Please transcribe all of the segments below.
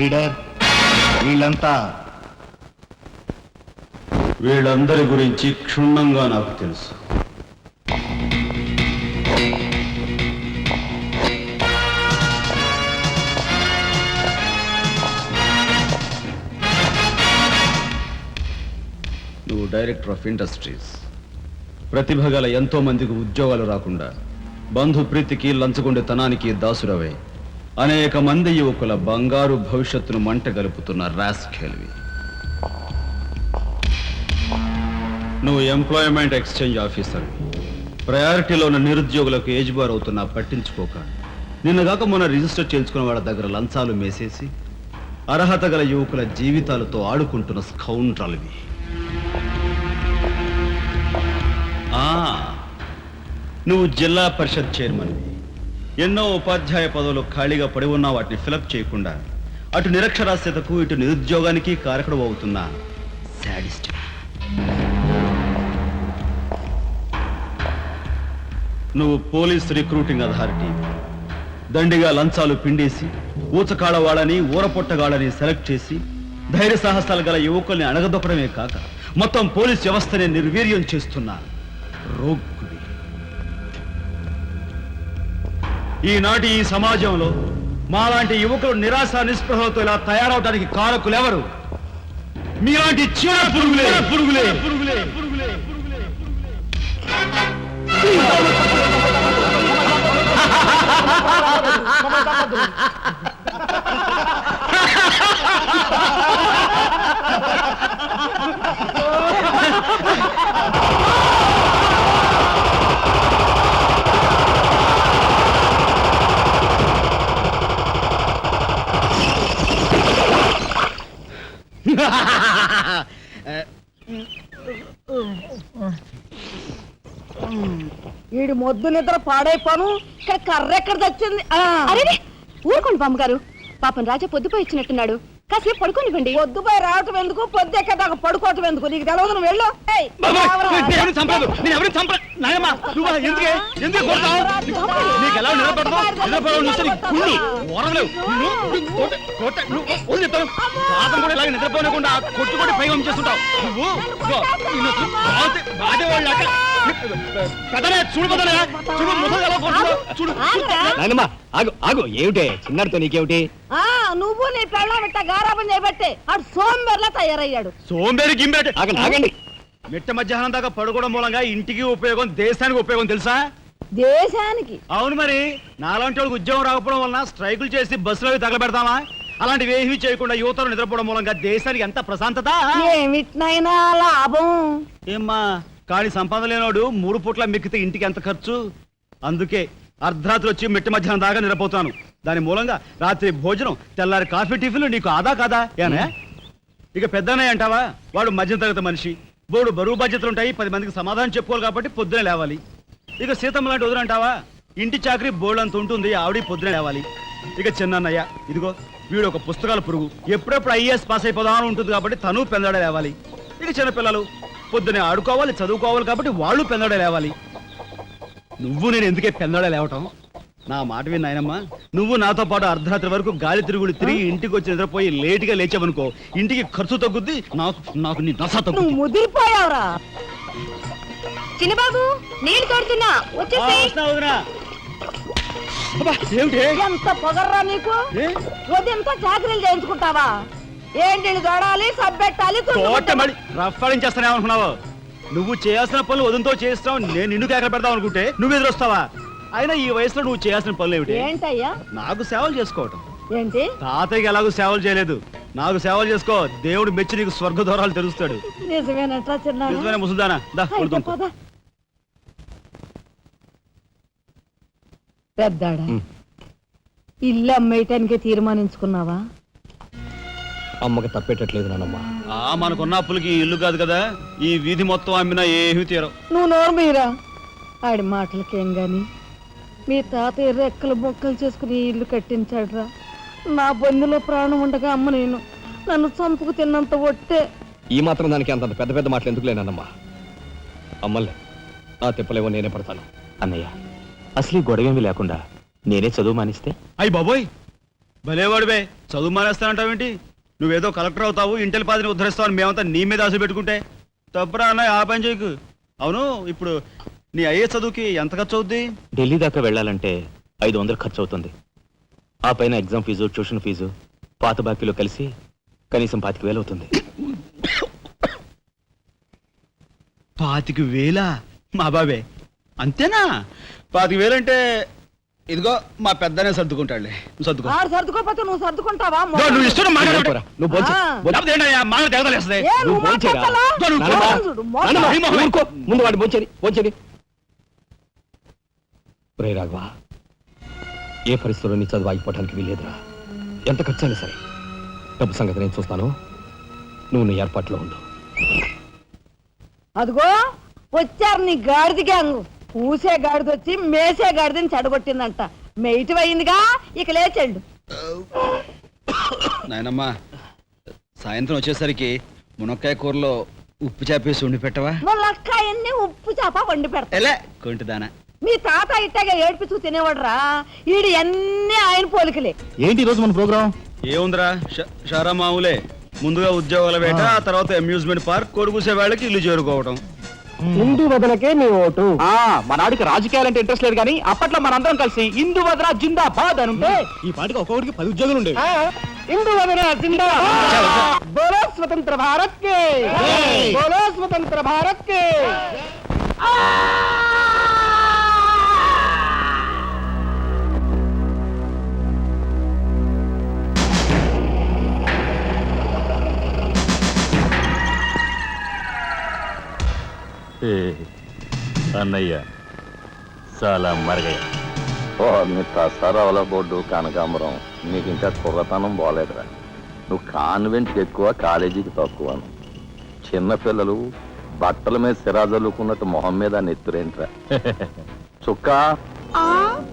Leader వీళ్ళందరి గురించి క్షుణ్ణంగా నాకు తెలుసు. నువ్వు డైరెక్టర్ ఆఫ్ ఇండస్ట్రీస్. ప్రతిభ గల ఎంతో మందికి ఉద్యోగాలు రాకుండా బంధు ప్రీతికి లంచగొండితనానికి దాసురవై అనేక మంది యువకుల బంగారు భవిష్యత్తును మంట గలుపుతున్న రాస్కెల్వి. నువ్వు ఎంప్లాయ్మెంట్ ఎక్స్చేంజ్ ఆఫీసర్. ప్రయారిటీలో ఉన్న నిరుద్యోగులకు ఏజ్ బార్ అవుతున్నా పట్టించుకోక నిన్నగాక మొన్న రిజిస్టర్ చేయించుకున్న వాళ్ళ దగ్గర లంచాలు మేసేసి అర్హత గల యువకుల జీవితాలతో ఆడుకుంటున్న స్కౌండ్రల్వి. నువ్వు జిల్లా పరిషత్ చైర్మన్వి. ఎన్నో ఉపాధ్యాయ పదవులు ఖాళీగా పడి ఉన్నా వాటిని ఫిలప్ చేయకుండా అటు నిరక్షరాస్యతకు ఇటు నిరుద్యోగానికి కారకుడు అవుతున్న శాడిస్ట్. నువ్వు పోలీస్ రిక్రూటింగ్ అథారిటీ. దండిగా లంచాలు పిండేసి ఊచకాడ వాళ్ళని ఊరపొట్టగాళ్ళని సెలెక్ట్ చేసి ధైర్య సాహసాలు గల యువకుల్ని అణగదొక్కడమే కాక మొత్తం పోలీస్ వ్యవస్థని నిర్వీర్యం చేస్తున్నా రోగ్గుడి. ఈనాటి ఈ సమాజంలో మాలాంటి యువకులు నిరాశ నిస్పృహలతో ఇలా తయారవడానికి కారకులెవరు? మీలాంటి చీడ పురుగులే పురుగులే పురుగులే పురుగులే వీడి మొద్దు నిద్ర పాడైపోను. ఇక్కడ కర్ర ఎక్కడ తెచ్చింది? అరే ఊరుకోండి బామ్మగారు, పాపం రాజా పొద్దుపోయి ఇచ్చినట్టున్నాడు, కాసేపు పడుకోనివ్వండి. పొద్దుపోయి రావటం ఎందుకు, పొద్దు ఎక్కదాకా పడుకోవటం ఎందుకు? నీకు తెలవదు, నువ్వు వెళ్ళు. నిద్రపోనకుండా కొట్టుకొని పైగా చేస్తుంటావు ఏమిటే చిన్నారితో నీకేమిటి? నువ్వు నీ పెళ్ళం ఇట్ట గారాబం చేయబట్టే ఆడు సోంబేర్లా తయారయ్యాడు. సోంబేరి గింబేట ఆగండి. మిట్ట మధ్యాహ్నం దాకా పడుకోవడం మూలంగా ఇంటికి ఉపయోగం, దేశానికి ఉపయోగం తెలుసా? దేశానికి? అవును మరి. నాలాంటి వాళ్ళకి ఉద్యోగం రాకపోవడం వలన స్ట్రైకులు చేసి బస్సులో తగలబెడతామా? అలాంటివి ఏమీ చేయకుండా యువతను నిద్రపోవడం మూలంగా దేశానికి ఎంత ప్రశాంతత. ఏమిటినైనా లాభం ఏమ్మా, కానీ సంపాదన లేనోడు 3 పూట్ల మిక్కితే ఇంటికి ఎంత ఖర్చు? అందుకే అర్ధరాత్రి వచ్చి మిట్ట మధ్యాహ్నం దాకా నిద్రపోతాను. దాని మూలంగా రాత్రి భోజనం, తెల్లారి కాఫీ, టిఫిన్లు నీకు ఆదా కాదా? ఏనా ఇక పెద్దనే అంటావా? వాడు మధ్య తరగతి మనిషి, బోడు బరువు బాధ్యతలు ఉంటాయి, 10 మందికి సమాధానం చెప్పుకోవాలి కాబట్టి పొద్దునే లేవాలి. ఇక సీతమ్మ లాంటి వదులంటావా? ఇంటి చాకరీ బోర్డు అంత ఉంటుంది, ఆవిడ పొద్దునే లేవాలి. ఇక చిన్నయ్య ఇదిగో వీడు ఒక పుస్తకాల పురుగు, ఎప్పుడెప్పుడు ఐఏఎస్ పాస్ అయిపోదామని ఉంటుంది కాబట్టి తను పెందడే లేవాలి. ఇక చిన్నపిల్లలు పొద్దునే ఆడుకోవాలి, చదువుకోవాలి కాబట్టి వాళ్ళు పెందడే లేవాలి. నువ్వు నేను ఎందుకే పెందడే లేవటం? నా మాట విని నాయనమ్మా, నువ్వు నాతో పాటు అర్ధరాత్రి వరకు గాలి తిరుగుడు తిరిగి ఇంటికి వచ్చి నిద్రపోయి లేటుగా లేచావనుకో, ఇంటికి ఖర్చు తగ్గుద్ది, నాకు నీ నస తగ్గుద్ది. ముదిరిపోయావురా. చిన్నబాబు నీళ్ళు తోడుతున్నా, ఎంత పొగర్రా నీకు? ఉదయంతో చాకరీలు చేయించుకుంటావా? ఏంటి దొడాలి, సబ్బెట్టాలి, రఫాడించేస్తానేమనుకున్నావు? నువ్వు చేయాల్సిన పనులు ఉదయంతో చేస్తావు, నేను నిన్ను కేకలు పెడతావు అనుకుంటే నువ్వు ఎదురొస్తావా? అయినా ఈ వయసులో నువ్వు చేయాల్సిన పనులు ఏమిటి? ఏంటయ్యా? నాకు సేవలు చేసుకోవటం. ఏంటి? తాతయ్యకి ఎలాగో సేవలు చేయలేదు, నాకు సేవలు చేసుకో. దేవుడు మెచ్చి నీకు స్వర్గ దూరాలు తెలుస్తాడు. నిజమేనట్రా చిన్న? నిజమైన ముసుదానా. పెద్దాడా, ఇల్లు అమ్మేయటానికి తీర్మానించుకున్నావా? అమ్మకి తప్పేటట్లేదు నానమ్మా. మనకున్న అప్పులకి ఇల్లు కాదు కదా, ఈ వీధి మొత్తం అమ్మినా ఏమీ తీరం. నువ్వు నోరు మీరా. ఆడి మాటలకేం గాని మీ తాతయ్య రెక్కలు బొక్కలు చేసుకుని ఇల్లు కట్టించాడురా. నా బొందులో ప్రాణం ఉండగా అమ్మ నేను నన్ను చంపుకు తిన్నంత ఒట్టే. ఈ మాత్రం దానికి అంత పెద్ద పెద్ద మాటలు ఎందుకు లేనమ్మా? అమ్మలే ఆ తిప్పలేవో నేనే పడతాను. అన్నయ్య, అసలు గొడవేమీ లేకుండా నేనే చదువు మానిస్తే? అయ్యి బాబోయ్, భలేవాడివే, చదువు మానేస్తానంటావేంటి? నువ్వేదో కలెక్టర్ అవుతావు, ఇంటెల్ పాదిని ఉద్ధరిస్తావు అని మేమంతా నీ మీద ఆశ పెట్టుకుంటే తప్పురా అన్న, ఆ పని చేయకు. అవును, ఇప్పుడు నీ అయ్యే చదువుకి ఎంత ఖర్చు అవుద్ది? ఢిల్లీ దాకా వెళ్ళాలంటే 500 ఖర్చు అవుతుంది. ఆ పైన ఎగ్జామ్ ఫీజు, ట్యూషన్ ఫీజు, పాత బాకీలో కలిసి కనీసం 25,000 అవుతుంది. 25,000? మా బాబే అంతేనా? 25,000 అంటే ఇదిగో మా పెద్దనే సర్దుకుంటాడులే, నువ్వు సర్దుకో. ఆడు సర్దుకోపోతే నువ్వు సర్దుకుంటావా? నువ్వు ఇష్టం పోరా, నువ్వు భోంచే. ఏ, నువ్వు మాట్లాడతావా? ముందు వాడు భోంచేది. రే రాఘవ, ఏ పరిస్థితుల్లో నీ చదువు ఆగిపోవడానికి వీల్లేదురా. ఎంత ఖర్చైనా సరే డబ్బు సంగతి నేను చూస్తాను. నువ్వు నీ ఏర్పాట్లో ఉండు. అదిగో వచ్చారు నీ గాడిద గ్యాంగు. పూసే గాడిద వచ్చి మేసే గాడిదని చెడగొట్టిందంట. మెయిటివ్ అయిందిగా, ఇక లేచెండు. నాయనమ్మా, సాయంత్రం వచ్చేసరికి మునక్కాయ కూరలో ఉప్పు చేపేసి ఉండి పెట్టవా? ములక్కాయన్ని ఉప్పు చేప వండి పెడతా. ఎలా కొంటిదానా? మీ తాత ఇట్టగా ఏడ్పిస్తూ తినేవాడురా. ఈడు అన్ని ఆయన పోలికలే. ఏంటి ఈ రోజు మన ప్రోగ్రామ్? ఏముందిరా, షారా మామూలే. ముందుగా ఉద్యోగాల వేట, ఆ తర్వాత అమ్యూజ్మెంట్ పార్క్, కొడుకుసే వాళ్ళకి ఇల్లు చేరుకోవడం. ఇందు వదలకే నీ ఓటు. మనాడికి రాజకీయాలంటే ఇంట్రెస్ట్ లేదు కానీ అప్పట్లో మనందరం కలిసి ఇందు వదల జిందాబాద్ అని ఉంటే ఈ పాటికి ఒక్కొక్కడికి 10 ఉద్యోగులు ఉండేవి. ఇందు వదల జిందాబాద్. బోలో స్వతంత్ర భారత్ కే, బోలో స్వతంత్ర భారత్ కే. అన్నయ్య చాలా మరగయ్య. ఓ మీ తసారావుల బోర్డు కనకాంబరం, నీకు ఇంకా కుర్రతనం పోలేదురా. నువ్వు కాన్వెంట్కి ఎక్కువ, కాలేజీకి తక్కువ. చిన్నపిల్లలు బట్టల మీద సిరాజల్లుకున్నట్టు మొహం మీద నెత్తురేంట్రా. చుక్క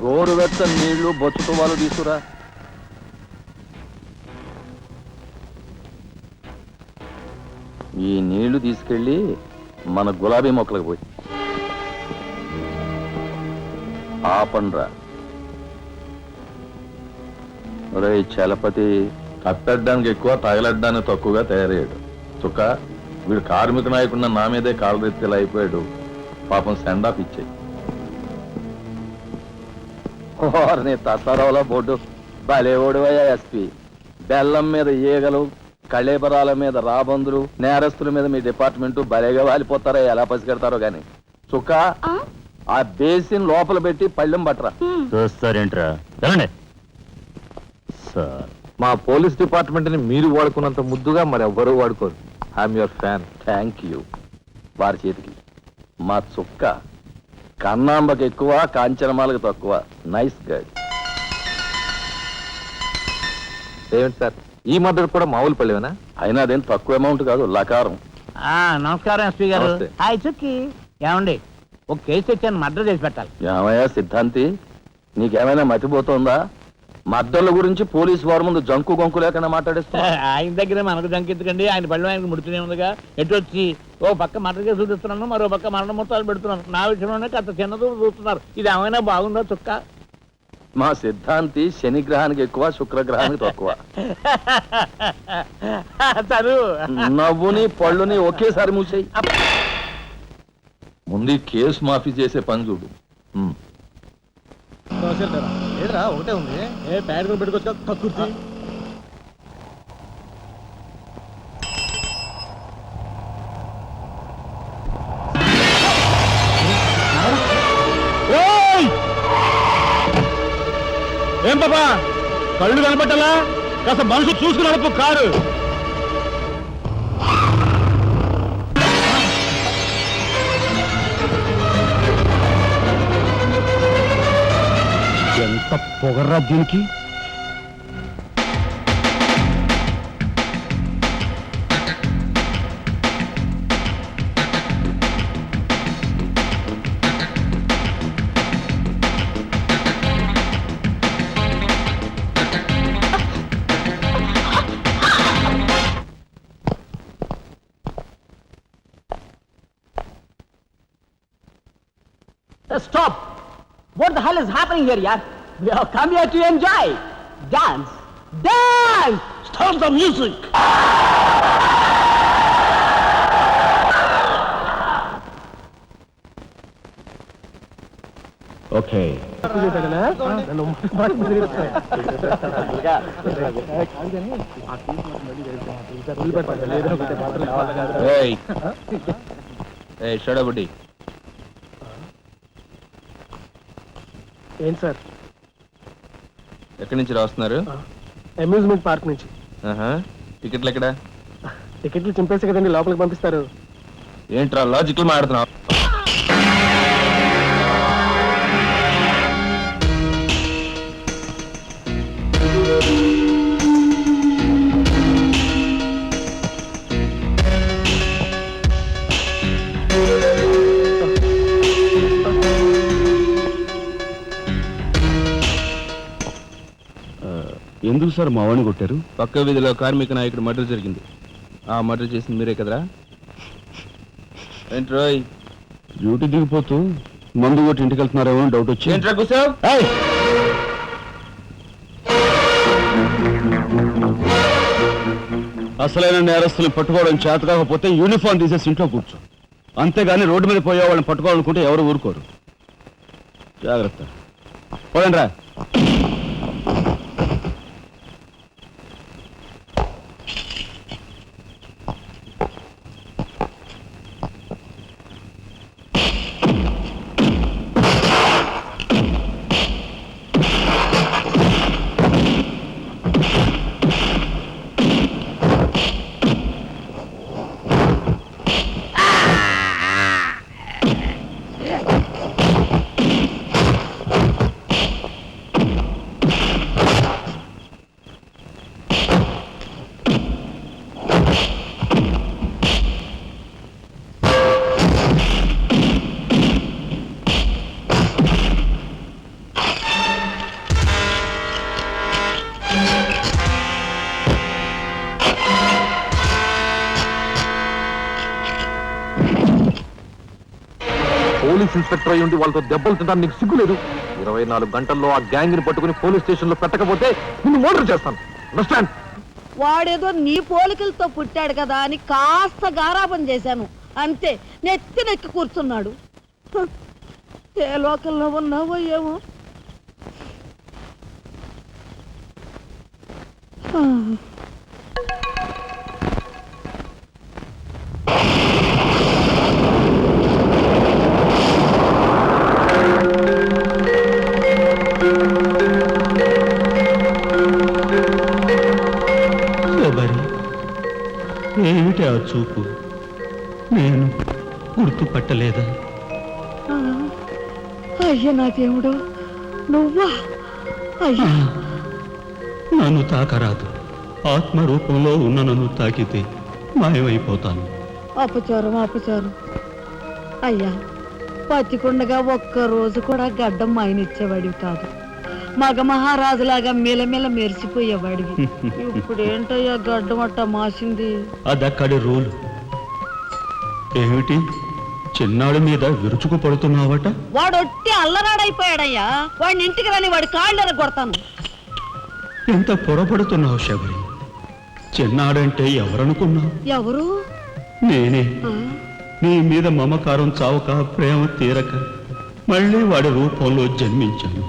గోరువెచ్చని నీళ్లు బొచ్చుతో వాళ్ళు తీసుకురా. ఈ నీళ్లు తీసుకెళ్ళి మన గులాబీ మొక్కలకు పోయి ఆపండ్రా. ఒరే చలపతి, కత్తడ్డానికి ఎక్కువ, తగలడ్డానికి తక్కువగా తయారయ్యాడు. చుక్క, వీడు కార్మిక నాయకుడిన నా మీదే కాలరెత్తిలా అయిపోయాడు. పాపం సెండ్ ఆఫ్ ఇచ్చాయి. ఓర్ని తసారావుల బోర్డు భలేవోడువయ్యా ఎస్పీ. బెల్లం మీద ఈగలు, కళేబరాల మీద రాబందులు, నేరస్తుల మీద మీ డిపార్ట్మెంట్ భలేగా వాలిపోతారో, ఎలా పసిగడతారో గాని. చుక్క, ఆ బేసిన్ లోపల పెట్టి పళ్ళెం పట్టరా. చూస్తారేంట్రా? సార్, మా పోలీస్ డిపార్ట్మెంట్ ని మీరు వాడుకున్నంత ముద్దుగా మరి ఎవ్వరూ వాడుకోరు. I'm your fan. Thank you. వారి చేతికి మా చుక్క కన్నాంబకి ఎక్కువ, కాంచనమాలకు తక్కువ. Nice guide. ఏమిటి సార్, ఈ మద్దతు కూడా మామూలు పళ్ళేనా? అయినా అదేం తక్కువ అమౌంట్ కాదు, లకారం. నమస్కారం ఎస్పీ గారు. నమస్తే. హాయ్ చుక్కి. ఏమండి, ఒక కేసు తెచ్చాను, మర్డర్ చేసి పెట్టాలి. ఏమయ్యా సిద్ధాంతి, నీకేమైనా మతిపోతుందా? మద్దళ్ళ గురించి పోలీసు వారి ముందు జంకు గొంకు లేకుండా మాట్లాడేస్తా. ఆయన దగ్గర మనకు జంకెత్తుకండి, ఆయన బళ్ళు ఆయనకు ముడుతూనే ఉందిగా. ఎటు వచ్చి ఓ పక్క మర్డర్ కేసు చూపిస్తున్నాను, మరో పక్క మరణ మొత్తాలు పెడుతున్నాను. నా విషయంలోనే అంత చిన్నదూ చూస్తున్నారు. ఇది ఏమైనా బాగుందా చుక్క? మా సిద్ధాంతి శనిగ్రహానికి ఎక్కువ, శుక్రగ్రహానికి తక్కువ. తను నవ్వుని పళ్ళుని ఒకేసారి మూసేయి. ముందు కేసు మాఫీ చేసే పని చూడు. ఒకటే ఉంది. ఏ ప్యాడ్ పెట్టుకొచ్చా కక్కుర్తి. ఏం పాపా, కళ్ళు కనపట్టాలా? కాస్త మనసు చూసుకుని నడుపు కారు. ఎంత పొగర్రా దీనికి! Stop! What the hell is happening here, yaar? We have come here to enjoy. Dance. Dance start the music. Okay షడబుడ్డి ఏంటి సార్? ఎక్కడి నుంచి రాస్తున్నారు? అమ్యూజ్మెంట్ పార్క్ నుంచి. టికెట్లు ఎక్కడ? టికెట్లు చింపేసి కదండి లోపలికి పంపిస్తారు. ఏంట్రా లాజికల్ మాట్లాడుతున్నావు? ఎందుకు సార్ మా వాడిని కొట్టారు? పక్క వీధిలో కార్మిక నాయకుడు మర్డర్ జరిగింది. ఆ మర్డర్ చేసింది మీరే కదరా? ఏంట్రోయ్ డ్యూటీ దిగిపోతూ మందు కొట్టి ఇంటికి వెళ్తున్నారేమో డౌట్ వచ్చి. ఏంట్రా కూసావ్? అసలైన నేరస్తుల్ని పట్టుకోవడం చేత కాకపోతే యూనిఫామ్ తీసేసి ఇంట్లో కూర్చో. అంతేగాని రోడ్డు మీద పోయే వాళ్ళని పట్టుకోవాలనుకుంటే ఎవరు ఊరుకోరు. జాగ్రత్త. పోయండి రా. పోలీస్ ఇన్స్పెక్టర్ అయ్యి ఉండి వాళ్ళతో దెబ్బలు తింటాను, నీకు సిగ్గులేదు? 24 గంటల్లో ఆ గ్యాంగ్ ని పట్టుకుని పోలీస్ స్టేషన్ లో పెట్టకపోతే నిన్ను మర్డర్ చేస్తాను. అండర్స్టాండ్? వాడేదో నీ పోలికలతో పుట్టాడు కదా అని కాస్త గారాబం చేశాను అంతే. నెత్తి నెక్కి కూర్చున్నాడు. హ, ఏ లోకల్లో ఉన్నావో ఏమో. ఆ. ఏమిటి ఆ చూపు? నేను గుర్తుపట్టలేదా? అయ్య నా దేవుడు, నువ్వా? అయ్యా, నన్ను తాకరాదు. ఆత్మరూపంలో ఉన్న నన్ను తాకితే మాయమైపోతాను. అపచారం అపచారం. అయ్యా, పచ్చికుండగా ఒక్క రోజు కూడా గడ్డం మాయనిచ్చేవాడివి కాదు. మగ మహారాజులాగా మెలమెల మెరిసిపోయేవాడివి. ఇప్పుడు ఏంటయ్యా గడ్డం అట్ట మాసింది? అదక్కడి రూలు. ఏమిటి చిన్నాడు మీద విరుచుకు పడుతున్నావట? వాడొట్టి అల్లరాడైపోయాడయ్యా. వాడిని ఇంటికి రాని వాడి కాళ్ళు కొడతాను. ఎంత పొరపడుతున్నావు శబరి? చిన్నాడంటే ఎవరనుకున్నావు? ఎవరు? నేనే. నీ మీద మమకారం చావక, ప్రేమ తీరక మళ్ళీ వాడి రూపంలో జన్మించాను.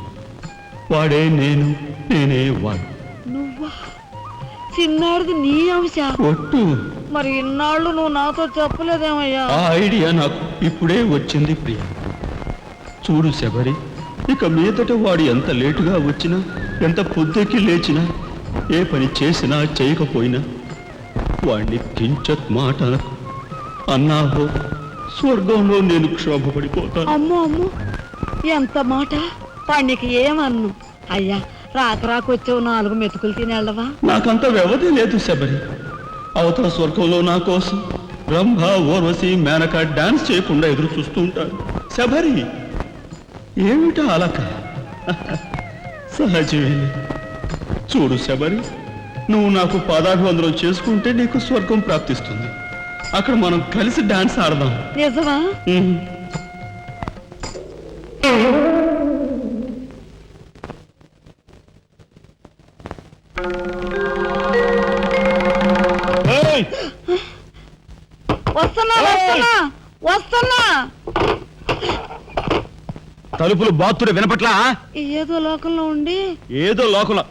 వాడే నేను, నేనే వాడు. నువ్వా? చిన్నాడిది నీ అంశ? ఒట్టు. మరి ఇన్నాళ్ళు నువ్వు నాతో చెప్పలేదేమయ్యా? ఆ ఐడియా నాకు ఇప్పుడే వచ్చింది ప్రియ. చూడు శబరి, ఇక మీదట వాడు ఎంత లేటుగా వచ్చినా, ఎంత పొద్దుకి లేచినా, ఏ పని చేసినా చేయకపోయినా వాడిని కించత్ మాట అనకు. అన్నాహో స్వర్గంలో నేను క్షోభపడిపోతాను. అమ్మో అమ్మో, ఎంత మాట! వాడికి ఏమన్ను? అయ్యా, రాకొచ్చావు 4 మెతుకులు తినేళ్ళవా? నాకంత వ్యవధి లేదు శబరి. అవతల స్వర్గంలో నా కోసం రంభ, ఊర్వశి, మేనక డాన్స్ చేయకుండా ఎదురు చూస్తూ ఉంటారు. శబరి, ఏమిటా అలక? సహజమే. చూడు శబరి, నువ్వు నాకు పాదాభివందనం చేసుకుంటే నీకు స్వర్గం ప్రాప్తిస్తుంది. అక్కడ మనం కలిసి డాన్స్ ఆడదాం. నిజమా? వస్తున్నా. తలుపులు బాత్తుడు వినపట్లా? ఏదో లోకంలో ఉండి ఏదో లోకంలో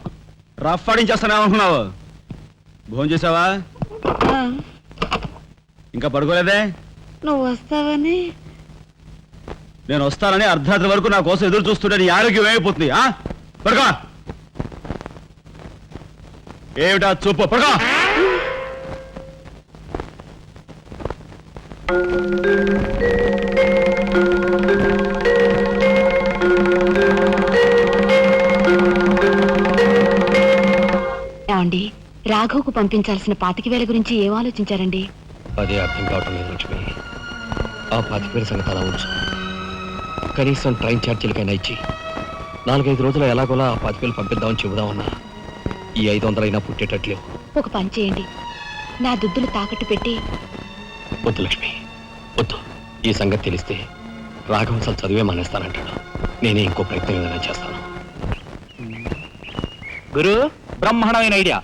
రఫ్ ఆడించేస్తానేమనుకున్నావు? భోజనం చేసావా? ఆ, ఇంకా పడుకోలేదే? నువ్వు వస్తావని. నేను వస్తానని అర్ధరాత్రి వరకు నా కోసం ఎదురు చూస్తుంటే నీ ఆరోగ్యం ఏమైపోతుంది? పడుకో. ఏమిటా చూపు? పడుకో. ఏమండి, రాఘవ్కు పంపించాల్సిన 25,000 గురించి ఏం ఆలోచించారండి? అదే అర్థం కావటం లేదు లక్ష్మి. ఆ 25,000 సంగతి అలా ఉంచు. కనీసం ట్రైన్ ఛార్జీలకైనా ఇచ్చి 4-5 రోజులు ఎలాగోలా ఆ 25,000 పంపిద్దామని చెబుదామన్నా ఈ 500 అయినా పుట్టేటట్లేవు. ఒక పని చేయండి, నా దుద్దులు తాకట్టు పెట్టి. వద్దు లక్ష్మి, వద్దు. ఈ సంగతి తెలిస్తే రాఘవ అసలు చదివే మానేస్తానంటాడు. నేనే ఇంకో ప్రయత్నం ఏదైనా చేస్తాను. గురు, బ్రహ్మాండమైన ఐడియా.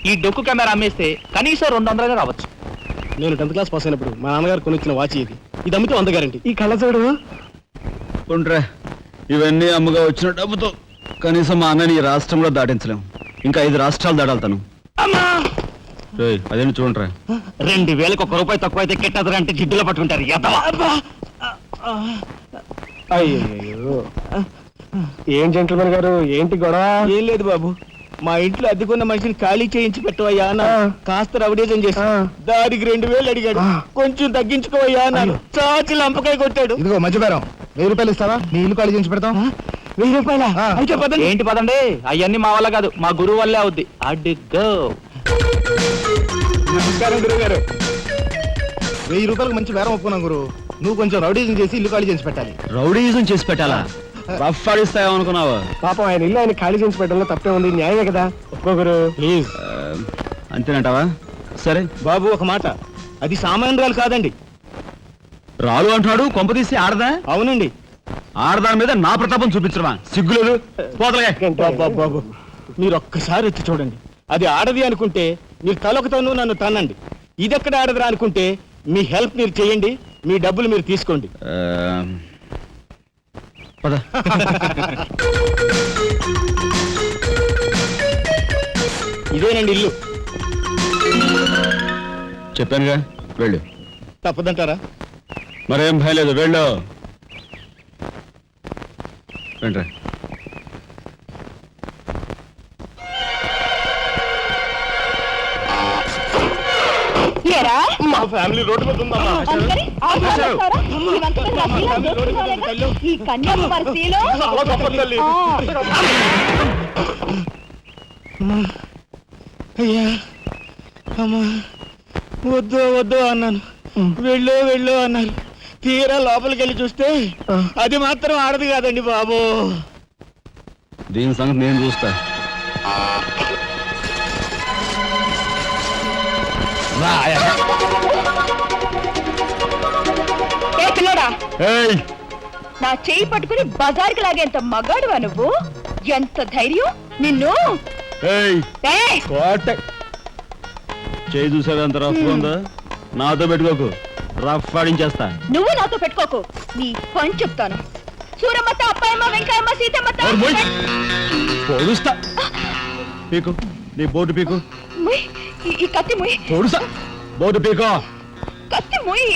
ఈ డొక్కు కెమెరా అమ్మేస్తే కనీసం 200 రావచ్చు. నేను 10th క్లాస్ పాస్ అయినప్పుడు మా నాన్నగారు కొనిచ్చిన వాచ్ ఇది అమ్మితే 100 గ్యారెంటీ. ఈ కళ్ళజోడు ఉండ్రా, ఇవన్నీ అమ్మగా వచ్చిన డబ్బుతో కనీసం మా అన్నని ఈ రాష్ట్రంలో దాటించలేం. ఇంకా 5 రాష్ట్రాలు దాటాలతాను. అదేమి చూడండిరా. 2,000కి 1 రూపాయి తక్కువ అయితే కెట్టదురంటే జిడ్డులో పట్టుకుంటారు. అయ్యో, ఏం జెంట్లమెన్ గారు, ఏంటి గొడవ? ఏం లేదు బాబు, మా ఇంట్లో అద్దెకున్న మనిషిని ఖాళీ చేయించి పెట్టవయ్యా అన్నాను. కాస్త రవిడేజం చేసి దానికి 2,000 అడిగాడు. కొంచెం తగ్గించుకోవయ్యా అన్నాను. చాచి లంపకాయ కొట్టాడు. ఇదిగో మధ్య బేరం, 1000 రూపాయలు ఇస్తావా? నీ ఇల్లు ఖాళీ చేయించి పెడతాం. 1000 రూపాయలా? అయితే పదండి. ఏంటి పదండి, అవన్నీ మా వల్ల కాదు, మా గురువు వల్లే అవుద్ది. అడ్డుగో. నమస్కారం గురువు గారు. 1000 రూపాయలకు మంచి బేరం ఒప్పుకున్నాం గురు. నువ్వు కొంచెం రౌడీజం చేసి ఇల్లు ఖాళీ చేయించి పెట్టాలి. రౌడీజం చేసి పెట్టాలా? రఫ్ ఆడిస్తాయేమనుకున్నావా? పాపం ఆయన ఇల్లు ఆయన ఖాళీ చేయించి పెట్టడంలో తప్పే ఉంది. న్యాయమే కదా. ఒప్పుకో గురు ప్లీజ్. అంతేనంటావా? సరే బాబు, ఒక మాట, అది సామాన్యురాలు కాదండి. రాలు అంటున్నాడు. కొంపదీసి ఆడదా? అవునండి. ఆడదాని మీద నా ప్రతాపం చూపించడమా? సిగ్గులేదు. పోతలే. బాబు, మీరు ఒక్కసారి వచ్చి చూడండి. అది ఆడది అనుకుంటే మీరు తలొకతోనూ నన్ను తన్నండి. ఇది ఎక్కడ ఆడదురా అనుకుంటే మీ హెల్ప్ మీరు చేయండి, మీ డబ్బులు మీరు తీసుకోండి. పద. ఇదేనండి ఇల్లు. చెప్పానుగా, వెళ్ళు. తప్పదంటారా? మరేం భయం లేదు, వెళ్ళు. రండి. మా ఫ్యామిలీ రోడ్డు మీద ఉందమ్మా. ఈ కన్యాకుమారిలో చాలా గొప్ప తల్లి. అయ్యా, అమ్మా, వద్దు వద్దు అన్నాను. వెళ్ళు వెళ్ళు అన్నారు. తీరా లోపలికి వెళ్ళి చూస్తే అది మాత్రం ఆడదు కాదండి బాబు. దీని సంగతి నేను చూస్తా. ఏయ్, నా చేయి పట్టుకుని బజార్కి లాగేంత మగాడువా నువ్వు? ఎంత ధైర్యం నిన్ను! ఏయ్, ఏయ్! కోట. చేయి చూసేది అంత రఫ్ ఉందా? నాతో పెట్టుకోకు, రఫ్ ఆడించేస్తా. నువ్వు నాతో పెట్టుకోకు, నీ పని చెప్తాను. సూరమ్మత, అప్పాయమ్మ, వెంకాయమ్మ, సీతమ్మత. పొడుస్తా. పీకు, నీ బోర్డు పీకు. ముయ్, ఈ కత్తి ముయ్. పొడుస్తా. బోర్డు పీకో. కత్తి ముయ్.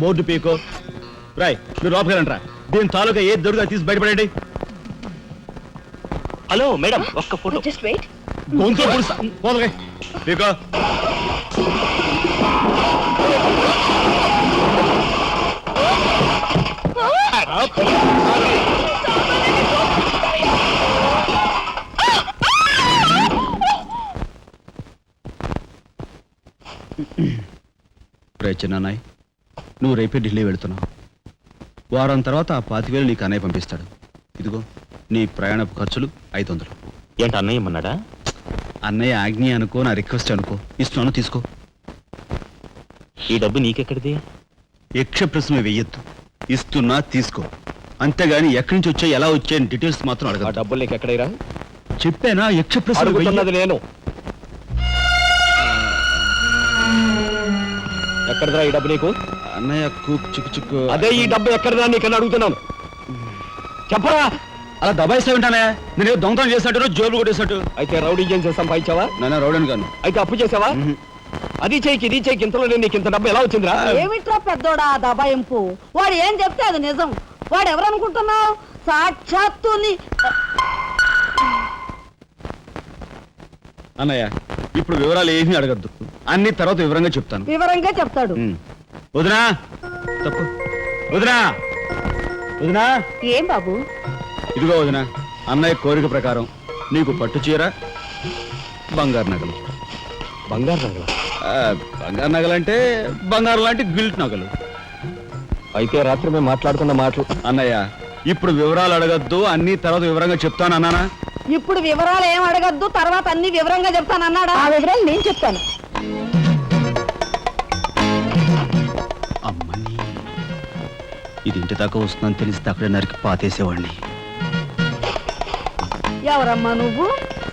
బోర్డు పీకో. రాయ్, మీరు లోపలికి రండి రా. దీని తాలూకా ఏది దొరుకుతా తీసి బయటపడండి. హలో మేడం, ఒక్క ఫోటో. Just wait. గొంతు పొడుస్తా. పోదలే. పీకో. రే చిన్నాయ్, నువ్వు రేపే ఢిల్లీ వెళుతున్నావు. వారం తర్వాత ఆ 25,000 నీకు అన్నయ్య పంపిస్తాడు. ఇదిగో నీ ప్రయాణపు ఖర్చులు 500. ఏంటి అన్నయ్య ఏమన్నాడా? అన్నయ్య ఆజ్ఞ అనుకో, నా రిక్వెస్ట్ అనుకో. ఇస్తున్నాను, తీసుకో. ఈ డబ్బు నీకెక్కడిది? యక్ష ప్రశ్న వెయ్యొద్దు. ఇస్తున్నా, తీసుకో. అంతేగాని ఎక్కడి నుంచి వచ్చాయి, ఎలా వచ్చాయని డీటెయిల్స్ మాత్రం ఆ అడగ. డబ్బులు నీకు ఎక్కడైరా? చెప్పానా? యక్ష ప్రశ్న అడుగుతున్నది నేను. ఎక్కడదా ఈ డబ్బు నీకు? అన్నయ్య కుక్ చిక్కు చిక్కు అదే ఈ డబ్బు ఎక్కడదా నీకన్నా అడుగుతున్నాను చెప్పరా. అలా దబాయిస్తా ఉంటానే నేను దొంగతనం చేసినట్టు జోబులు కొట్టేసినట్టు. అయితే రౌడీ చేసి సంపాదించావా? నాన్న రౌడన్ గాను. అయితే అప్పు చేసావా? అది చేయికి ఇది చేయికి ఇంతలో నీకు ఇంత డబ్బు ఎలా వచ్చిందిరా? ఏమిట్రా పెద్దోడా దబాయింపు? వాడు ఏం చెప్తే అది నిజం. వాడు ఎవరనుకుంటున్నావు? సాక్షాత్తు అన్నయ్య ఇప్పుడు వివరాలు ఏమీ అడగద్దు, అన్ని తర్వాత వివరంగా చెప్తాను. వివరంగా చెప్తాడు. వదినా తప్పు. వదినా వదినా ఏం బాబు? ఇదిగో వదినా, అన్నయ్య కోరిక ప్రకారం నీకు పట్టు చీర, బంగారు నగలు. బంగారు నగల? బంగారు నగలంటే బంగారు లాంటి గిల్ట్ నగలు. అయితే రాత్రి మేము మాట్లాడుకున్న మాటలు. అన్నయ్య ఇప్పుడు వివరాలు అడగద్దు, అన్ని తర్వాత వివరంగా చెప్తాను అన్నానా? ఇప్పుడు వివరాలు ఏం అడగద్దు, తర్వాత అన్ని వివరంగా చెప్తాను అన్నాడా? ఆ వివరాలు నేను చెప్తాను. అమ్మని ఇది ఇంటి దాకా వస్తుందని తెలిస్తే అక్కడే నరికి పాతేసేవాడిని. ఎవరమ్మా నువ్వు?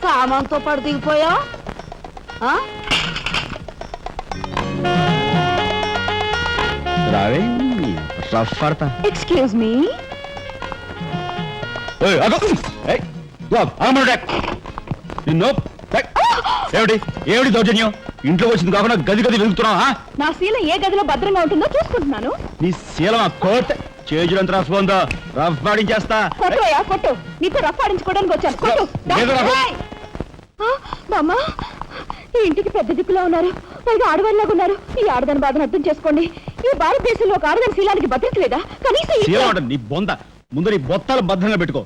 సామాన్తో పాటు దిగిపోయావు. రావే రఫ్ పడతా. Excuse me. నిన్ను ఏమిటి ఏమిటి దౌర్జన్యం? ఇంట్లో వచ్చింది కాకుండా గది గది వెతుకుతున్నావా? నా శీలం ఏ గదిలో భద్రంగా ఉంటుందో చూసుకుంటున్నాను. నీ శీలం ఆ కోట్ చేజులంత రఫ్ ఉందో రఫ్ పాడించేస్తా. కొట్టుయా కొట్టు, నీతో రఫ్ ఆడించుకోవడానికి వచ్చాను. కొట్టు. లేదు నాకు. బామ్మ, ఈ ఇంటికి పెద్ద దిక్కులో ఉన్నారు, పైగా ఆడవాళ్ళలాగా ఉన్నారు. ఈ ఆడదాని బాధను అర్థం చేసుకోండి. ఈ భారతదేశంలో ఒక ఆడదాని శీలానికి భద్రత లేదా? కనీసం శీలం అంటే నీ బొంద, ముందు నీ బొత్తాలు భద్రంగా పెట్టుకో.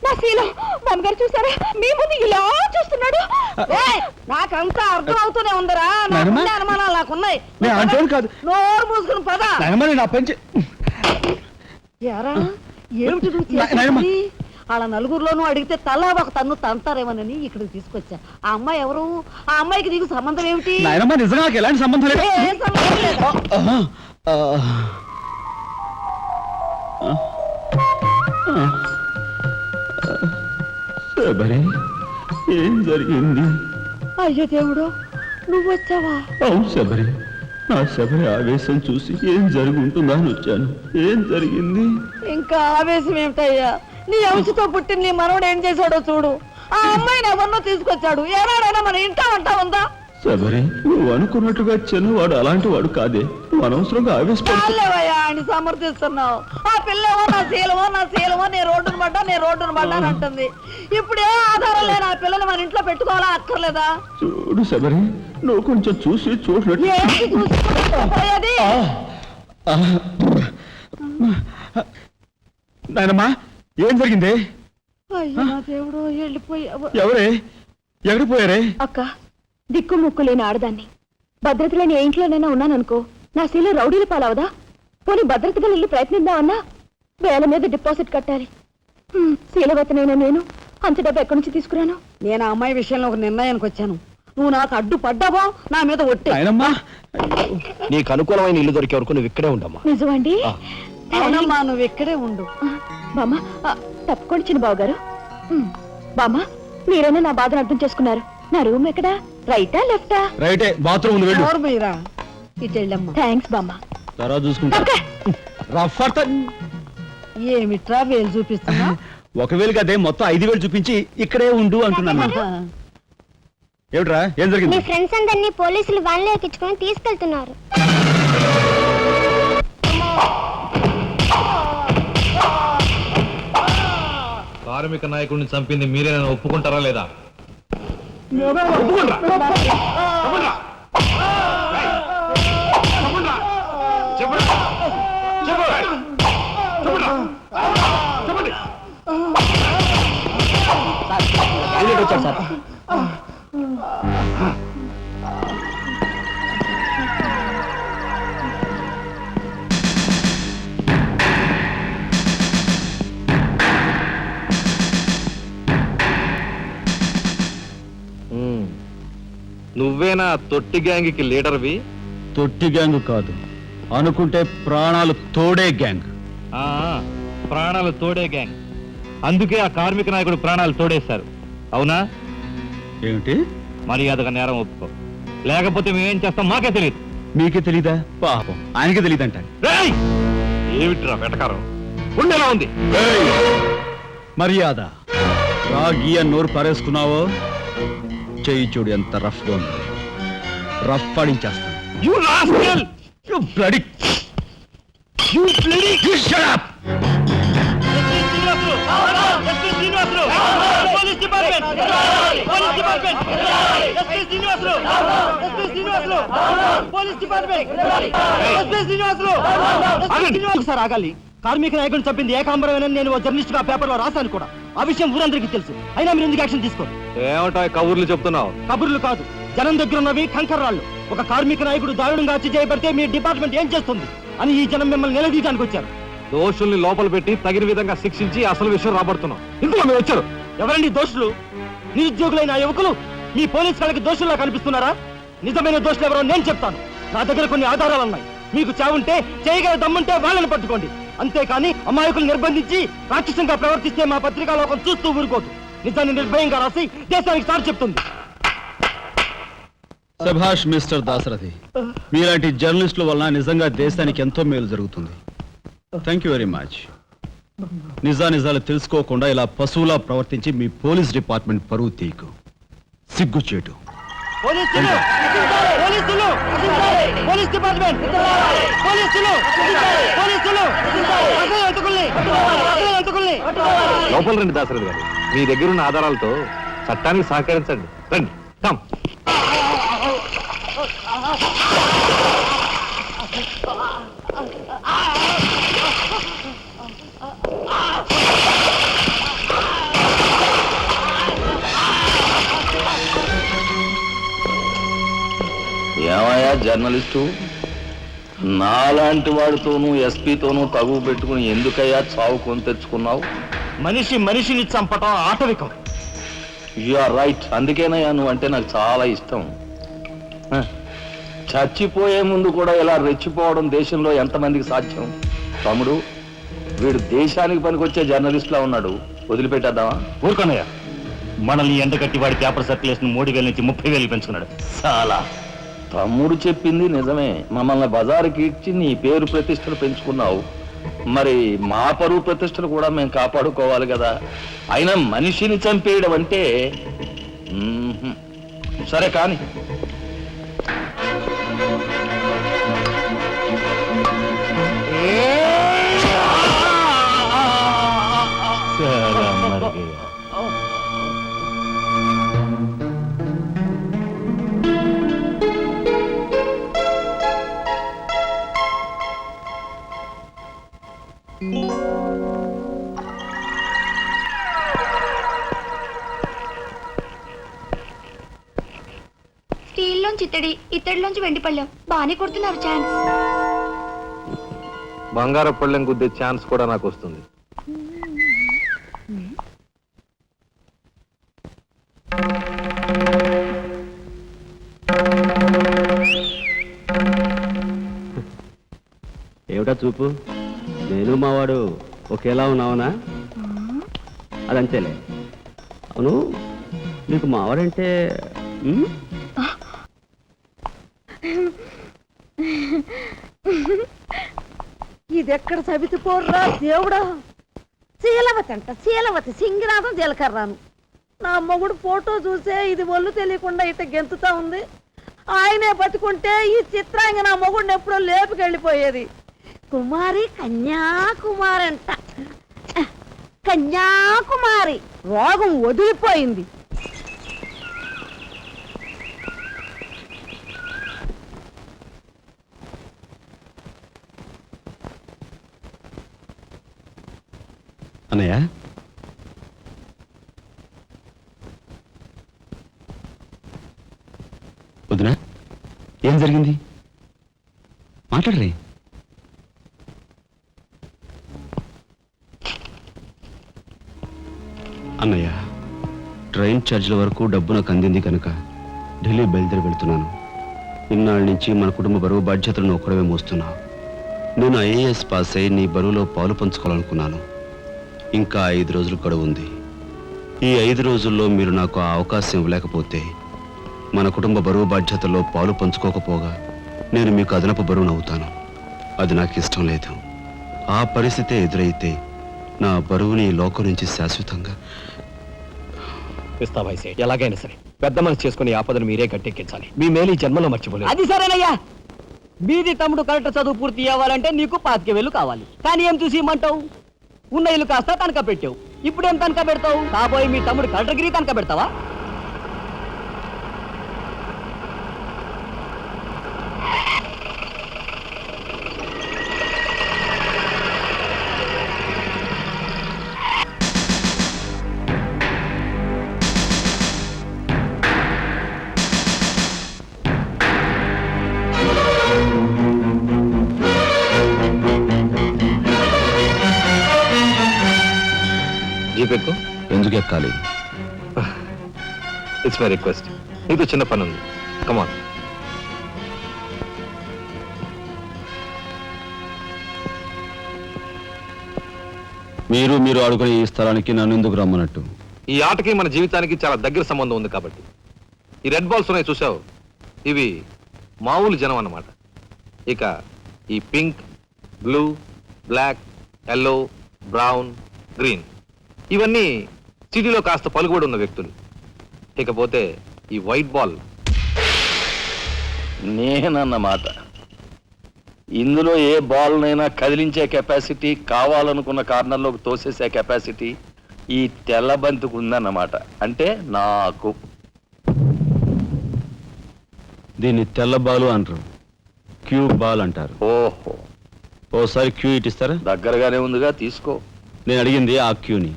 నా శీలం బామ్మగారు చూసారా? మీ ముందు ఇలా చూస్తున్నాడు. నాకంతా అర్థం అవుతూనే ఉందరా. అనుమానాలు నాకున్నాయి. కాదు, నోరు మూసుకుని పద. నా పెంచి ఎరా ఏమిటి నువ్వు చేసేది? వాళ్ళ నలుగురిలోనూ అడిగితే తలా ఒక తన్ను తంతారేమోనని ఇక్కడికి తీసుకొచ్చా. ఆ అమ్మాయి ఎవరు? ఆ అమ్మాయికి నీకు సంబంధం ఏమిటి? నాయనమ్మ నిజంగా నాకు ఎలాంటి సంబంధం లేదు. ఏ సంబంధం లేదా? ఏం జరిగింది? అయ్యో దేవుడు, నువ్వు వచ్చావా? అవును శబరి, నా శబరి ఆవేశం చూసి ఏం జరిగి ఉంటుందా అని వచ్చాను. ఏం జరిగింది? ఇంకా ఆవేశం ఏమిటయ్యా? నీ అంశతో పుట్టిన నీ మనవడు ఏం చేశాడో చూడు. ఆ అమ్మాయిని ఎవరినో తీసుకొచ్చాడు. ఏనాడైనా మన ఇంటా వంట ఉందా? శబరి, నువ్వు అనుకున్నట్టుగా చిన్నవాడు అలాంటి వాడు కాదే. నువ్వు అనవసరంగా ఆవేశపడలేవయ్యా అని సమర్థిస్తున్నావు. ఆ పిల్లవో నా శీలమో నేను రోడ్డును పడ్డా అని అంటుంది. ఇప్పుడు ఏ ఆధారం లేని ఆ పిల్లని మన ఇంట్లో పెట్టుకోవాలా అక్కర్లేదా? చూడు శబరి, నువ్వు కొంచెం చూసి చూడలేదు. ఏంటి చూసిపోయేది? నాయనమ్మా ఏం జరిగింది? అయ్యో నా దేవుడు, వెళ్ళిపోయావు. ఎవరే ఎక్కడికి పోయారే? అక్క, దిక్కు ముక్కు లేని ఆడదాన్ని, భద్రత లేని ఏ ఇంట్లోనైనా ఉన్నాననుకో, నా శీలం రౌడీల పాలవదా? పోనీ భద్రతగా వెళ్ళి ప్రయత్నిద్దామన్నా వేల మీద డిపాజిట్ కట్టాలి. శీలవతనైనా నేను అంత డబ్బు ఎక్కడి నుంచి తీసుకురాను? నేను ఆ అమ్మాయి విషయంలో ఒక నిర్ణయానికి వచ్చాను. నువ్వు నాకు అడ్డు పడ్డావో నా మీద ఒట్టే. నాయనమ్మా, నీకు అనుకూలమైన ఇల్లు దొరికే వరకు నువ్వు ఇక్కడే ఉండమ్మా. నిజమండి? అవునమ్మా, నువ్వు ఇక్కడే ఉండు. బామ్మ, తప్పుకోండి చిన్న బాబు గారు. బామ్మ, మీరైనా నా బాధను అర్థం చేసుకున్నారు. నా రూమ్ ఎక్కడా? రైటా లెఫ్టా? రైటే, బాత్రూమ్ ఉంది, వెళ్ళు. ఎవరు మీరా? ఇటు వెళ్ళమ్మా. థ్యాంక్స్ బామ్మ. తర్వాత చూసుకుంటా. రఫ్ పడతా. ఏమిట్రా వేలు చూపిస్తున్నా? ఒకవేళ అదే మొత్తం 5,000 చూపించి ఇక్కడే ఉండు అంటున్నాను. ఏమిట్రా ఏం జరిగింది? మీ ఫ్రెండ్స్ అందరినీ పోలీసులు వ్యాన్లో ఎక్కించుకొని తీసుకెళ్తున్నారు. కార్మిక నాయకుడిని చంపింది మీరే, ఒప్పుకుంటారా లేదా? వచ్చారు సార్. నువ్వేనా తొట్టి గ్యాంగ్కి లీడర్వి? తొట్టి గ్యాంగ్ కాదు, అనుకుంటే ప్రాణాలు తోడే గ్యాంగ్. ప్రాణాలు తోడే గ్యాంగ్. అందుకే ఆ కార్మిక నాయకుడు ప్రాణాలు తోడేశారు, అవునా? ఏమిటి? మర్యాదగా నేరం ఒప్పుకో, లేకపోతే మేమేం చేస్తాం మాకే తెలియదు. మీకే తెలీదా? పాపం ఆయనకే తెలియదంట. ఏమిట్రా వెటకారం? ఉండేలా ఉంది. మర్యాద రాగి అని నోరు పారేసుకున్నావో చెయ్యి చూడు ఎంత రఫ్గా ఉంది. Rough పాడించేస్తాను. You rascal! You bloody... You bloody... You shut up! ఒకసారి ఆగాలి. కార్మిక నాయకుడిని చంపింది ఏకాంబరమేనని నేను జర్నలిస్ట్ గా పేపర్ లో రాశాను కూడా. ఆ విషయం ఊరందరికీ తెలుసు. అయినా మీరు ఎందుకు యాక్షన్ తీసుకోరు? ఏమిటా కబుర్లు చెప్తున్నావు? కబుర్లు కాదు, జనం దగ్గర ఉన్నవి కంకర్రాళ్ళు. ఒక కార్మిక నాయకుడు దారుణంగా హత్య చేయబడితే మీ డిపార్ట్మెంట్ ఏం చేస్తుంది అని ఈ జనం మిమ్మల్ని నిలదీయడానికి వచ్చారు. దోషుల్ని లోపల పెట్టి తగిన విధంగా శిక్షించి అసలు విషయం రాబడుతున్నాం. ఇందులో మీరు వచ్చారు. ఎవరండి దోషులు? నిరుద్యోగులైన ఆ యువకులు మీ పోలీసు వాళ్ళకి దోషుల్లా కనిపిస్తున్నారా? నిజమైన దోషులు ఎవరో నేను చెప్తాను. నా దగ్గర కొన్ని ఆధారాలు ఉన్నాయి. మీకు చావుంటే చేయగల దమ్ముంటే వాళ్ళని పట్టుకోండి. అంతేకాని అమాయకులు నిర్బంధించి రాక్షసంగా ప్రవర్తిస్తే మా పత్రికా లోకం చూస్తూ ఊరుకోదు. నిజాన్ని నిర్భయంగా రాసి దేశానికి సార్ చెప్తుంది. సభాష్ మిస్టర్ దాశరథి, మీలాంటి జర్నలిస్టుల వలన నిజంగా దేశానికి ఎంతో మేలు జరుగుతుంది. Thank you very much. నిజాలు తెలుసుకోకుండా ఇలా పశువులా ప్రవర్తించి మీ పోలీస్ డిపార్ట్మెంట్ పరువు తీయకు. సిగ్గుచేటు. పోలీసులు! పోలీసులు! Police department! పోలీసులు! పోలీసులు! అసలు అంతకుల్ని! అసలు అంతకుల్ని! లోపల రండి దాశరథి గారు. మీ దగ్గరున్న ఆధారాలతో చట్టానికి సహకరించండి. రండి. కమ్. ఏమయ్యా జర్నలిస్టు, నాలాంటి వాడితోనూ ఎస్పీతోనూ తగువ పెట్టుకుని ఎందుకయ్యా చావు కొని తెచ్చుకున్నావు? మనిషిని చంపటం ఆటవికం. You are right. అందుకేనయ్యా నువ్వంటే నాకు చాలా ఇష్టం. చచ్చిపోయే ముందు కూడా ఇలా రెచ్చిపోవడం దేశంలో ఎంతమందికి సాధ్యం? తమ్ముడు, వీడు దేశానికి పనికొచ్చే జర్నలిస్ట్లా ఉన్నాడు. వదిలిపెట్టేద్దామా? ఊరుకోనయ్యా. మనల్ని ఎండగట్టి వాడి పేపర్ సర్క్యులేషన్ 3,000 నుంచి 30,000 పెంచుకున్నాడు. చాలా. తమ్ముడు చెప్పింది నిజమే. మమ్మల్ని బజారుకి ఇచ్చి నీ పేరు ప్రతిష్టలు పెంచుకున్నావు. మరి మా పరువు ప్రతిష్టలు కూడా మేము కాపాడుకోవాలి కదా. అయినా మనిషిని చంపేయడం అంటే సరే కానీ. స్టీల్లోంచి ఇత్తడిలోంచి వెండి పళ్ళెం బాగానే కొడుతున్నారు. ఛాన్స్. బంగార పళ్ళెం గుద్దే ఛాన్స్ కూడా నాకు వస్తుంది. ఏమిటా చూపు? నేను మావాడు ఒకేలా ఉన్నావునా? అదంతేలే. అవును, నీకు మావాడంటే ఇదెక్కడ సవితి పోర్రా దేవుడా! శీలవతి అంట, శీలవతి సింగినాథం జీలకర్రాను. నా మొగుడు ఫోటో చూసే ఇది ఒళ్ళు తెలియకుండా ఇట గెంతుతా ఉంది. ఆయనే బతుకుంటే ఈ చిత్రాంగ నా మొగుడిని ఎప్పుడో లేపుకెళ్ళిపోయేది. కుమారి కన్యాకుమారి అంట. కన్యాకుమారి రోగం వదిలిపోయింది. అన్నయ్య, వదినా, ఏం జరిగింది? మాట్లాడరే. అన్నయ్య, ట్రైన్ ఛార్జీల వరకు డబ్బు నాకు అందింది కనుక ఢిల్లీ బయలుదేరి వెళ్తున్నాను. ఇన్నాళ్ళ నుంచి మన కుటుంబ బరువు బాధ్యతలను ఒక్కడమే మోస్తున్నావు. నేను ఐఏఎస్ పాస్ అయి నీ బరువులో పాలు పంచుకోవాలనుకున్నాను. ఇంకా 5 రోజులు గడువు ఉంది. ఈ 5 రోజుల్లో మీరు నాకు ఆ అవకాశం ఇవ్వలేకపోతే మన కుటుంబ బరువు బాధ్యతల్లో పాలు పంచుకోకపోగా నేను మీకు అదనపు బరువునవుతాను. అది నాకు ఇష్టం లేదు. ఆ పరిస్థితే ఎదురైతే నా బరువుని ఈ లోకం నుంచి శాశ్వతంగా ఇస్తావా సేట్? ఎలాగైనా సరే పెద్ద మనసు చేసుకుని ఆపదను మీరే గట్టెక్కించాలి. మీ మేలు ఈ జన్మలో మర్చిపోలేదు. అది సరేనయ్యా. మీది తమ్ముడు కరెక్ట్ చదువు పూర్తి అవ్వాలంటే నీకు 25,000 కావాలి. కానీ ఏం చూసి ఇమ్మంటావు? ఉన్న ఇల్లు కాస్త తనక పెట్టావు. ఇప్పుడేం తనక పెడతావు? కాబోయే మీ తమ్ముడు కలెక్టర్గిరి తనక పెడతావా? జీపెక్కు ఎందుకు ఎక్కాలి? It's my request. నీకు చిన్న పని ఉంది. కమాన్. మీరు ఆడుకునే ఈ స్థలానికి నన్ను ఎందుకు రమ్మన్నట్టు? ఈ ఆటకి మన జీవితానికి చాలా దగ్గర సంబంధం ఉంది కాబట్టి. ఈ రెడ్ బాల్స్ ఉన్నాయి చూసావు, ఇవి మామూలు జనం అన్నమాట. ఇక ఈ pink, blue, black, yellow, brown, green ఇవన్నీ సిటీలో కాస్త పలుకుబడి ఉన్న వ్యక్తులు. ఇకపోతే ఈ వైట్ బాల్ నేనన్నమాట. ఇందులో ఏ బాల్నైనా కదిలించే కెపాసిటీ, కావాలనుకున్న కార్నర్లోకి తోసేసే కెపాసిటీ ఈ తెల్ల బంతికి ఉందన్నమాట. అంటే నాకు. దీన్ని తెల్ల బాలు అంటారు, క్యూ బాల్ అంటారు. ఓహో, ఓసారి క్యూ ఇటిస్తారా? దగ్గరగానే ఉందిగా, తీసుకో. నేను అడిగింది ఆ క్యూని.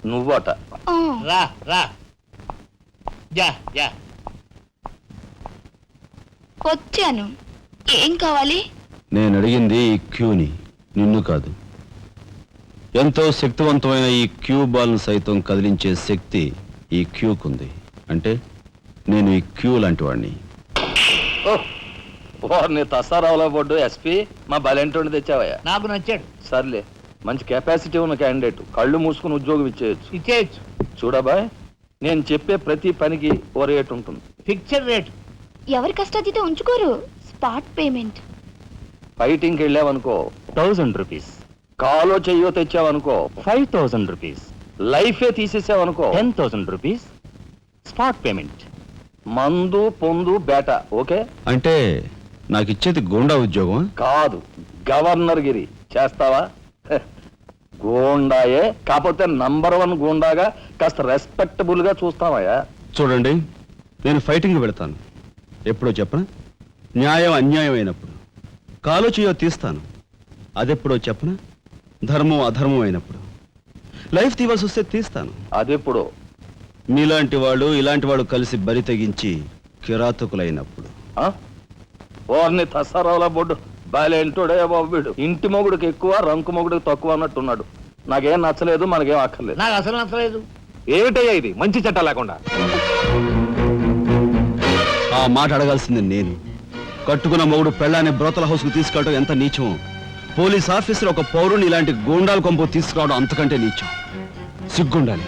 నువ్వట. రా రా. వచ్చాను. ఏం కావాలి? నేను అడిగింది ఈ క్యూని, నిన్ను కాదు. ఎంతో శక్తివంతమైన ఈ క్యూ బాల్ను సైతం కదిలించే శక్తి ఈ క్యూకుంది. అంటే నేను ఈ క్యూ లాంటి వాడిని. నీ తసారావులో బొడ్డు ఎస్పీ మా బలెంటోని తెచ్చావయ్యా. నాకు నచ్చాడు. సర్లే, మంచి కెపాసిటీ ఉన్న క్యాండిడేట్. కళ్ళు మూసుకుని ఉద్యోగం ఇచ్చేయచ్చు. చూడబాయ్, నేను చెప్పే ప్రతి పనికి ఓ రేట్ ఉంటుంది. Fixture rate. ఎవరి కష్టాతీత ఉంచుకోరు. Spot payment. ఫైటింగ్కి వెళ్ళావనుకో 1000 రూపీస్. కాలో చెయ్యో తెచ్చావనుకో 5000 రూపీస్. లైఫే తీసేసావనుకో 10,000 రూపీస్ స్పాట్ పేమెంట్. మందు పొందు బేట. ఓకే? అంటే నాకు ఇచ్చేది గూండా ఉద్యోగం కాదు, గవర్నర్ గిరి. చేస్తావా? గూండాయే, కాకపోతే నంబర్ 1 గూండాగా కాస్త రెస్పెక్టబుల్ గా చూస్తావయ్యా. చూడండి, నేను ఫైటింగ్ పెడతాను. ఎప్పుడో చెప్పనా? న్యాయం అన్యాయం అయినప్పుడు. కాలో చేయో తీస్తాను. అదెప్పుడో చెప్పనా? ధర్మం అధర్మం అయినప్పుడు. లైఫ్ తీవాల్సి వస్తే తీస్తాను. అదెప్పుడు? మీలాంటి వాళ్ళు ఇలాంటి వాళ్ళు కలిసి బరి తెగించి కిరాతకులైనప్పుడు. ఓర్ని తసారావుల బొడ్డు బాలేంటోడే బాబు వీడు. ఇంటి మొగుడికి ఎక్కువ, రంకు మొగుడికి తక్కువ అన్నట్టున్నాడు. నాకేం నచ్చలేదు, మనకేం అక్కర్లేదు. నాకు అసలు నచ్చలేదు. ఏమిటయ్యా ఇది మంచి చట్టం లేకుండా? ఆ మాట అడగాల్సింది నేను. కట్టుకున్న మొగుడు పెళ్ళాన్ని బ్రోతల హౌస్ కు తీసుకెళ్ళడం ఎంత నీచమో, పోలీస్ ఆఫీసర్ ఒక పౌరుని ఇలాంటి గూండాల కొంపు తీసుకురావడం అంతకంటే నీచం. సిగ్గుండాలి.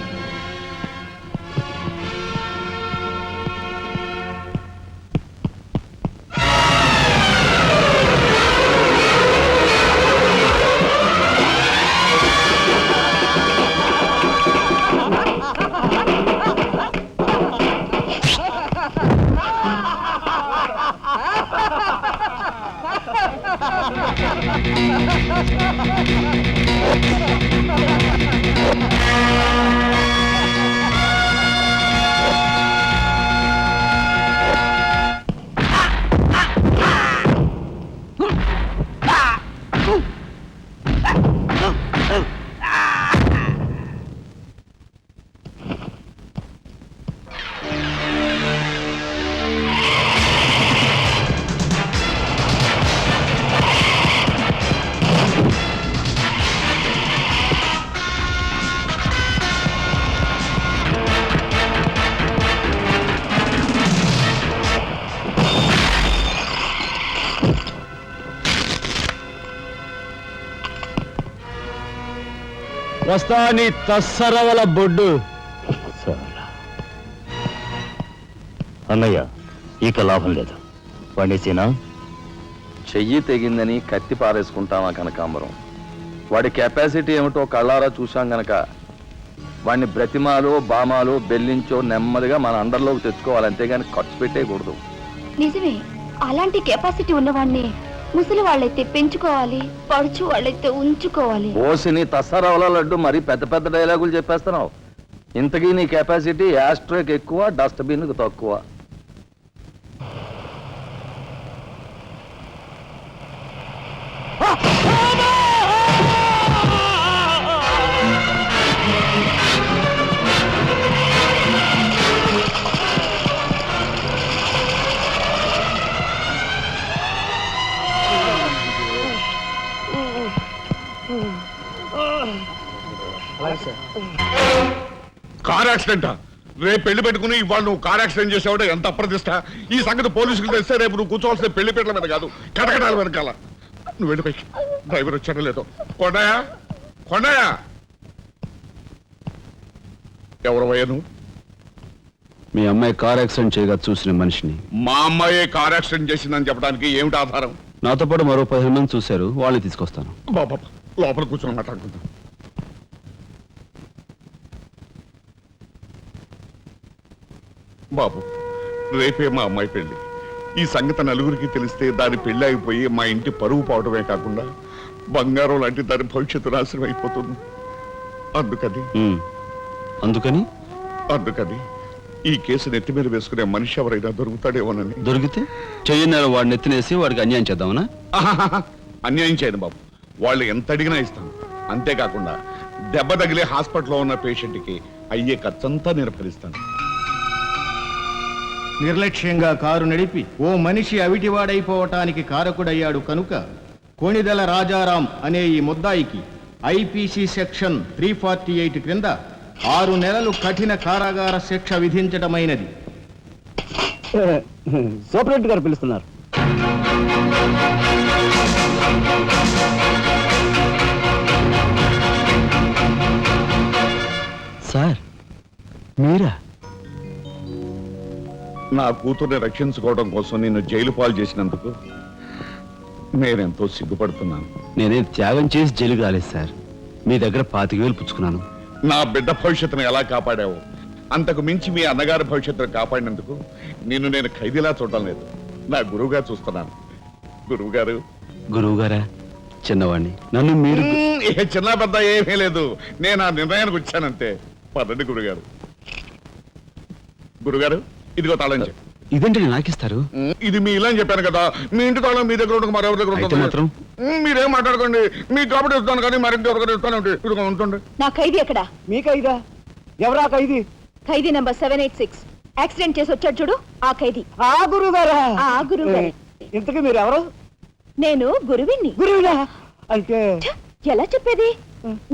వస్తా నీ తస్సరవల బొడ్డు. అన్నయ్య, ఇక లాభం లేదు. పండేసేనా? చెయ్యి తెగిందని కత్తి పారేసుకుంటామా కనకాంబరం? వాడి కెపాసిటీ ఏమిటో కళ్ళారా చూశాం గనక వాడిని బ్రతిమాలో బామాలో బెల్లించో నెమ్మదిగా మన అండర్లోకి తెచ్చుకోవాలి, అంతేగాని ఖర్చు పెట్టేయకూడదు. నిజమే, అలాంటి కెపాసిటీ ఉన్నవాడిని ముసలి వాళ్ళైతే పెంచుకోవాలి, పడుచు వాళ్ళైతే ఉంచుకోవాలి. ఓసిని తస్సరవల లడ్డు మరి పెద్ద పెద్ద డైలాగులు చెప్పేస్తున్నావు. ఇంతకీ నీ కెపాసిటీ యాస్ట్రోకి ఎక్కువ, డస్ట్బిన్కి తక్కువ. కార్ యాక్సిడెంట్ రేపు పెళ్లి పెట్టుకుని ఇవాళ నువ్వు కార్ యాక్సిడెంట్ చేసావు, ఎంత అప్రదిష్ట. ఈ సంగతి పోలీసులకు తెస్తే రేపు నువ్వు కూర్చోవాల్సిన పెళ్లి పీటల మీద కాదు, కటకటాల వెనకాల. నువ్వు వెళ్ళిపోయి డ్రైవర్ వచ్చాడో లేదో. కొండయా కొండయా, ఎవరవయ్యా నువ్వు? మీ అమ్మాయి కార్ యాక్సిడెంట్ చేయగా చూసిన మనిషిని. మా అమ్మాయి కార్ యాక్సిడెంట్ చేసిందని చెప్పడానికి ఏమిటి ఆధారం? నాతో పాటు మరో 15 మంది చూశారు, వాళ్ళని తీసుకొస్తాను. బాబా లోపల కూర్చొని మాట్లాడుకుందాం. బాబు, రేపే మా అమ్మాయి పెళ్లి. ఈ సంగతి నలుగురికి తెలిస్తే దాని పెళ్లి అయిపోయి మా ఇంటి పరువు పోవడమే కాకుండా బంగారం లాంటి దాని భవిష్యత్తు నాశనం అయిపోతుంది. అందుకని అందుకని ఈ కేసు నెత్తి మీద వేసుకునే మనిషి ఎవరైనా దొరుకుతాడేమోనని. దొరికితే చెయ్యన్నారు వాడిని ఎత్తినేసి వాడికి అన్యాయం చేద్దామనా? అన్యాయం చేయను బాబు, వాళ్ళు ఎంత అడిగినా ఇస్తాను. అంతేకాకుండా దెబ్బ తగిలే హాస్పిటల్లో ఉన్న పేషెంట్కి అయ్యే ఖర్చంతా నిర్భరిస్తాను. నిర్లక్ష్యంగా కారు నడిపి ఓ మనిషి అవిటివాడైపోవటానికి కారకుడయ్యాడు కనుక కోణిదెల రాజారాం అనే ఈ ముద్దాయికి ఐపీసీ సెక్షన్ 348 క్రింద 6 నెలలు కఠిన కారాగార శిక్ష విధించడమైనది. సూపరింటెండెంట్ గారు పిలుస్తున్నారు. సార్ మీరా? నా కూతుర్ని రక్షించుకోవడం కోసం నిన్ను జైలు పాలు చేసినందుకు నేనెంతో సిగ్గుపడుతున్నాను. నేనేం త్యాగం చేసి జైలుకి రాలేదు సార్, మీ దగ్గర 25,000 పుచ్చుకున్నాను. నా బిడ్డ భవిష్యత్తును ఎలా కాపాడావో అంతకు మించి మీ అన్నగారి భవిష్యత్తును కాపాడినందుకు నిన్ను నేను ఖైదీలా చూడడం లేదు, నా గురువుగా చూస్తున్నాను. గురువుగారు. గురువుగారా? చిన్నవాణ్ణి, నన్ను మీరు చిన్న పెద్ద ఏమీ లేదు, నేను ఆ నిర్ణయానికి వచ్చానంతే. పదండి గురుగారు. గురుగారు, ఇదిగో తాళం చెప్పు. ఇదేంటి నాకిస్తారు? ఇది మీ ఇలా చెప్పాను కదా, మీ ఇంటి తాళం మీ దగ్గర ఉండక మరెవరి దగ్గర అయితే మాత్రం మీరేం మాట్లాడుకోండి. మీ కాబట్టి ఇస్తాను కానీ మరింకెవరికైనా ఇస్తాను. ఇదిగో ఉంటుంది. నా ఖైదీ ఎక్కడా? మీ ఖైదా? ఎవరా ఖైదీ? ఖైదీ నంబర్ 786 యాక్సిడెంట్ చేసి వచ్చాడు చూడు, ఆ ఖైదీ. ఆ గురువు గారా? ఆ గురువు గారే. ఇంతకీ మీరు ఎవరు? నేను గురువిని. గురువునా? అంటే ఎలా చెప్పేది?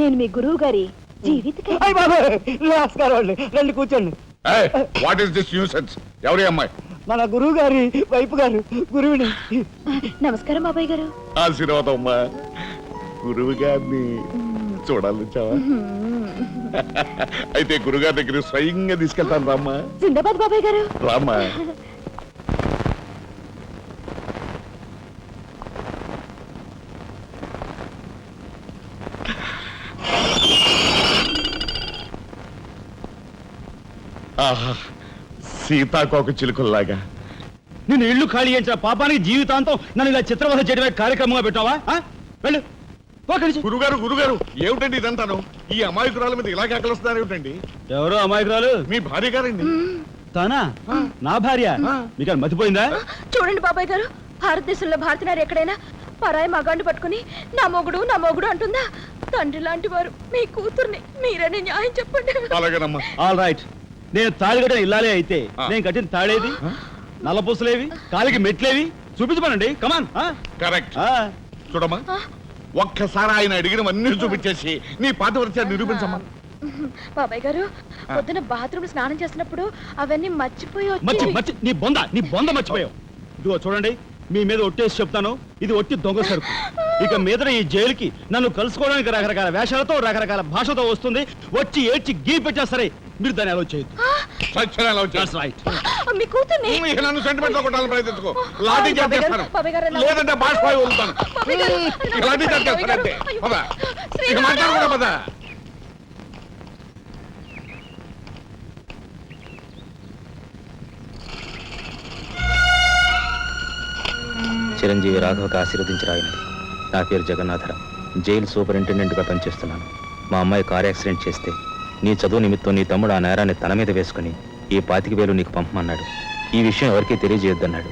నేను మీ గురువు గారి జీవిత నమస్కారం. రండి కూర్చోండి. What is this nuisance? ఎవరి అమ్మాయి? మన గురువు గారి వైపు గారు, గురువుని. నమస్కారం బాబాయ్ గారు. ఆశీర్వాదం అమ్మా. గురువు గారిని చూడాలి చావా? అయితే గురుగారి దగ్గర స్వయంగా తీసుకెళ్తాను రామ్మా. జిందాబాద్ బాబాయ్ గారు. రామ్మా. ఆహా, సీతాకోక చిలుకల్లాగా. నేను ఇల్లు ఖాళీ చేయించిన పాపానికి జీవితాంతం నన్ను ఇలా చిత్రవధ చేయడమే కార్యక్రమంగా పెట్టావా? వెళ్ళు. గురుగారు గురుగారు, ఏమిటండి ఇదంతాను? ఈ అమాయకురాల మీద ఇలా కేకలుస్తున్నారు ఏమిటండి? ఎవరో అమాయకురాలు? మీ భార్య గారండి. తానా? నా భార్య? మీకు మతిపోయిందా? చూడండి బాబాయ్ గారు, భారతదేశంలో భారతీయులు ఎక్కడైనా పరాయి మగాండు పట్టుకుని నా మొగుడు అంటుందా? తండ్రి లాంటి వారు మీ కూతుర్ని మీరని న్యాయం చెప్పండి. అలాగేనమ్మా. All right. నేను తాళి కట్టిన ఇల్లాలే అయితే నేను కట్టిన తాళేది, నల్లపూసలేవి, కాలికి మెట్లేవి చూపించమనండి. కమాన్. కరెక్ట్. చూడమ్మా, ఒక్కసారి ఆయన అడిగినవన్నీ చూపించేసి నీ పాతివ్రత్యాన్ని నిరూపించమ్మా. బాబాయ్ గారు, పొద్దున బాత్రూమ్ స్నానం చేసినప్పుడు అవన్నీ మర్చిపోయి నీ బొంద మర్చిపోయావు. ఇదిగో చూడండి, మీ మీద ఒట్టేసి చెప్తాను, ఇది ఒట్టి దొంగ సరుకు. ఇక మీద ఈ జైలుకి నన్ను కలుసుకోవడానికి రకరకాల వేషాలతో రకరకాల భాషతో వస్తుంది. వచ్చి ఏడ్చి గీ పెట్టా సరే, మీరు దాన్ని అలో చేయొద్దు. సత్యనారాయణ లవ్ That's చేస్తాను right. మీ కూతుర్ని ఇక నన్ను సెంటిమెంట్ కొట్టాలని ప్రయత్నించుకో లాఠీ చార్జ్ చేస్తాను బాబాయ్ గారు, లేదంటే బాష్పాయి వదులుతాను బాబాయ్ గారు, ఇక లాఠీ చార్జ్ చేస్తానంటే పద ఇక మాట్లాడకుండా పద చిరంజీవి రాఘవకు ఆశీర్వదించరాయినది. నా పేరు జగన్నాథరావు, జైలు సూపరింటెండెంట్గా పనిచేస్తున్నాను. మా అమ్మాయి కార్ యాక్సిడెంట్ చేస్తే నీ చదువు నిమిత్తం నీ తమ్ముడు ఆ నేరాన్ని తన మీద వేసుకుని ఈ 25,000 నీకు పంపమన్నాడు. ఈ విషయం ఎవరికీ తెలియజేయొద్దన్నాడు.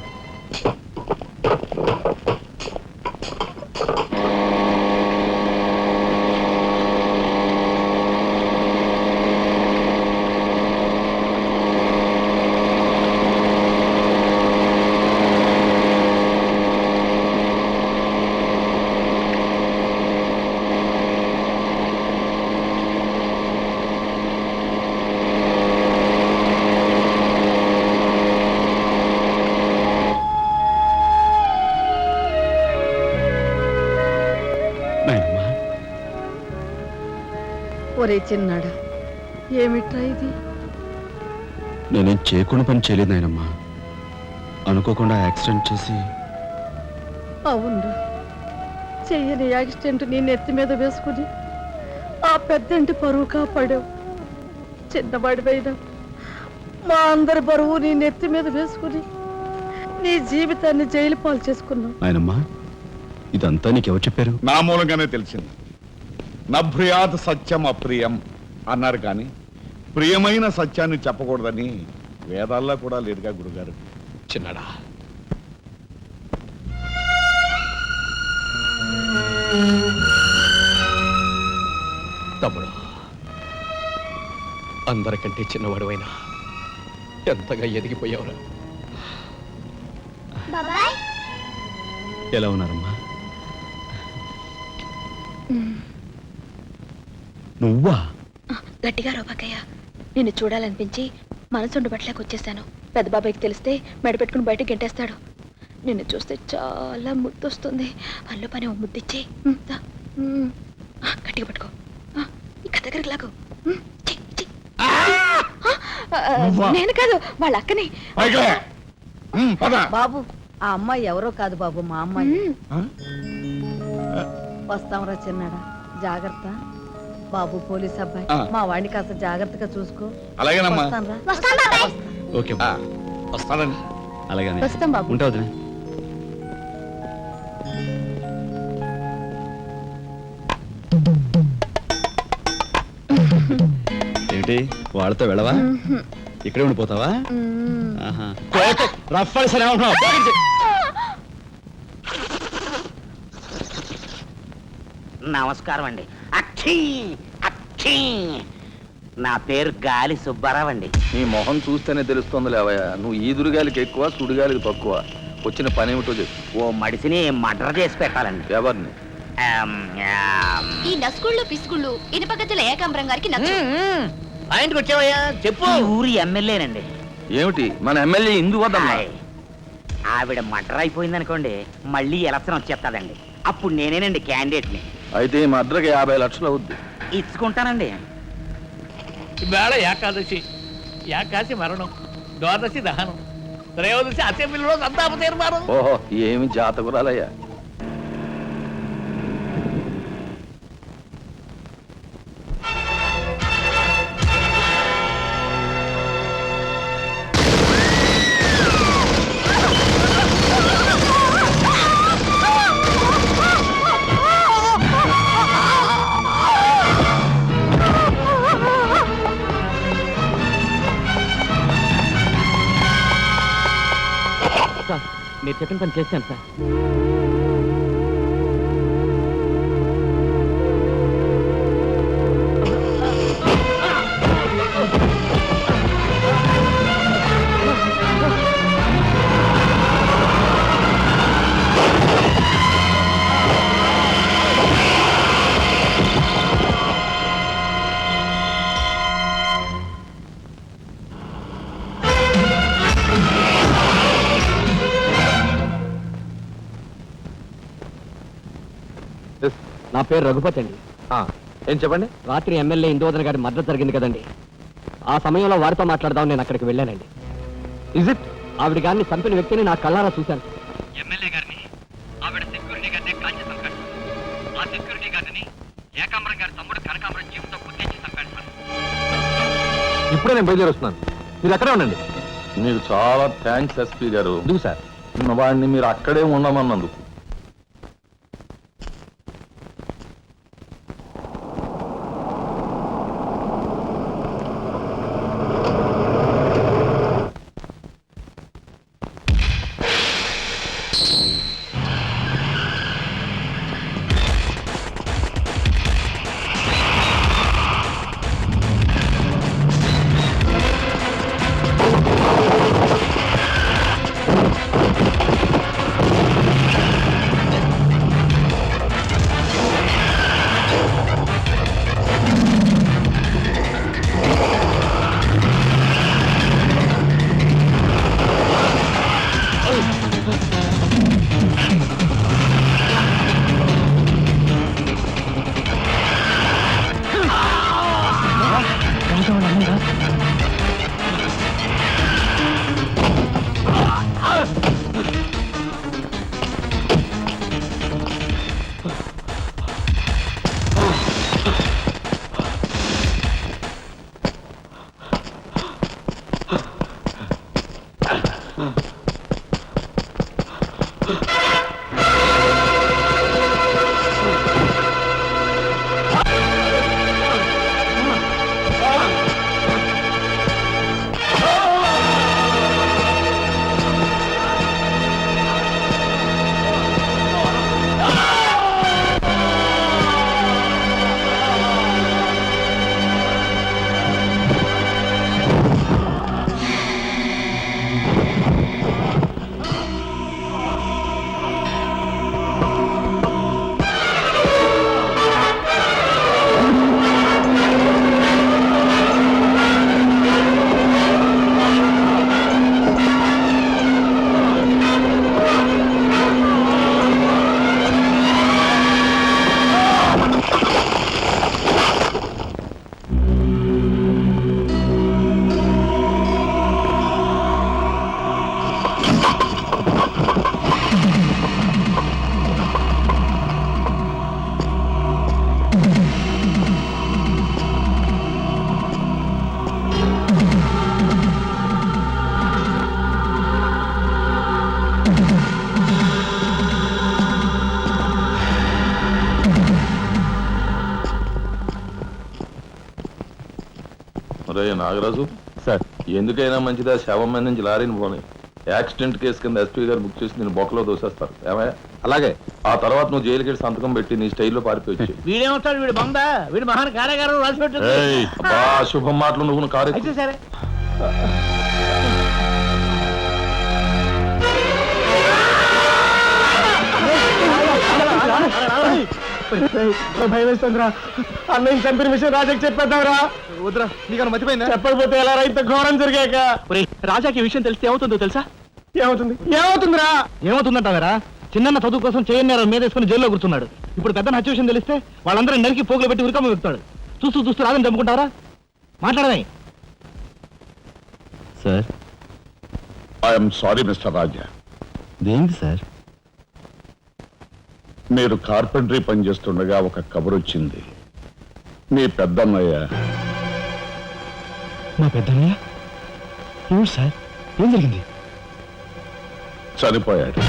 నాయనమ్మా, ఒరే చిన్నాడా, ఏమిట్రా ఇది? నేనేం చేయకుండా పని చేయలేదు నాయనమ్మా. అనుకోకుండా యాక్సిడెంట్ చేసి అవునరా, చెయ్యని యాక్సిడెంట్ నీ నెత్తి మీద వేసుకుని ఆ పెద్దంటి పరువు కాపాడావు. చిన్నవాడివైనా మా అందరి బరువు నీ నెత్తి మీద వేసుకుని నీ జీవితాన్ని జైలు పాలు చేసుకున్నావు. నాయనమ్మా, ఇదంతా నీకెవరు చెప్పారు? నా మూలంగానే తెలిసింది. నభ్రియాత్ సత్యం అప్రియం అన్నారు కానీ ప్రియమైన సత్యాన్ని చెప్పకూడదని వేదాల్లో కూడా లేదుగా గురుగారు. చిన్నడా, తమ్ముడు, అందరికంటే చిన్నవాడువైనా ఎంతగా ఎదిగిపోయావురా. బాబాయ్ ఎలా ఉన్నారమ్మా? నువ్వా? గట్టిగా రోబాకయ్య, నిన్ను చూడాలనిపించి మనసుండి బట్టలేక వచ్చేసాను. పెద్ద బాబాయ్కి తెలిస్తే మెడపెట్టుకుని బయటకు గెంటేస్తాడు. నిన్ను చూస్తే చాలా ముద్దొస్తుంది. అల్లు పని ఓ ముద్దిచ్చి గట్టిగా పట్టుకో. ఇంకా దగ్గరికి లాగు. నేను కాదు, వాళ్ళ అక్కని. బాబు, ఆ అమ్మాయి ఎవరో కాదు బాబు, మా అమ్మాయి. వస్తాంరా చిన్నాడా, జాగ్రత్త. బాబు పోలీస్ అబ్బాయి, మా వాడిని కాస్త జాగ్రత్తగా చూసుకో. అలాగేనమ్మా. వస్తానురా. ఓకే వస్తానండి. అలాగే వస్తాం బాబు. ఉంటా వదిలే. ఏమిటి వాళ్ళతో వెళ్ళవా? ఇక్కడే ఉండిపోతావా? ఆహా. రఫ్ అని సరే ఏమంటున్నావు? నమస్కారం అండి. అక్షీ అక్షీ, నా పేరు గాలి సుబ్బారావు అండి. నీ మొహం చూస్తేనే తెలుస్తుంది లేవయ్యా, నువ్వు ఈదురుగాలికి ఎక్కువ సుడిగాలికి తక్కువ. వచ్చిన పని ఏమిటో చెప్పు. ఓ మడిసిని మర్డర్ చేసి పెట్టాలండి. ఎవరిని? ఈ నస్కుళ్ళు పిసుకుళ్ళు ఇనుపగతుల ఏకాంబరం గారికి నచ్చు. ఆయనకు వచ్చావయ్యా, చెప్పు. ఊరి ఎమ్మెల్యేనండి. ఏమిటి మన ఎమ్మెల్యే ఇందు వద్దమ్మా? ఆవిడ మర్డర్ అయిపోయింది అనుకోండి, మళ్ళీ ఎలక్షన్ వచ్చేస్తాదండి. అప్పుడు నేనేనండి క్యాండిడేట్ని. అయితే ఈ మద్రకి 50 లక్షలు అవుద్ది. ఇచ్చుకుంటానండి. ఇవాళ ఏకాదశి, ఏకాశి మరణం, ద్వాదశి దహనం, త్రయోదశి అసెంబ్లీలో సంతాప తీర్మానం. ఓహో, ఏమి జాతకురాలయ్యా. మీరు చెప్పిన పని చేశాను సార్. నా పేరు రఘుపతి అండి. ఏం చెప్పండి. రాత్రి ఎమ్మెల్యే ఇందోదన గారి మద్దతు జరిగింది కదండి, ఆ సమయంలో వారితో మాట్లాడదాం నేను అక్కడికి వెళ్ళానండి. Is it? ఆవిడ గారిని చంపిన వ్యక్తిని నా కళ్ళారా చూశాను. ఎమ్మెల్యే గారిని ఆవిడ సెక్యూరిటీ గారిని కాల్చి చంపాడు. ఆ సెక్యూరిటీ గారిని ఏకాంబరం గారి తమ్ముడు కనకాంబరం జీవితం గుర్తించి చంపాడు సార్. ఇప్పుడే నేను బయలుదేరి వస్తున్నాను, మీరు అక్కడే ఉండండి. మీకు చాలా థ్యాంక్స్ ఎస్పీ గారు. ఎందుకు సార్? వాడిని మీరు అక్కడే ఉండమన్నందుకు. నాగరాజు సార్, ఎందుకైనా మంచిదా శవం మీద నుంచి లారీని పోనీ. యాక్సిడెంట్ కేసు కింద ఎస్పీ గారు బుక్ చేసి నేను బొక్కలో దోసేస్తారు. ఏమయ్యా? అలాగే. ఆ తర్వాత నువ్వు జైలుకి వెళ్ళి సంతకం పెట్టి నీ స్టైల్లో పారిపోయి. వీడేమవుతాడు? వీడు బందా, వీడు మహాన్ కార్యగారు రాసి పెట్టు. శుభం మాటలు నువ్వు కారు. అయితే సరే. భయం వేస్తుందిరా. అన్నయ్య చంపిన విషయం రాజాకి చెప్పేద్దాంరా. వద్దురా, నీకన్నా మర్చిపోయిందా? చెప్పకపోతే ఎలా ఇంత ఘోరం జరిగాక. రాజాకి ఈ విషయం తెలిస్తే ఏమవుతుందో తెలుసా? ఏమవుతుందిరా? ఏమవుతుందంటారా? చిన్న చదువు కోసం చేయన్నారు మీద వేసుకుని జైల్లో కూర్చున్నాడు. ఇప్పుడు పెద్ద హత్య విషయం తెలిస్తే వాళ్ళందరూ నరికి పోగులు పెట్టి ఉరికమ్మ వెళ్తాడు. చూస్తూ రాదని చంపుకుంటారా? మాట్లాడదాయి సార్. ఐఎమ్ సారీ మిస్టర్ రాజా. దేనికి సార్? మీరు కార్పెంటరీ పనిచేస్తుండగా ఒక కబురు వచ్చింది. మీ పెద్దన్నయ్య. మా పెద్దన్నయ్య? ఏమిటి సార్, ఏం జరిగింది? చనిపోయాడు.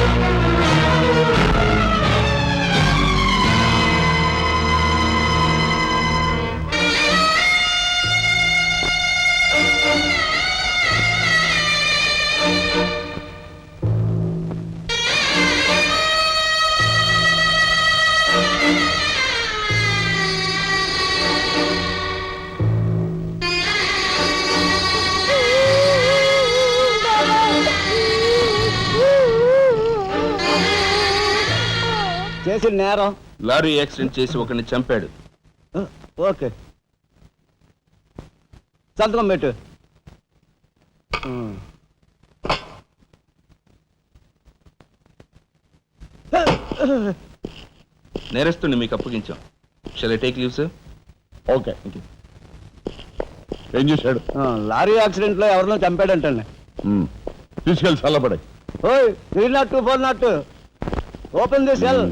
చేసిన నేరం లారీ యాక్సిడెంట్ చేసి ఒకరిని చంపాడు. ఓకే, సంతకం పెట్టు. నేరస్తుని మీకు అప్పగించాం. Shall I take leave sir? Okay. ఏం చేశాడు? లారీ యాక్సిడెంట్ లో ఎవరినో చంపాడంటండి. తీసుకెళ్ళి చల్లబడే. ఓయ్ 302 402 open the cell.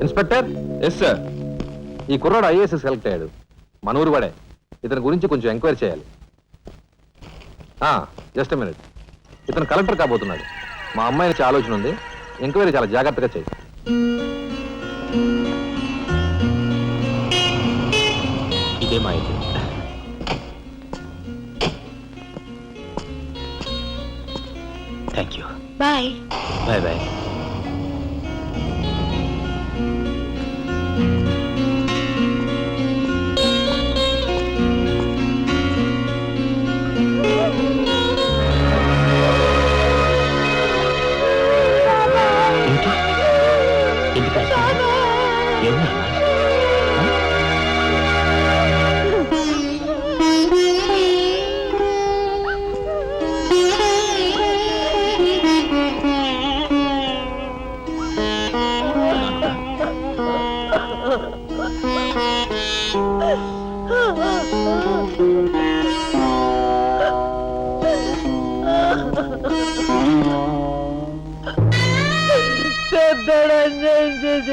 Inspector. Yes sir. ఈ కుర్రాడు ఐఏఎస్ సెలెక్ట్ అయ్యాడు. మన ఊరు వాడే. ఇతని గురించి కొంచెం ఎంక్వైరీ చేయాలి. Just minute. ఇతను కలెక్టర్ కాబోతున్నాడు. మా అమ్మాయి నుంచి ఆలోచన ఉంది. ఎంక్వైరీ చాలా జాగ్రత్తగా చేయి. ఇదే మా ఇంటి. Thank you. Bye. Bye bye.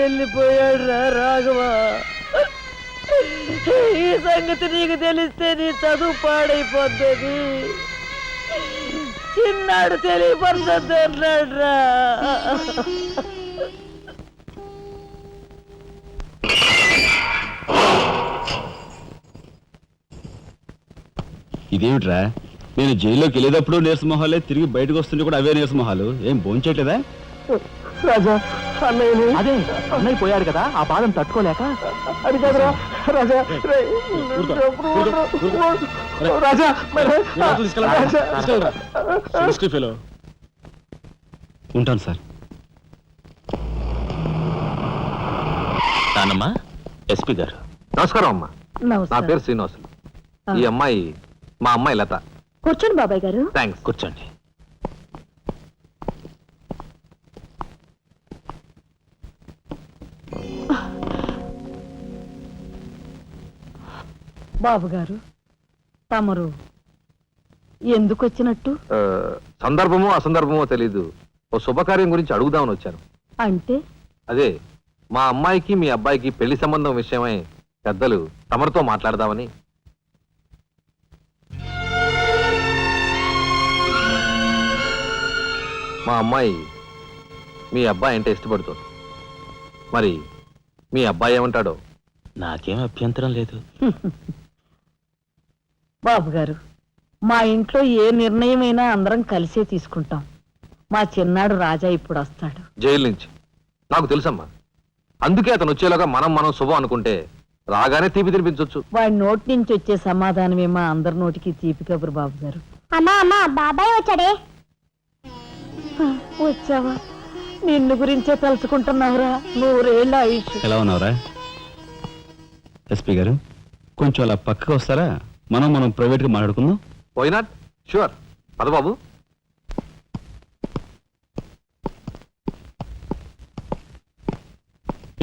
వెళ్ళిపోయాడు రా రాఘవ. ఈ సంగతి నీకు తెలిస్తే నీ చదువు పాడైపోతుంది. చిన్నాడు తెలియపరచొద్దు అన్నాడు రా. ఇదేమిట్రా, నేను జైల్లోకి వెళ్ళేటప్పుడు నీరసమొహాలే, తిరిగి బయటకు వస్తుంటే కూడా అవే నీరసమొహాలు. ఏం భోంచేయట్లేదా? రాజా అన్నయ్యని. అదే అన్నయ్య పోయాడు కదా, ఆ బాధం తట్టుకోలేక. అది కాదురా రాజా. రాజా ఉంటాను సార్. నానమ్మా, ఎస్పీ గారు. నమస్కారం అమ్మా. నా పేరు శ్రీనివాసులు. ఈ అమ్మాయి మా అమ్మాయి లత. కూర్చోండి బాబాయ్ గారు. థ్యాంక్స్. కూర్చోండి. బాబు గారు, తమరు ఎందుకు వచ్చినట్టు? సందర్భమో అసందర్భమో తెలీదు. ఓ శుభకార్యం గురించి అడుగుదామని వచ్చాను. అంటే అదే మా అమ్మాయికి మీ అబ్బాయికి పెళ్లి సంబంధం విషయమై పెద్దలు తమరితో మాట్లాడదామని. మా అమ్మాయి మీ అబ్బాయి అంటే ఇష్టపడుతుంది. మరి మీ అబ్బాయి ఏమంటాడో? నాకేం అభ్యంతరం లేదు. బాబు గారు, మా ఇంట్లో ఏ నిర్ణయమైనా అందరం కలిసే తీసుకుంటాం. మా చిన్నాడు రాజా ఇప్పుడు వస్తాడు జైలు నుంచి. నాకు తెలుసమ్మా, అందుకే అతను వచ్చేలాగా మనం శుభం అనుకుంటే రాగానే తీపి తినిపించవచ్చు. వాడి నోటి నుంచి వచ్చే సమాధానమే మా అందరి నోటికి తీపి కబురు. బాబు గారు, అమ్మా బాబాయ్ వచ్చాడే. వచ్చావా? నిన్ను గురించే తలుచుకుంటున్నావురా. 100 ఏళ్ళ ఆయుష్. ఎలా ఉన్నావురా ఎస్పీ గారు? కొంచెం అలా పక్కకు వస్తారా? మనం ప్రైవేట్గా మాట్లాడుకుందాం. Why not? షూర్. పద బాబు.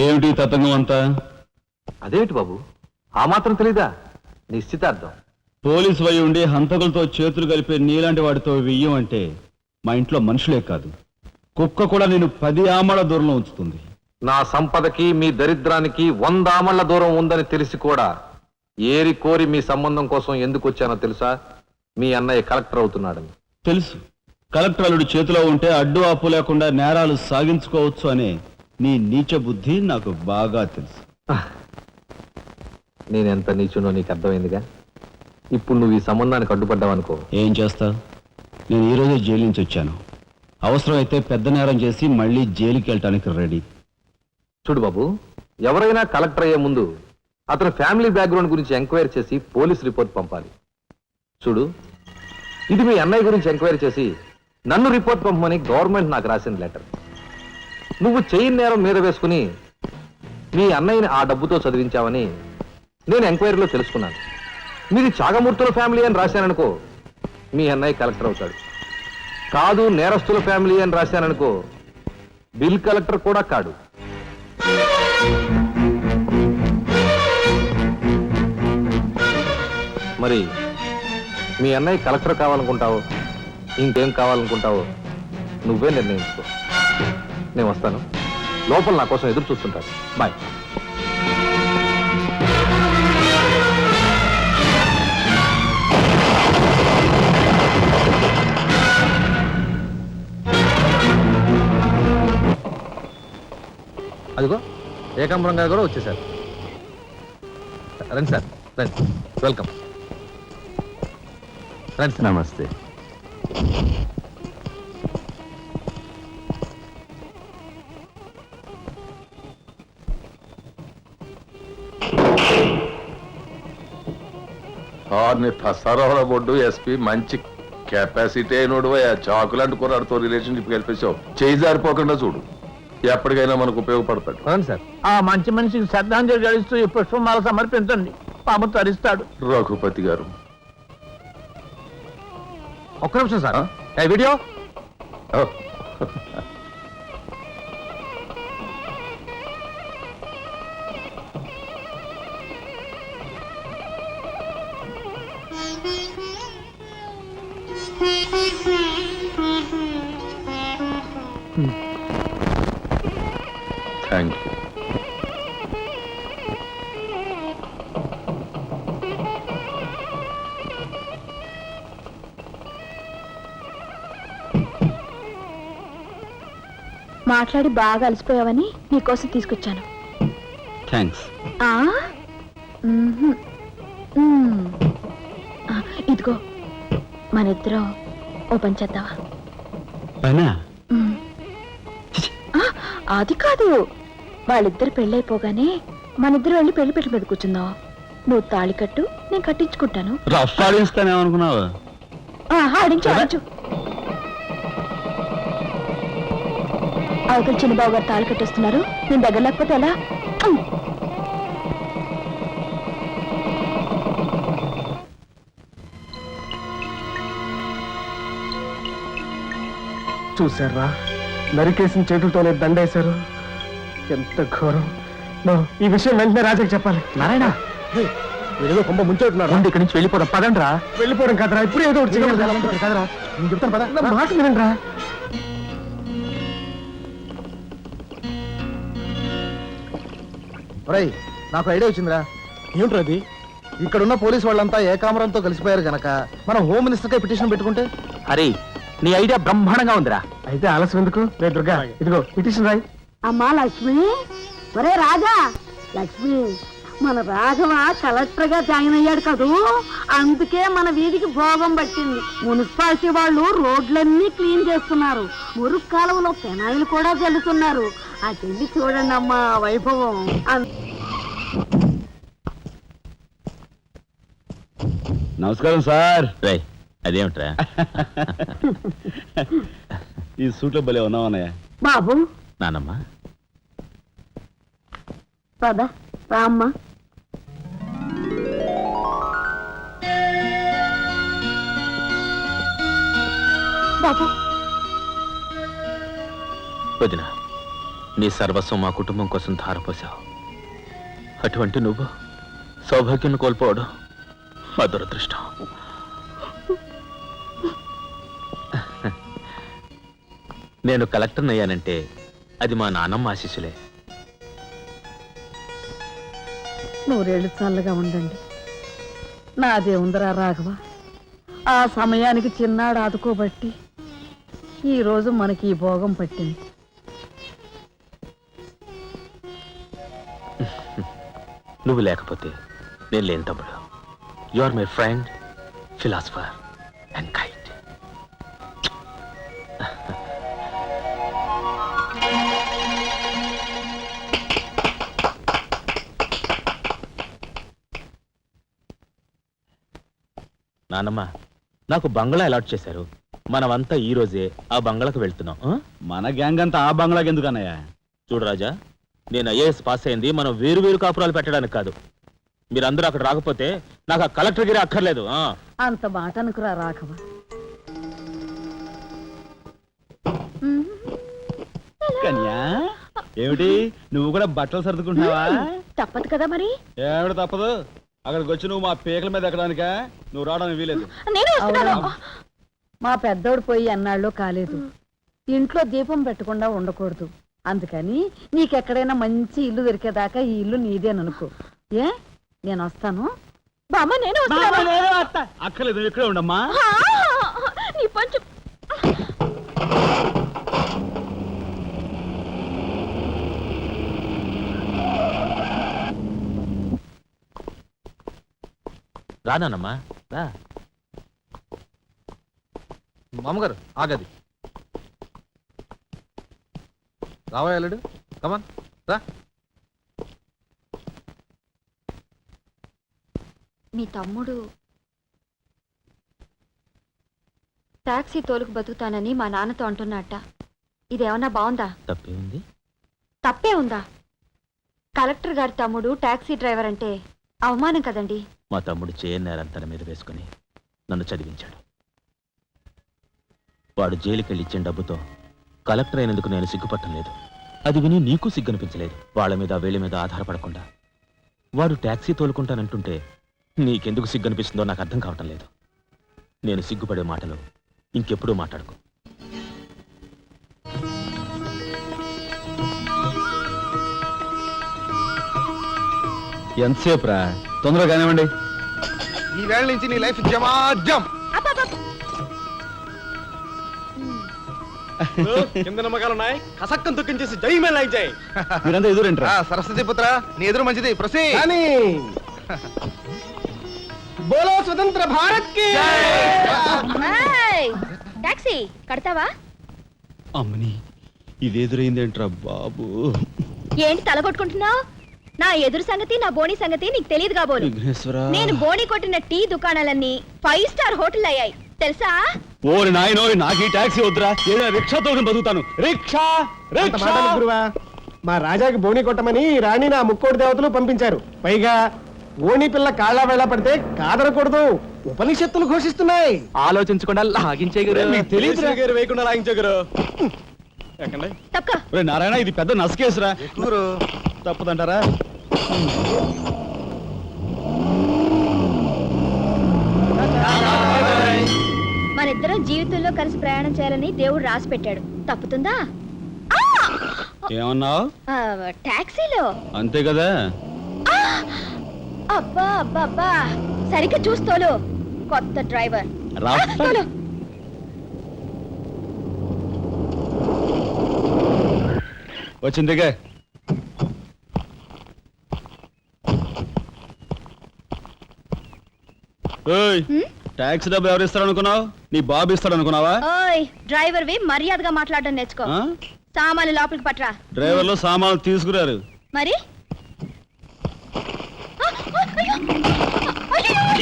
ఏమిటి తతంగం అంతా? అదేమిటి బాబు, ఆ మాత్రం తెలీదా? నిశ్చితార్థం. పోలీసు వై ఉండి హంతకులతో చేతులు కలిపే నీలాంటి వాడితో వెయ్యం అంటే మా ఇంట్లో మనుషులే కాదు, కుక్క కూడా నేను 10 ఆమళ్ల దూరంలో ఉంచుతుంది. నా సంపదకి మీ దరిద్రానికి 100 ఆమళ్ల దూరం ఉందని తెలిసి కూడా ఏరి కోరి మీ సంబంధం కోసం ఎందుకు వచ్చానో తెలుసా? మీ అన్నయ్య కలెక్టర్ అవుతున్నాడని. తెలుసు. కలెక్టర్ అల్లుడు చేతిలో ఉంటే అడ్డు ఆపు లేకుండా నేరాలు సాగించుకోవచ్చు అనే నీ నీచ బుద్ధి నాకు బాగా తెలుసు. నేనెంత నీచునో నీకు అర్థమైందిగా. ఇప్పుడు నువ్వు ఈ సంబంధానికి అడ్డుపడ్డావనుకో, ఏం చేస్తావు? నేను ఈ రోజే జైలు నుంచి వచ్చాను. అవసరమైతే పెద్ద నేరం చేసి మళ్ళీ జైలుకి వెళ్ళటానికి రెడీ. చూడు బాబు, ఎవరైనా కలెక్టర్ అయ్యే ముందు అతని ఫ్యామిలీ బ్యాక్గ్రౌండ్ గురించి ఎంక్వైరీ చేసి పోలీస్ రిపోర్ట్ పంపాలి. చూడు, ఇది మీ అన్నయ్య గురించి ఎంక్వైరీ చేసి నన్ను రిపోర్ట్ పంపమని గవర్నమెంట్ నాకు రాసిన లెటర్. నువ్వు చెయ్యి నేరం మీద వేసుకుని మీ అన్నయ్యని ఆ డబ్బుతో చదివించావని నేను ఎంక్వైరీలో తెలుసుకున్నాను. మీది చాగమూర్తుల ఫ్యామిలీ అని రాశాననుకో, మీ అన్నయ్య కలెక్టర్ అవుతాడు. కాదు నేరస్తుల ఫ్యామిలీ అని రాశాననుకో, బిల్ కలెక్టర్ కూడా కాడు. మరి మీ అన్నయ్య కలెక్టర్ కావాలనుకుంటావో ఇంకేం కావాలనుకుంటావో నువ్వే నిర్ణయించుకో. నేను వస్తాను. లోపల నా కోసం ఎదురు చూస్తుంటాను. బాయ్. అదిగో ఏకాంబరం గారు కూడా వచ్చేసారు. రండి సార్, రండి. వెల్కమ్. రండి సార్. నమస్తే. సరవల బొడ్డు ఎస్పీ మంచి కెపాసిటీ అయినోడు. చాకులాంటి కుర్రాడితో రిలేషన్షిప్ కలిపేసావు. చేయి జారిపోకుండా చూడు, ఎప్పటికైనా మనకు ఉపయోగపడతాడు. రండి సార్. ఆ మంచి మనిషికి శ్రద్ధాంజలి గడిస్తూ ఈ పుష్పమాల సమర్పించండి. పాము తరిస్తాడు. రఘుపతి గారు, ఒక్క నిమిషం సార్. Video thank you. మాట్లాడి బాగా అలసిపోయావని నీకోసం తీసుకొచ్చాను. థ్యాంక్స్. ఇదిగో మన ఇద్దరం ఓ పని చేద్దావా? పైనా? అది కాదు, వాళ్ళిద్దరు పెళ్ళైపోగానే మనిద్దరు వెళ్ళి పెళ్లి పెట్టు మీద కూర్చుందాం. నువ్వు తాళి కట్టు, నేను కట్టించుకుంటాను. రఫ్ ఆడిస్తానేమనుకున్నావా? ఆడించు ఆడించు. అవతల చిన్నబాబు గారు తాళి కట్టేస్తున్నారు, నేను దగ్గర లేకపోతే ఎలా? చూసారా, నరికేసిన చేతులతోనే దండేశారు. ఎంత ఘోరం. ఈ విషయం వెంటనే రాజాకి చెప్పాలి. నారాయణ, ఏదో కొంప ముంచెట్టున్నారు. ఇక్కడి నుంచి వెళ్ళిపోదాం. పదండ్రా. వెళ్ళిపోవడం కదరా, ఇప్పుడు ఏదో ఒకటి చేయాలి కదరా. నేను చెప్తాను పద. నా మాట వినండిరా. నాకు ఐడియా వచ్చిందిరా. ఏమిట్రా అది? ఇక్కడున్న పోలీసు వాళ్ళంతా ఏకామరంతో కలిసిపోయారు గనక మనం హోమ్ మినిస్టర్కే పిటిషన్ పెట్టుకుంటే. అరే, నీ ఐడియా బ్రహ్మాండంగా ఉందిరా. అయితే ఆలస్యం ఎందుకు? రే దుర్గా, ఇదిగో పిటిషన్ రాయి. అమ్మా లక్ష్మి, ఒరే రాజా, లక్ష్మి, మన రాఘవ కలెక్టర్ గా జాయిన్ అయ్యాడు కదూ, అందుకే మన వీధికి భోగం పట్టింది. మున్సిపాలిటీ వాళ్ళు రోడ్లన్నీ క్లీన్ చేస్తున్నారు, మురుగు కాలువలో పెనాయిలు కూడా చల్లుతున్నారు. అటెళ్ళి చూడండి అమ్మా వైభవం. నమస్కారం సార్. అదేమిట్రా ఈ సూట్లో భలే ఉన్నావన్నయ్య. బాబు నానమ్మా పద రామ్మా. బాబు వదిన, నీ సర్వస్వం మా కుటుంబం కోసం ధారపోసావు. అటువంటి నువ్వు సౌభాగ్యం కోల్పోవడం మా దురదృష్టం. నేను కలెక్టర్ అయ్యానంటే అది మా నాన్నమ్మ ఆశీస్సులే. నూరేళ్ళు చల్లగా ఉండండి. నాదే ఉందరా రాఘవ, ఆ సమయానికి చిన్నాడు ఆదుకోబట్టి ఈరోజు మనకి ఈ భోగం పట్టింది. నువ్వు లేకపోతే నేను లేని తమ్ముడు. You are my friend, philosopher and kind. నానమ్మ, నాకు బంగ్లా అలాట్ చేశారు. మనమంతా ఈ రోజే ఆ బంగ్లాకు వెళ్తున్నాం. మన గ్యాంగ్ అంతా ఆ బంగ్లాకి ఎందుకు అన్నయ్య? చూడు రాజా, నేను ఐఏఎస్ పాస్ అయింది మనం వేరు వేరు కాపురాలు పెట్టడానికి కాదు. మీరందరూ అక్కడ రాకపోతే నాకు ఆ కలెక్టర్ గిరి అక్కర్లేదు. అంత మాట అనుకురా రాఘవ. కన్యా, ఏమిటి నువ్వు కూడా బట్టలు సర్దుకుంటున్నావా? తప్పదు కదా మరి. ఏమిటి తప్పదు? అక్కడికి వచ్చి నువ్వు మా పేకల మీద ఎక్కడానికా? నువ్వు రావడానికి వీలేదు. మా పెద్దోడు పోయి అన్నాళ్ళు కాలేదు. ఇంట్లో దీపం పెట్టకుండా ఉండకూడదు. అందుకని నీకెక్కడైనా మంచి ఇల్లు దొరికేదాకా ఈ ఇల్లు నీదేననుకో. ఏ నేను వస్తాను. బామ్మ నేను అక్కర్లేదు, ఇక్కడే ఉండమ్మా. నీ పంచు రానమ్మా రా. మామగారు ఆగది. రావా వెళ్ళడు. కమాన్ రా. మీ తమ్ముడు టాక్సీ తోలుకు బతుకుతానని మా నాన్నతో అంటున్నట్ట. ఇదేమన్నా బాగుందా? తప్పే ఉంది. తప్పే ఉందా? కలెక్టర్ గారి తమ్ముడు టాక్సీ డ్రైవర్ అంటే అవమానం కదండి. మా తమ్ముడు చేయన్నారని తన మీద వేసుకుని నన్ను చదివించాడు. వాడు జైలుకెళ్ళి ఇచ్చిన డబ్బుతో కలెక్టర్ అయినందుకు నేను సిగ్గుపట్టం లేదు. అది విని నీకు సిగ్గనిపించలేదు. వాళ్ళ మీద వీళ్ళ మీద ఆధారపడకుండా వాడు ట్యాక్సీ తోలుకుంటానంటుంటే నీకెందుకు సిగ్గనిపిస్తుందో నాకు అర్థం కావటం లేదు. నేను సిగ్గుపడే మాటలు ఇంకెప్పుడూ మాట్లాడుకో. ఎంతసేపు రా? తొందరగా కానివ్వండి. ఈ వేళ నుంచి నీ లైఫ్ జమాజం. కింద నమ్మకాలు ఉన్నాయి. కసక్కం తొక్కించేసి జై మే లైక్ జై. మీరంతా ఎదురేంట్రా? సరస్వతి పుత్ర, నీ ఎదురు మంచిది. ప్రొసీ. బోలో స్వతంత్ర భారత్ కి టాక్సీ కడతావా? అమ్మని, ఇది ఎదురైందేంట్రా బాబు? ఏంటి తలగొట్టుకుంటున్నావు? నా ఎదురు సంగతి నా బోని సంగతి నీకు తెలియదు కాబోలు. నేను బోని కొట్టిన టీ దుకాణాలన్నీ 5 స్టార్ హోటల్ అయ్యాయి తెలుసా? ఓరి నాయనో, నాకు ఈ టాక్సీ వద్దురా. ఏదైనా రిక్షా తోలుకుని బతుకుతాను. Rickshaw rickshaw. మా రాజాకి బోని కొట్టమని రాణి నా ముక్కోటి దేవతలు పంపించారు. పైగా ఓణి పిల్ల కాళ్ళ వేళ పడితే కాదనకూడదు ఉపనిషత్తులు ఘోషిస్తున్నాయి. ఆలోచించకుండా లాగించే తెలియదు వేయకుండా లాగించగరు. ఒరే నారాయణ, ఇది పెద్ద నసకేసురా. తప్పదంటారా? మనిద్దరం జీవితంలో కలిసి ప్రయాణం చేయాలని దేవుడు రాసి పెట్టాడు. తప్పుతుందా? ఏమన్నావు? టాక్సీలో అంతే కదా. అబ్బా అబ్బా అబ్బా, సరిగ్గా చూస్తోలు. కొత్త డ్రైవర్ రా. వచ్చిందిగా. ట్యాక్సీ డబ్బు ఎవరు ఇస్తారు అనుకున్నావు? నీ బాబు ఇస్తాడు అనుకున్నావా? ఓయ్ డ్రైవర్వి మర్యాదగా మాట్లాడడం నేర్చుకో. ఆ? సామాన్లు లోపలికి పట్రా. డ్రైవర్లు సామాన్లు తీసుకురారు. మరి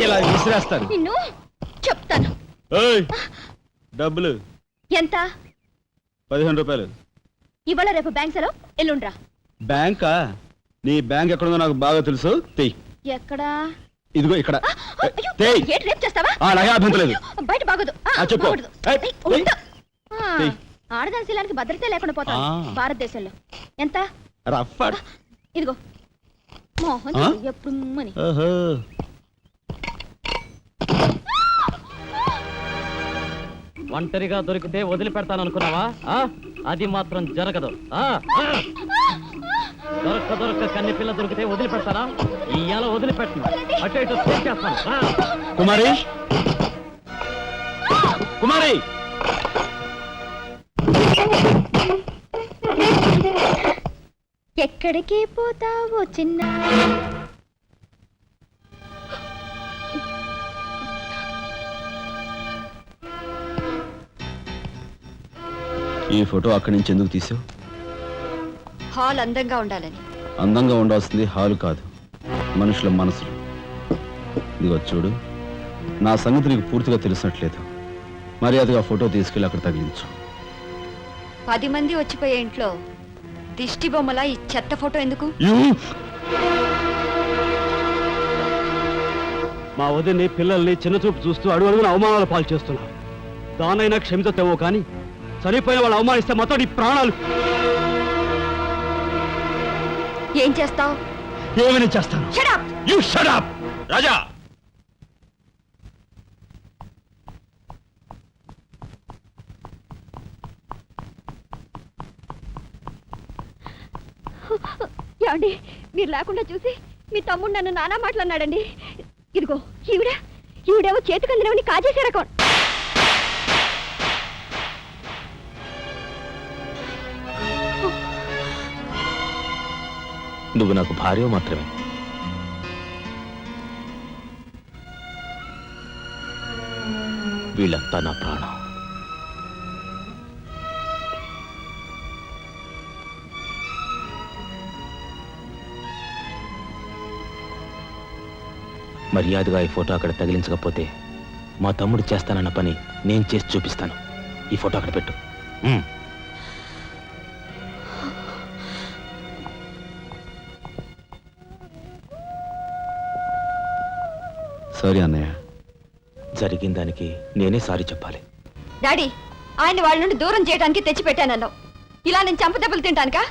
ఇలా విసిరేస్తారు. నిన్ను చెప్తాను. ఏయ్, డబ్బులు ఎంత? 15 రూపాయలు. ఇవాళ రేపు బ్యాంక్ సెలవు, ఎల్లుండ్రా. బ్యాంకా? నీ బ్యాంక్ ఎక్కడుందో నాకు బాగా తెలుసు. తెయ్. ఎక్కడా? ఇదిగో ఇక్కడ. అయ్యో, తెయ్. ఏంటి రేపు చేస్తావా? అలాగే అభ్యంతరం లేదు. బయట బాగోదు. చెప్పు. బాగోదు. ఏయ్, ఏయ్, ఉండు. తెయ్. ఆడదాని శీలానికి భద్రత లేకుండా పోతాం భారతదేశంలో. ఎంత? రఫ్. ఇదిగో మోహన్ ఎప్పుడు మని. ఒంటరిగా దొరికితే వదిలిపెడతాను అనుకున్నావా? అది మాత్రం జరగదు. దొరక్క కన్ని పిల్ల దొరికితే వదిలిపెడతానా? ఇయ్యాల వదిలిపెట్టను. అటు ఇటు చేస్తాను. కుమారి, కుమారి, ఎక్కడికి పోతావో చిన్న? ఈ ఫోటో అక్కడి నుంచి ఎందుకు తీసావు? హాల్ అందంగా ఉండాలని. అందంగా ఉండాల్సింది హాలు కాదు, మనుషుల మనసులు. ఇదిగో చూడు, నా సంగతి నీకు పూర్తిగా తెలిసినట్లేదు. మర్యాదగా ఫోటో తీసుకెళ్ళి అక్కడ తగిలించు. 10 మంది వచ్చిపోయే ఇంట్లో దిష్టి బొమ్మలా ఈ చెత్త ఫోటో ఎందుకు? మా వదిని పిల్లల్ని చిన్నచూపు చూస్తూ అడుగున అవమానాలు పాలు చేస్తున్నారు. దానైనా క్షమితేవో కానీ చనిపోయిన వాళ్ళు అవమానిస్తే మొత్తం నీ ప్రాణాలు. ఏం చేస్తావు? ఏమైనా చేస్తాను. యు షట్ అప్ రాజా. ఏమండి, మీరు లేకుండా చూసి మీ తమ్ముడు నన్ను నానా మాట్లాడినాడండి. ఇదిగో ఈవిడేమో చేతికి అందినవని కాజేసే రకం. నువ్వు నాకు భార్య మాత్రమే. వీళ్ళంతా నా ప్రాణం. మర్యాదగా ఈ ఫోటో అక్కడ తగిలించకపోతే మా తమ్ముడు చేస్తానన్న పని నేను చేసి చూపిస్తాను. ఈ ఫోటో అక్కడ పెట్టు. సారీ అన్నయ్య. జరిగిన దానికి నేనే సారీ చెప్పాలి. డాడీ, ఆయన వాళ్ళ నుండి దూరం చేయడానికి తెచ్చి పెట్టానన్నావు. ఇలా నేను చంపదెబ్బలు తింటానుకా?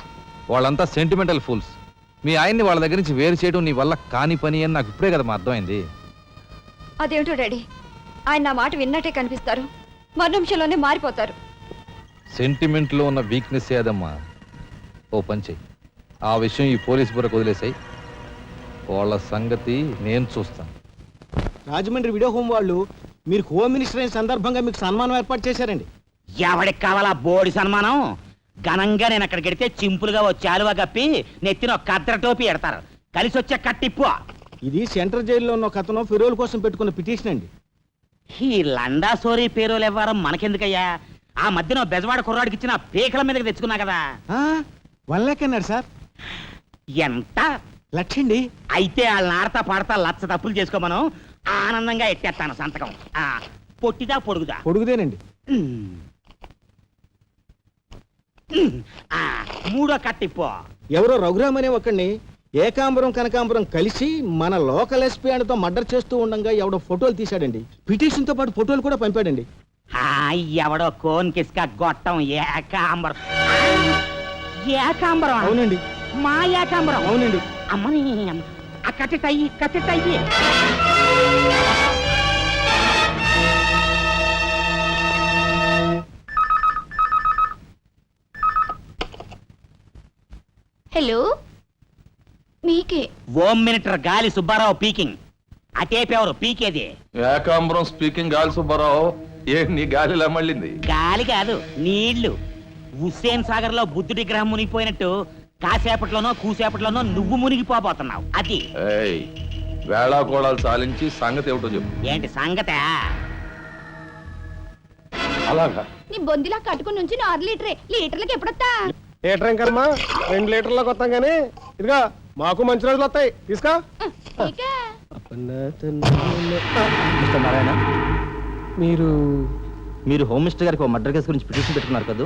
వాళ్ళంతా సెంటిమెంటల్ ఫూల్స్. మీ ఆయన్ని వాళ్ళ దగ్గర నుంచి వేరు చేయడం నీ వల్ల కాని పని అని నాకు ఇప్పుడే కదా అర్థమైంది. అదేమిటో డాడీ, ఆయన నా మాట విన్నట్టే కనిపిస్తారు, మరు నిమిషంలోనే మారిపోతారు. సెంటిమెంట్లో ఉన్న వీక్నెస్ ఏదమ్మా. ఓ పని చెయ్యి, ఆ విషయం ఈ పోలీస్ బుర్రకు వదిలేసాయి. వాళ్ళ సంగతి నేను చూస్తాను. రాజమండ్రి వీడియో హోమ్ వాళ్ళు మీరు హోమ్ మినిస్టర్ అయిన సందర్భంగా మీకు సన్మానం ఏర్పాటు చేశారండి. ఎవడికి కావాలా బోడి సన్మానం? ఘనంగా నేను అక్కడికి వెడితే చింపులుగా ఓ చాలువా కప్పి నెత్తిన ఒక కద్ర టోపీ ఎడతారు. కలిసి వచ్చే కట్టిప్పు. ఇది సెంట్రల్ జైల్లో ఉన్న ఒక అతను ఫిరోల్ కోసం పెట్టుకున్న పిటిషన్ అండి. ఈ లండా సోరీ పేరోలు ఇవ్వడం మనకెందుకయ్యా? ఆ మధ్యన బెజవాడ కుర్రాడికి ఇచ్చిన పీకల మీదకి తెచ్చుకున్నా కదా. 1 లక్ష అన్నాడు సార్. ఎంత? 1 లక్ష అండి. అయితే వాళ్ళని ఆడతా పాడతా లచ్చ తప్పులు చేసుకోమను. ఆనందంగా ఎట్టేస్తాను సంతకం. పొట్టిదా పొడుగుదా? పొడుగుదేనండి. మూడో కట్టిప్పు. ఎవరో రఘురామ్ అనే ఒకడిని ఏకాంబరం కనకాంబరం కలిసి మన లోకల్ ఎస్పీ ఆయనతో మర్డర్ చేస్తూ ఉండగా ఎవడో ఫోటోలు తీశాడండి. పిటిషన్ తో పాటు ఫోటోలు కూడా పంపాడండి. ఎవడో కోన్ కిస్క గొట్టం ఏకాంబరం. ఏకాంబరం? అవునండి. మా ఏకాంబరం? అవునండి. అమ్మని కట్టెటయ్యి కట్టెటయ్యి. హలో, మీకే. హోమ్ మినిస్టర్ గాలి సుబ్బారావు పీకింగ్. అటేపెవరు పీకేది? ఏకాంబరం స్పీకింగ్ గాలి సుబ్బారావు. ఏ నీ గాలిలా మళ్ళింది? గాలి కాదు, నీళ్లు. హుస్సేన్ సాగర్ లో బుద్ధుడి గ్రహం మునిగిపోయినట్టు కాసేపట్లోనో కూసేపట్లోనో నువ్వు మునిగిపోబోతున్నావు. అది వేళాకోళాలు సాలించి సంగతి ఏమిటో చెప్పు. ఏంటి సంగతే? అలాగా నీ బొందిలా కట్టుకుని నుంచి 6 లీటరే, లీటర్లకి ఎప్పుడొస్తా? లీటర్ ఇంకమ్మా 2 లీటర్లకు వస్తాం కానీ ఇదిగా మాకు మంచి రోజులు వస్తాయి తీసుకో. మిస్టర్ నారాయణ, మీరు హోమ్ మినిస్టర్ గారికి ఒక మర్డర్ కేసు గురించి పిటిషన్ పెట్టుకున్నారు కదా.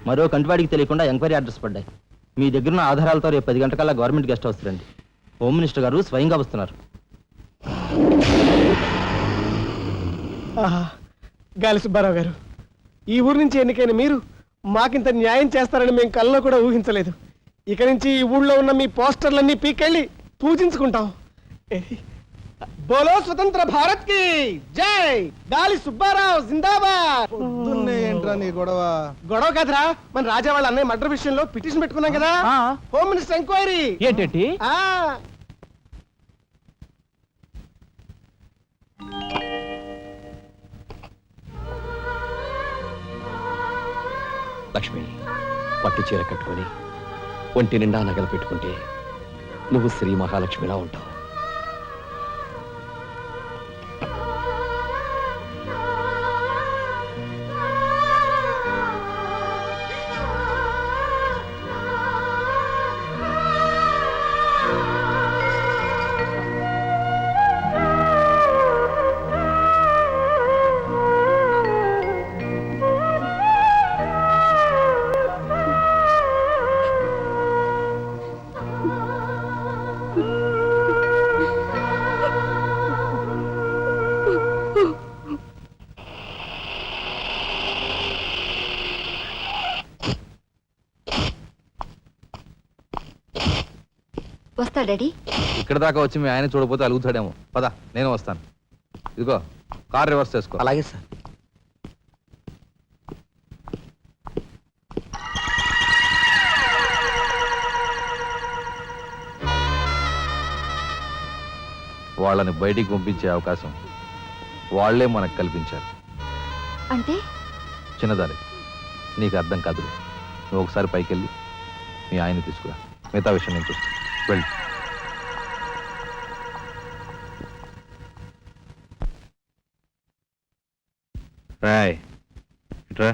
మరో కంటివాడికి తెలియకుండా ఎంక్వైరీ అడ్రస్ పడ్డాయి. మీ దగ్గర ఉన్న ఆధారాలతో రేపు 10 గంటకల్లా గవర్నమెంట్ గెస్ట్ హౌస్ రండి. హోమ్ మినిస్టర్ గారు స్వయంగా వస్తున్నారు. గాలి సుబ్బారావు గారు, ఈ ఊరు నుంచి ఎన్నికైన మీరు మాకింత న్యాయం చేస్తారని మేము కల్లో కూడా ఊహించలేదు. ఇక నుంచి ఈ ఊళ్ళో ఉన్న మీ పోస్టర్లన్నీ పీకెళ్ళి పూజించుకుంటాం. బోలో స్వతంత్ర భారత్ కి జై! గాలి సుబ్బారావు జిందాబాద్! ఏంట్రా నీ గొడవ? గొడవ కదరా, మన రాజా వాళ్ళ అన్నయ్య మర్డర్ విషయంలో పిటిషన్ పెట్టుకున్నాం కదా. Home minister enquiry. ఏంటి? లక్ష్మి, పట్టు చీర కట్టుకొని ఒంటి నిండా నగలు పెట్టుకుంటే నువ్వు శ్రీ మహాలక్ష్మిలా ఉంటావు. వస్తా డాడీ. ఇక్కడ దాకా వచ్చి మీ ఆయన చూడపోతే అలుగుతాడేమో. పద, నేను వస్తాను. ఇదిగో కార్ రివర్స్ చేసుకో. అలాగే సార్. వాళ్ళని బయటికి పంపించే అవకాశం వాళ్లే మనకు కల్పించారు. అంటే చిన్నదారి, నీకు అర్థం కాదు. నువ్వు ఒకసారి పైకి వెళ్ళి మీ ఆయన్ని తీసుకురా. మిగతా విషయం నేను చూస్తాను. వెళ్ళి రాయ్ ఇట్రా.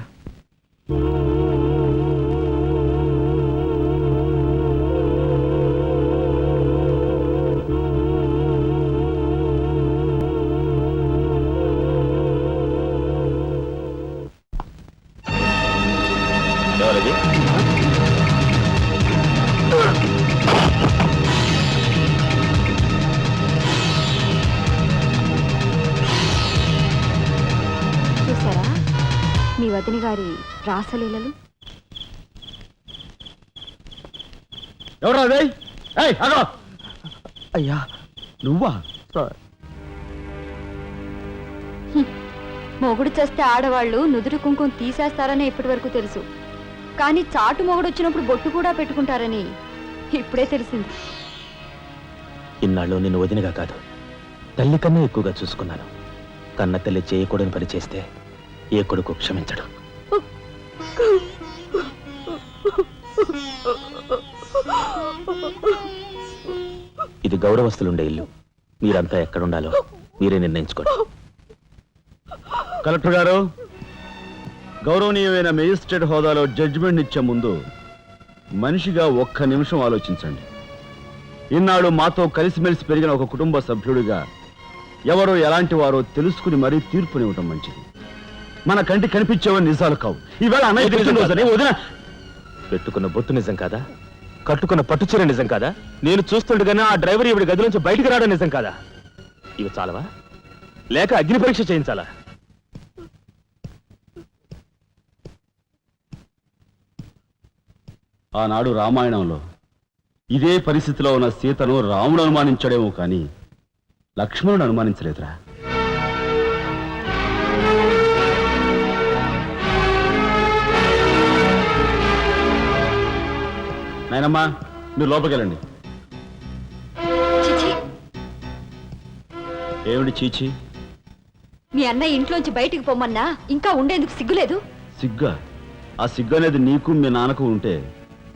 ఎవరది? చూసారా మీ వదిన గారి రాసలీలలు? ఎవరా అదే? అయ్యా నువ్వా? మొగుడు చేస్తే ఆడవాళ్ళు నుదురు కుంకుమ తీసేస్తారని ఇప్పటి వరకు తెలుసు, కానీ చాటు మొగుడు వచ్చినప్పుడు బొట్టు కూడా పెట్టుకుంటారని ఇప్పుడే తెలిసింది. ఇన్నాళ్ళు నిన్ను వదినగా కాదు, తల్లి కన్నా ఎక్కువగా చూసుకున్నాను. కన్న తల్లి చేయకూడని పని చేస్తే ఏ కొడుకు క్షమించడు. ఇది గౌరవస్తులుండే ఇల్లు. మీరంతా ఎక్కడుండాలో మీరే నిర్ణయించుకోండి. కలెక్టర్ గారు, గౌరవనీయమైన మేజిస్ట్రేట్ హోదాలో జడ్జిమెంట్ ఇచ్చే ముందు మనిషిగా ఒక్క నిమిషం ఆలోచించండి. ఇన్నాళ్ళు మాతో కలిసిమెలిసి పెరిగిన ఒక కుటుంబ సభ్యుడిగా ఎవరో ఎలాంటి వారో తెలుసుకుని మరీ తీర్పునివ్వటం మంచిది. మన కంటి కనిపించేవని నిజాలు కావు. ఈవేళ అన్నయ్య పుట్టినరోజని వదిన పెట్టుకున్న బొట్టు నిజం కాదా? కట్టుకున్న పట్టుచీర నిజం కాదా? నేను చూస్తుండగానే ఆ డ్రైవర్ ఇవిడి గది నుంచి బయటికి రావడం నిజం కాదా? ఇవి చాలవా, లేక అగ్ని పరీక్ష చేయించాలా? ఆనాడు రామాయణంలో ఇదే పరిస్థితిలో ఉన్న సీతను రాముడు అనుమానించాడేమో కానీ లక్ష్మణుడు అనుమానించలేదురా. నాయనమ్మా, మీరు లోపలికి వెళ్ళండి. చిచి, ఏమిటి చీచి? మీ అన్నయ్య ఇంట్లోంచి బయటికి పొమ్మన్నా ఇంకా ఉండేందుకు సిగ్గులేదు? సిగ్గా? ఆ సిగ్గు అనేది నీకు మీ నాన్నకు ఉంటే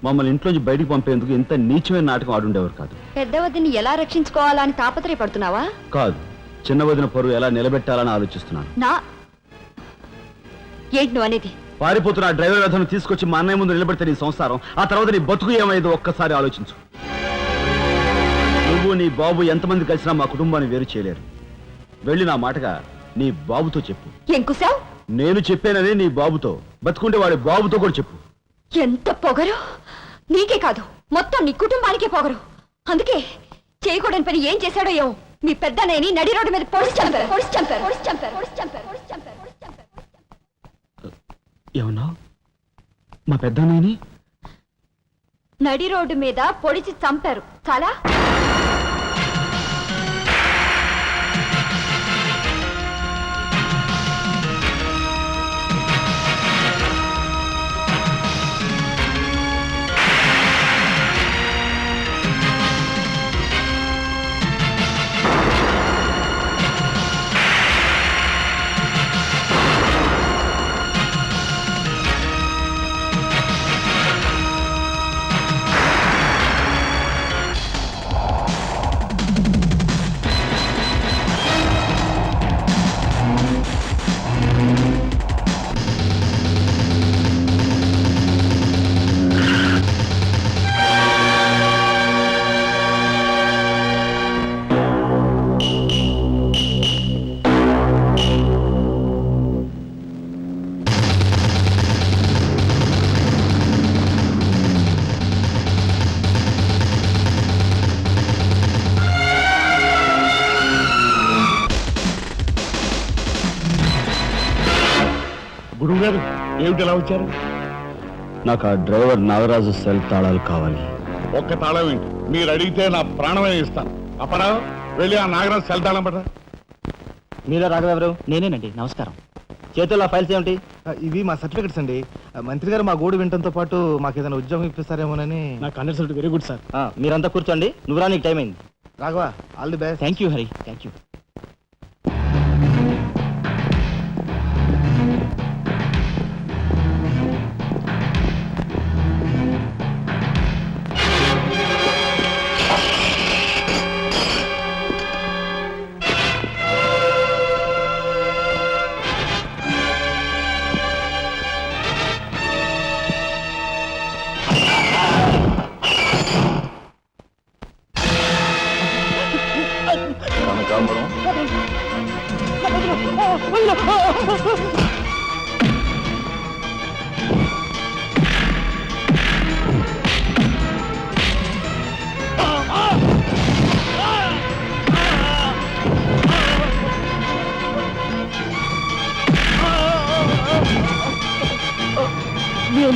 మమ్మల్ని ఇంట్లోంచి బయటికి పంపేందుకు ఇంత నీచమైన నాటకం ఆడుండేవారు కాదు. పెద్ద వదిని ఎలా రక్షించుకోవాలా అని తాపత్రయపడుతున్నావా? కాదు, చిన్న వదిన పరువు ఎలా నిలబెట్టాలని ఆలోచిస్తున్నాను. ఏంటి నువ్వు అనేది? పారిపోతున్న ఆ డ్రైవర్ వ్యధను తీసుకొచ్చి మా అన్నయ్య ముందు నిలబెడితే నీ సంసారం, ఆ తర్వాత నీ బతుకు ఏమైందో ఒక్కసారి ఆలోచించు. నువ్వు నీ బాబు ఎంతమంది కలిసినా మా కుటుంబాన్ని వేరు చేయలేరు. వెళ్ళి నా మాటగా నీ బాబుతో చెప్పు. ఏం కుసావ్? నేను చెప్పానని నీ బాబుతో, బతుకుంటే వాడి బాబుతో కూడా చెప్పు. ఎంత పొగరు! నీకే కాదు, మొత్తం నీ కుటుంబానికే పొగరు. అందుకే చేయకూడని పని ఏం చేశాడో ఏమో మీ పెద్దనేని నడి రోడ్డు మీద పొడిచి చంపారు. ఏమన్నా? మా పెద్దనాయని నడి రోడ్డు మీద పొడిచి చంపారు. చాలా గురువు గారు ఏమిటి ఎలా వచ్చారు? నాకు ఆ డ్రైవర్ నాగరాజు సెల్ తాళాలు కావాలి. ఒక్క తాళం ఏంటి, మీరు అడిగితే నా ప్రాణమే ఇస్తాను. అపరావు వెళ్ళి ఆ నాగరాజు సెల్ తాళం పడరా. మీరా రాఘవెవరు? నేనేనండి. నమస్కారం. చేతుల్లో ఫైల్స్ ఏమిటి? ఇవి మా సర్టిఫికెట్స్ అండి. మంత్రి గారు మా గోడు వినటంతో పాటు మాకు ఏదైనా ఉద్యోగం ఇప్పిస్తారేమోనని. నాకు కన్సల్ట్ వెరీ గుడ్ సార్. మీరంతా కూర్చోండి. నువ్వు రా, నీకు టైం అయింది. Raghava, all the best. Thank you Hari, thank you. కనకాంబరం,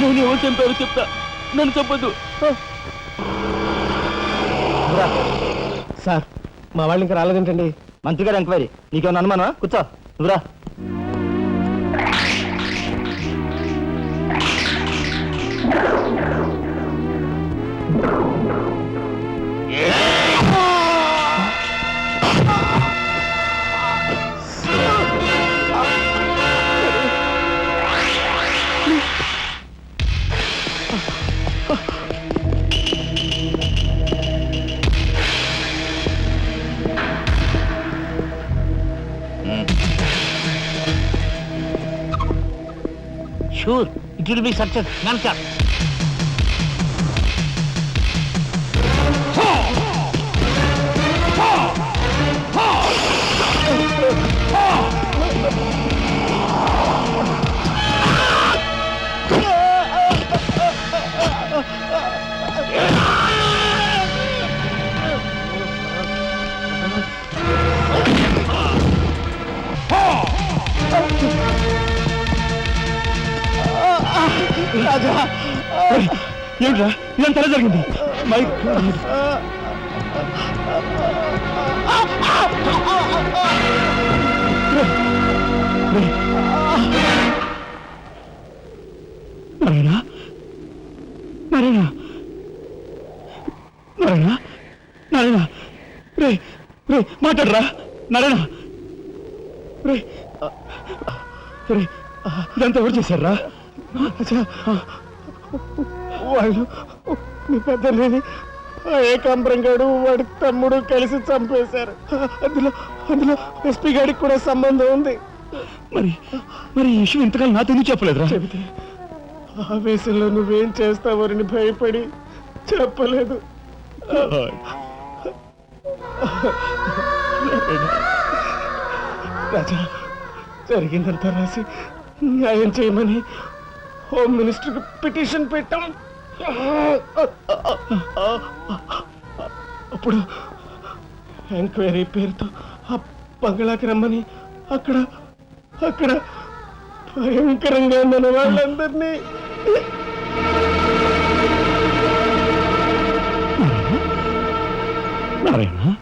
నేను ఎవరు చంపారో చెప్తా, నన్ను చెప్పొద్దు. సార్, మా వాళ్ళు ఇంకా రాలేదేంటండి? మంత్రి గారు ఎంక్వైరీ. నీకేమన్నా అనుమానమా? కూర్చో, నువ్వురా. Sure, it will be success. Answer. రాజా, ఏమిట్రా ఇదంతా ఎలా జరిగింది? నారాయణ, నారాయణ, నారాయణ, నారాయణ, రే రే మాట్లాడరా నారాయణ, రే రే ఇదంతా ఎవరు చేశారా? వాళ్ళు మీ పెద్దనేని ఆ ఏకాంబరం గారు వాడి తమ్ముడు కలిసి చంపేశారు. అందులో అందులో ఎస్పీ గారికి కూడా సంబంధం ఉంది. మరి మరి ఈ విషయం ఇంతకాలం నాతో ఎందుకు చెప్పలేదురా? చెబితే ఆవేశంలో నువ్వేం చేస్తావని భయపడి చెప్పలేదు. రాజా, జరిగిందంతా రాసి న్యాయం చేయమని హోమ్ మినిస్టర్కి పిటిషన్ పెట్టాం. అప్పుడు ఎంక్వైరీ పేరుతో ఆ బంగ్లాకి రమ్మని అక్కడ అక్కడ భయంకరంగా మన వాళ్ళందరినీ నారాయణ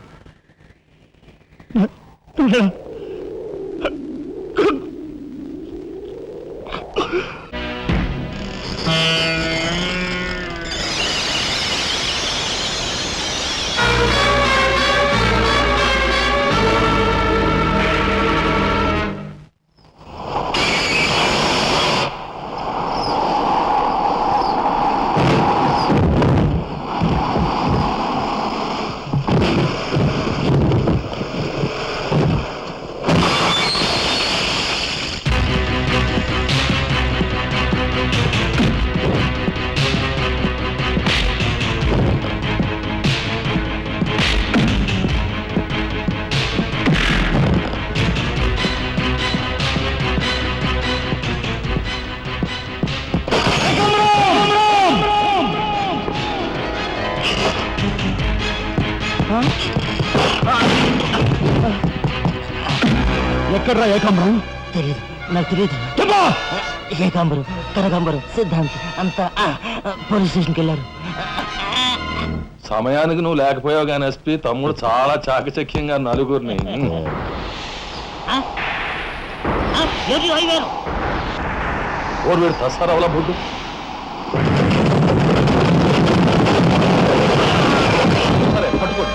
ఎక్కడ్రా ఏకాంబరం? తెలియదు, నాకు తెలియదు. ఏకాంబరం, కనకాంబరం, సిద్ధాంత్ అంతా పోలీస్ స్టేషన్కి వెళ్ళారు. సమయానికి నువ్వు లేకపోయావు కానీ ఎస్పీ తమ్ముడు చాలా చాకచక్యంగా నలుగురిని ఓరు వీడు తస్తారావులా బొడ్డు సరే పట్టుకోండి.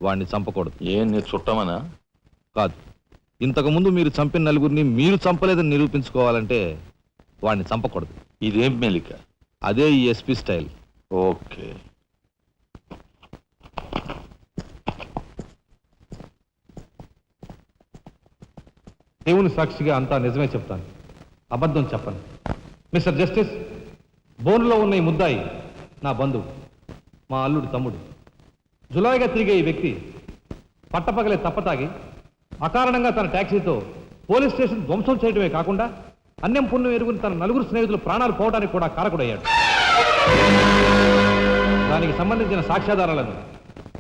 వాడిని చంపకూడదు. ఏం నీ చుట్టమనా? కాదు, ఇంతకు ముందు మీరు చంపిన నలుగురిని మీరు చంపలేదని నిరూపించుకోవాలంటే వాడిని చంపకూడదు. ఇదేం మెలిక? అదే ఈ ఎస్పీ స్టైల్. ఓకే. దేవుని సాక్షిగా అంతా నిజమే చెప్తాను, అబద్ధం చెప్పను. మిస్టర్ జస్టిస్, బోన్లో ఉన్న ఈ ముద్దాయి నా బంధువు, మా అల్లుడు తమ్ముడు. జులాయిగా తిరిగే ఈ వ్యక్తి పట్టపగలే తప్పతాగి అకారణంగా తన ట్యాక్సీతో పోలీస్ స్టేషన్ ధ్వంసం చేయడమే కాకుండా అన్యం పుణ్యం ఎరుగుని తన నలుగురు స్నేహితులు ప్రాణాలు పోవడానికి కూడా కారకుడయ్యాడు. దానికి సంబంధించిన సాక్ష్యాధారాలను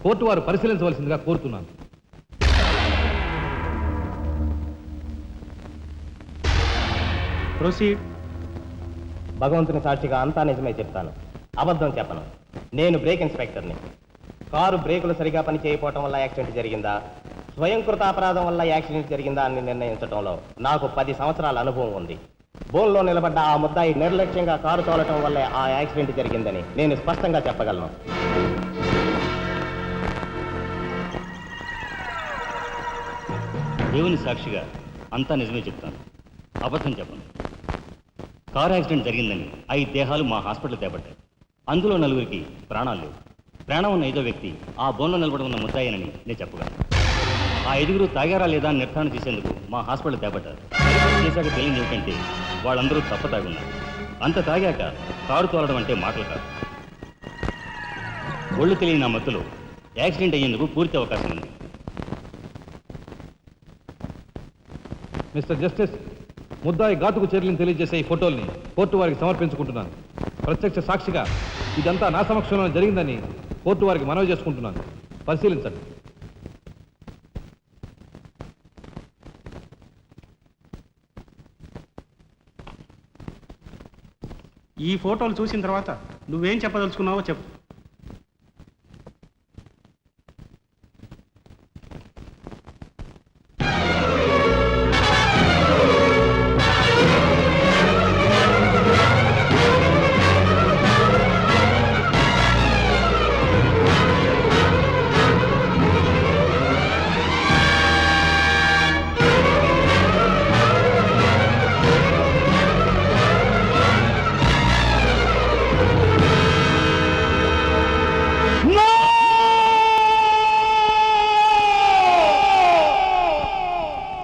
కోర్టు వారు పరిశీలించవలసిందిగా కోరుతున్నాను. ప్రొసీడ్. భగవంతుని సాక్షిగా అంతా నిజమే చెప్తాను, అబద్ధం చెప్పను. నేను బ్రేక్ ఇన్స్పెక్టర్ని. కారు బ్రేకులు సరిగా పని చేయకపోవటం వల్ల యాక్సిడెంట్ జరిగిందా, స్వయంకృత అపరాధం వల్ల యాక్సిడెంట్ జరిగిందా అని నిర్ణయించడంలో నాకు 10 సంవత్సరాల అనుభవం ఉంది. బోన్లో నిలబడ్డ ఆ ముద్దాయి నిర్లక్ష్యంగా కారు తోలటం వల్లే ఆ యాక్సిడెంట్ జరిగిందని నేను స్పష్టంగా చెప్పగలను. దేవుని సాక్షిగా అంతా నిజమే చెప్తాను, అబద్ధం చెప్పను. కారు యాక్సిడెంట్ జరిగిందని 5 దేహాలు మా హాస్పిటల్ తేబట్టాయి. అందులో 4గురికి ప్రాణాలు లేవు. ప్రాణం ఉన్న 5వ వ్యక్తి ఆ బోన్లో నిలబడి ఉన్న ముద్దాయనని నేను చెప్పగలను. ఆ 5గురు తాగారా లేదా అని నిర్ధారణ చేసేందుకు మా హాస్పిటల్ తేబట్టారు. చేశాక తెలియదు ఏమిటంటే వాళ్ళందరూ తప్ప తాగున్నారు. అంత తాగాక కారు తోలడం అంటే మాటలు కాదు. ఒళ్ళు తెలియని ఆ మత్తులో యాక్సిడెంట్ అయ్యేందుకు పూర్తి అవకాశం ఉంది. మిస్టర్ జస్టిస్, ముద్దాయి ఘాతుకు చర్యలను తెలియజేసే ఈ ఫోటోల్ని కోర్టు వారికి సమర్పించుకుంటున్నాను. ప్రత్యక్ష సాక్షిగా ఇదంతా నా సమక్షంలో జరిగిందని కోర్టు వారికి మనవి చేసుకుంటున్నాను. పరిశీలించండి. ఈ ఫోటోలు చూసిన తర్వాత నువ్వేం చెప్పదలుచుకున్నావో చెప్పు.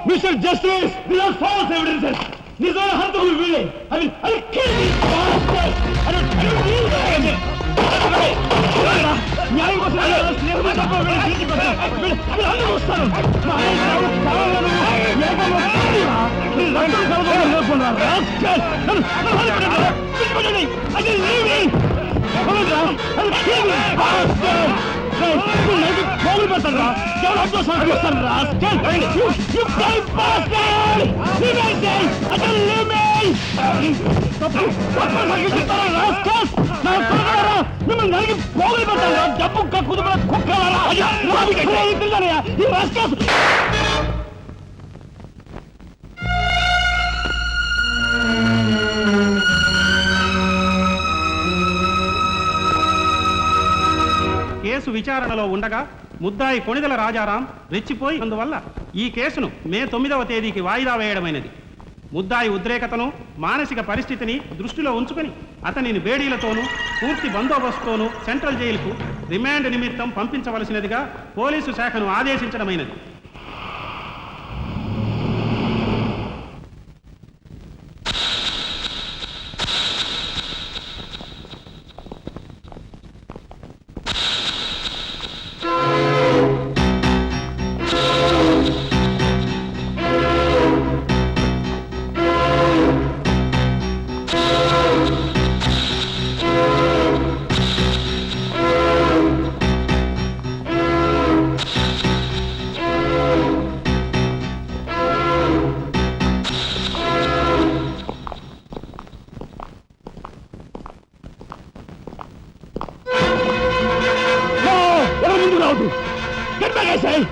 Mr. Justice, these are false evidences. These are hantable willing. I will kill these bastards. I don't need that. న్యాయం కోసం స్నేహితులు తప్ప వీళ్ళు అందరూ వస్తారు. పోగులు పెడతారా? ఎవరు అడ్డోసారి వస్తారు రా? మిమ్మల్ని నలిగి పోగులు పెడతారా? డబ్బు కక్కుదు కుక్కలారా? ఈ రాష్ట్ర కేసు విచారణలో ఉండగా ముద్దాయి కొణిదెల రాజారాం రెచ్చిపోయి అందువల్ల ఈ కేసును మే 9వ తేదీకి వాయిదా వేయడమైనది. ముద్దాయి ఉద్రేకతను మానసిక పరిస్థితిని దృష్టిలో ఉంచుకొని అతనిని బేడీలతోనూ పూర్తి బందోబస్తుతోనూ సెంట్రల్ జైలుకు రిమాండ్ నిమిత్తం పంపించవలసినదిగా పోలీసు శాఖను ఆదేశించడమైనది.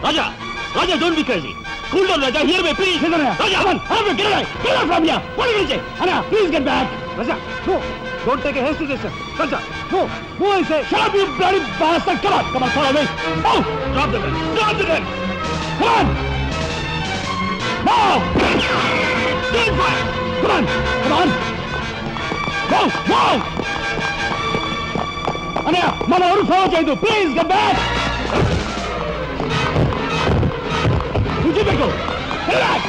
Raja! Raja, don't be crazy! Cool down, Raja! Hear me, please! Raja, come on! Get away! Get away from here! What are you going to say? Anna, please get back! Raja, no! Don't take a hasty decision. Santa, move! Move, I say! Shut up, you bloody bastard! Come on! Come on, follow me! Move! Drop the gun! Drop the gun! Come on! Move! Stand fire! Come on! Come on! Move! Move! Anaya, మన ఎవరు follow చేయదు. Please, come back! Vijay Relax!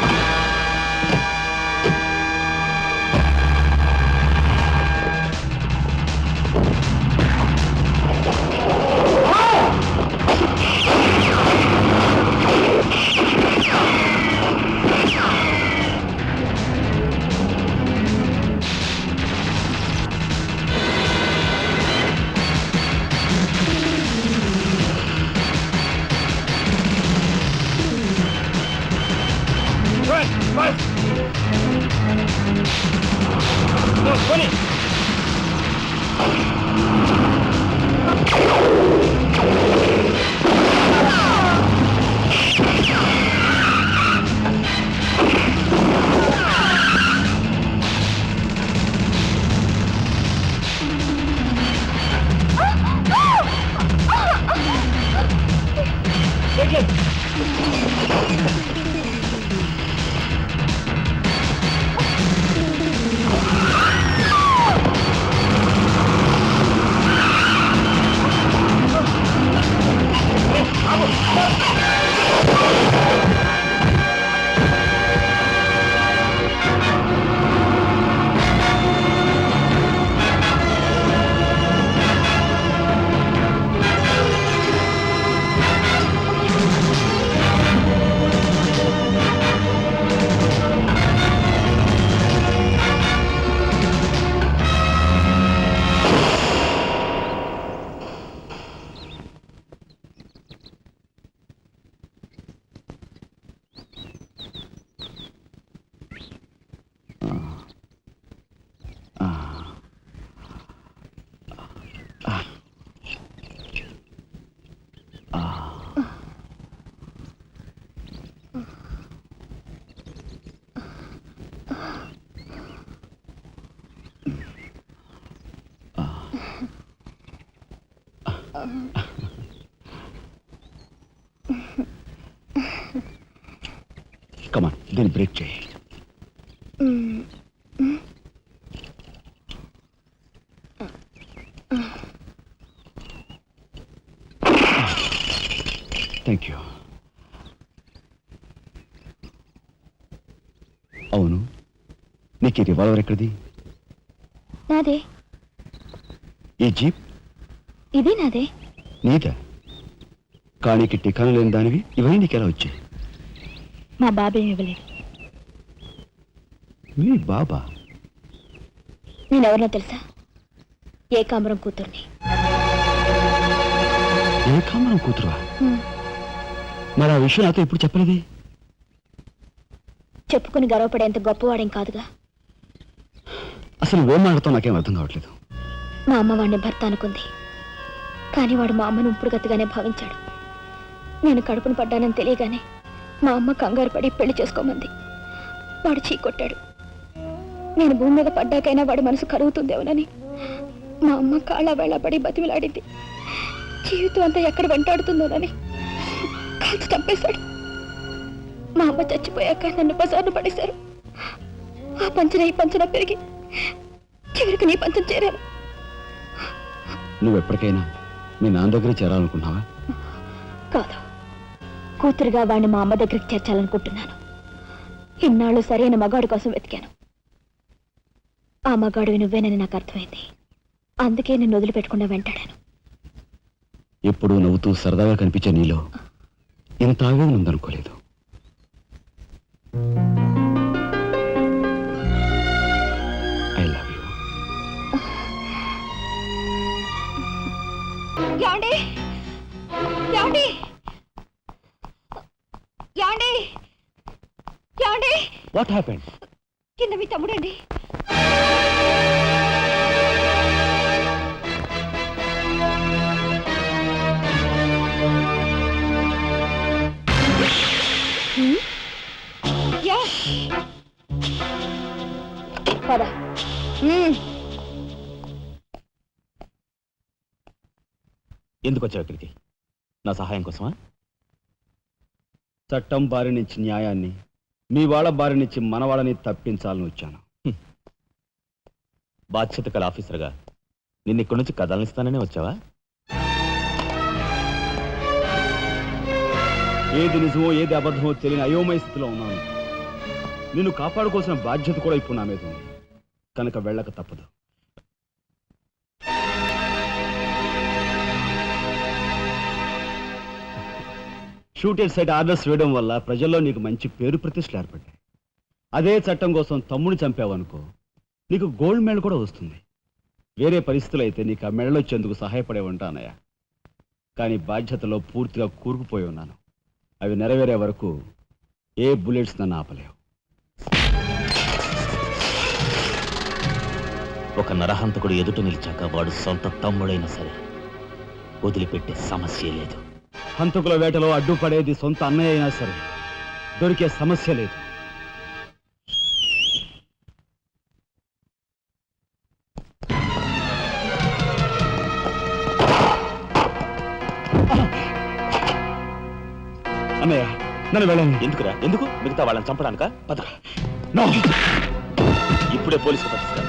Come on, then break చేయి. Thank you. అవును, నీకు ఈ revolver ఎక్కడిది? నాదే. ఈ జీప్? ఇది నాదే. నీదా? కానీకి టికాను లేని దానివి ఇవన్నీ నీకెలా వచ్చాయి? మా బాబే ఇవ్వలేదు. మీ బాబా? నేనెవరినో తెలుసా? ఏకాంబరం కూతుర్ని. ఏకాంబరం కూతురువా? మరి ఆ విషయం నాతో ఇప్పుడు చెప్పలేదే? చెప్పుకుని గర్వపడేంత గొప్పవాడేం కాదుగా. అసలు ఏం మాట్లాడతావు నాకేం అర్థం కావట్లేదు. మా అమ్మ వాడిని భర్త అనుకుంది, కానీ వాడు మా అమ్మను ఉంపుడుగతిగానే భావించాడు. నేను కడుపును పడ్డానని తెలియగానే మా అమ్మ కంగారు పడి పెళ్లి చేసుకోమంది. వాడు చీకొట్టాడు. నేను భూమి మీద పడ్డాకైనా వాడి మనసు కరుగుతుందేమోనని మా అమ్మ కాళ్ళ వేళపడి బతిమిలాడింది. జీవితం అంతా ఎక్కడ వెంటాడుతుందోనని కాల్చి చంపేశాడు. మా అమ్మ చచ్చిపోయాక నన్ను బజార్ను పడేశారు. ఆ పంచన ఈ పంచన పెరిగి చివరికి నీ పంచం చేరాను. నువ్వు ఎప్పటికైనా మీ నాన్న దగ్గర చేరాలనుకున్నావా? కాదు, కూతురుగా వాడిని మా అమ్మ దగ్గరికి చేర్చాలనుకుంటున్నాను. ఇన్నాళ్ళు సరైన మగాడు కోసం వెతికాను. ఆ మగాడివి నువ్వేనని నాకు అర్థమైంది. అందుకే నేను వదిలిపెట్టకుండా వెంటాడాను. ఎప్పుడూ నవ్వుతూ సరదాగా కనిపించే నీలో ఇంత ఆవేదన ఉందనుకోలేదు. I love you. ఏమండి? ఏమండి? ఏమండి? ఏమండి? What happened? కింద మీ తమ్ముడండి. యష్! పద. ఎందుకు వచ్చావు ఇక్కడికి? నా సహాయం కోసమా? చట్టం బారి నుంచి న్యాయాన్ని, మీ వాళ్ళ బారి నుంచి మన వాళ్ళని తప్పించాలని వచ్చాను. బాధ్యత గల ఆఫీసర్గా నిన్ను ఇక్కడి నుంచి కదలనిస్తాననే వచ్చావా? ఏది నిజమో ఏది అబద్ధమో తెలియని అయోమయ స్థితిలో ఉన్నాను. నిన్ను కాపాడుకోవాల్సిన బాధ్యత కూడా ఇప్పుడు నా మీద ఉంది, కనుక వెళ్ళక తప్పదు. షూటెడ్ సైడ్ ఆర్డర్స్ వేయడం వల్ల ప్రజల్లో నీకు మంచి పేరు ప్రతిష్టలు ఏర్పడ్డాయి. అదే చట్టం కోసం తమ్ముడిని చంపావనుకో, నీకు గోల్డ్ మెడల్ కూడా వస్తుంది. వేరే పరిస్థితులు అయితే నీకు ఆ మెడల్ వచ్చేందుకు సహాయపడేవంటా అన్నయ్య. కానీ బాధ్యతలో పూర్తిగా కూరుకుపోయి ఉన్నాను. అవి నెరవేరే వరకు ఏ బుల్లెట్స్ నన్ను ఆపలేవు. ఒక నరహంతకుడు ఎదుట నిలిచాక వాడు సొంత తమ్ముడైనా సరే వదిలిపెట్టే సమస్య లేదు. హంతకుల వేటలో అడ్డుపడేది సొంత అన్నయ్య అయినా సరే దొరికే సమస్య లేదు. అన్నయ్య నన్ను వెళ్ళండి. ఎందుకురా? ఎందుకు? మిగతా వాళ్ళని చంపడానికా? ఇప్పుడే పోలీసులు పట్టిస్తా.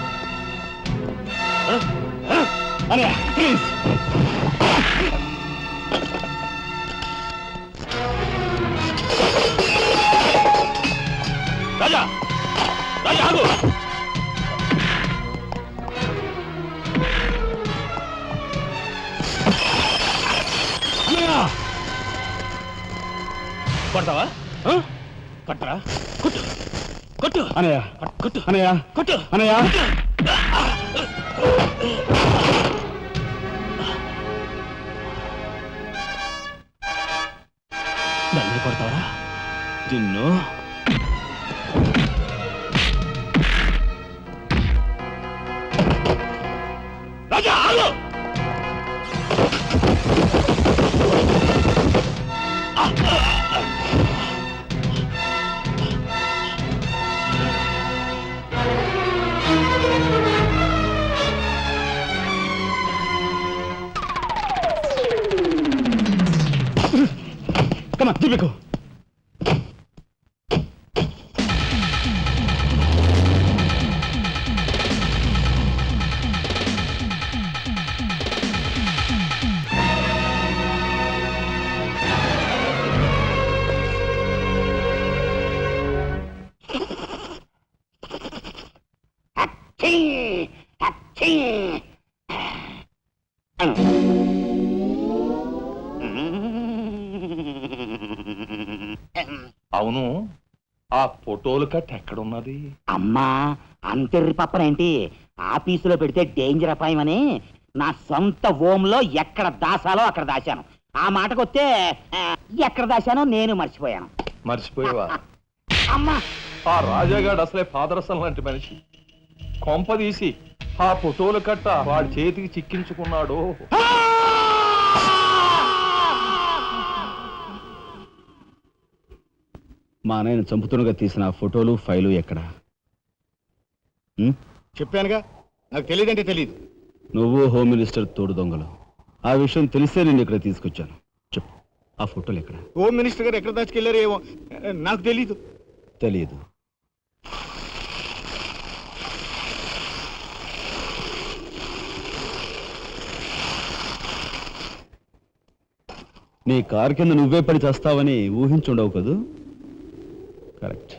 అన్నయ్య ప్లీజ్. రాజా, రాజా ఆగు. కొడతావా? కొట్టరా? కొట్టు, కొట్టు అన్నయ్య, కొట్టు, అన్నయ్య, కొట్టు, అన్నయ్య. నన్ను కొడతావా? నిన్ను రాజా ఆగు. Come on, Typico. అవును, ఆ ఫోటోలు కట్ ఎక్కడున్నది? అమ్మా అంతెర్రి పప్పనేంటి? ఆఫీసులో పెడితే డేంజర్ అపాయమని నా సొంత హోంలో ఎక్కడ దాసాలో అక్కడ దాశాను. ఆ మాటకొస్తే ఎక్కడ దాశానో నేను మర్చిపోయాను. మర్చిపోయావా? అమ్మా ఆ రాజాగాడు అసలే పాదరసం లాంటి మనిషి. కొంపదీసి ఆ ఫోటోలు కట్ట వాడి చేతికి చిక్కించుకున్నాడు. మా అన్నయ్యను చంపుతున్నగా తీసిన ఫోటోలు ఫైలు ఎక్కడ? చెప్పానుగా, నాకు తెలియదంటే తెలియదు. నువ్వు హోమ్ మినిస్టర్ తోడు దొంగలు. ఆ విషయం తెలిసే నేను ఇక్కడ తీసుకొచ్చాను. చెప్పు, ఆ ఫోటోలు ఎక్కడ? హోమ్ మినిస్టర్ గారు ఎక్కడ దాచుకెళ్లారో ఏమో నాకు తెలీదు. తెలియదు. నీ కారు కింద నువ్వే పడి చేస్తావని ఊహించుండవు కదూ? కరెక్ట్.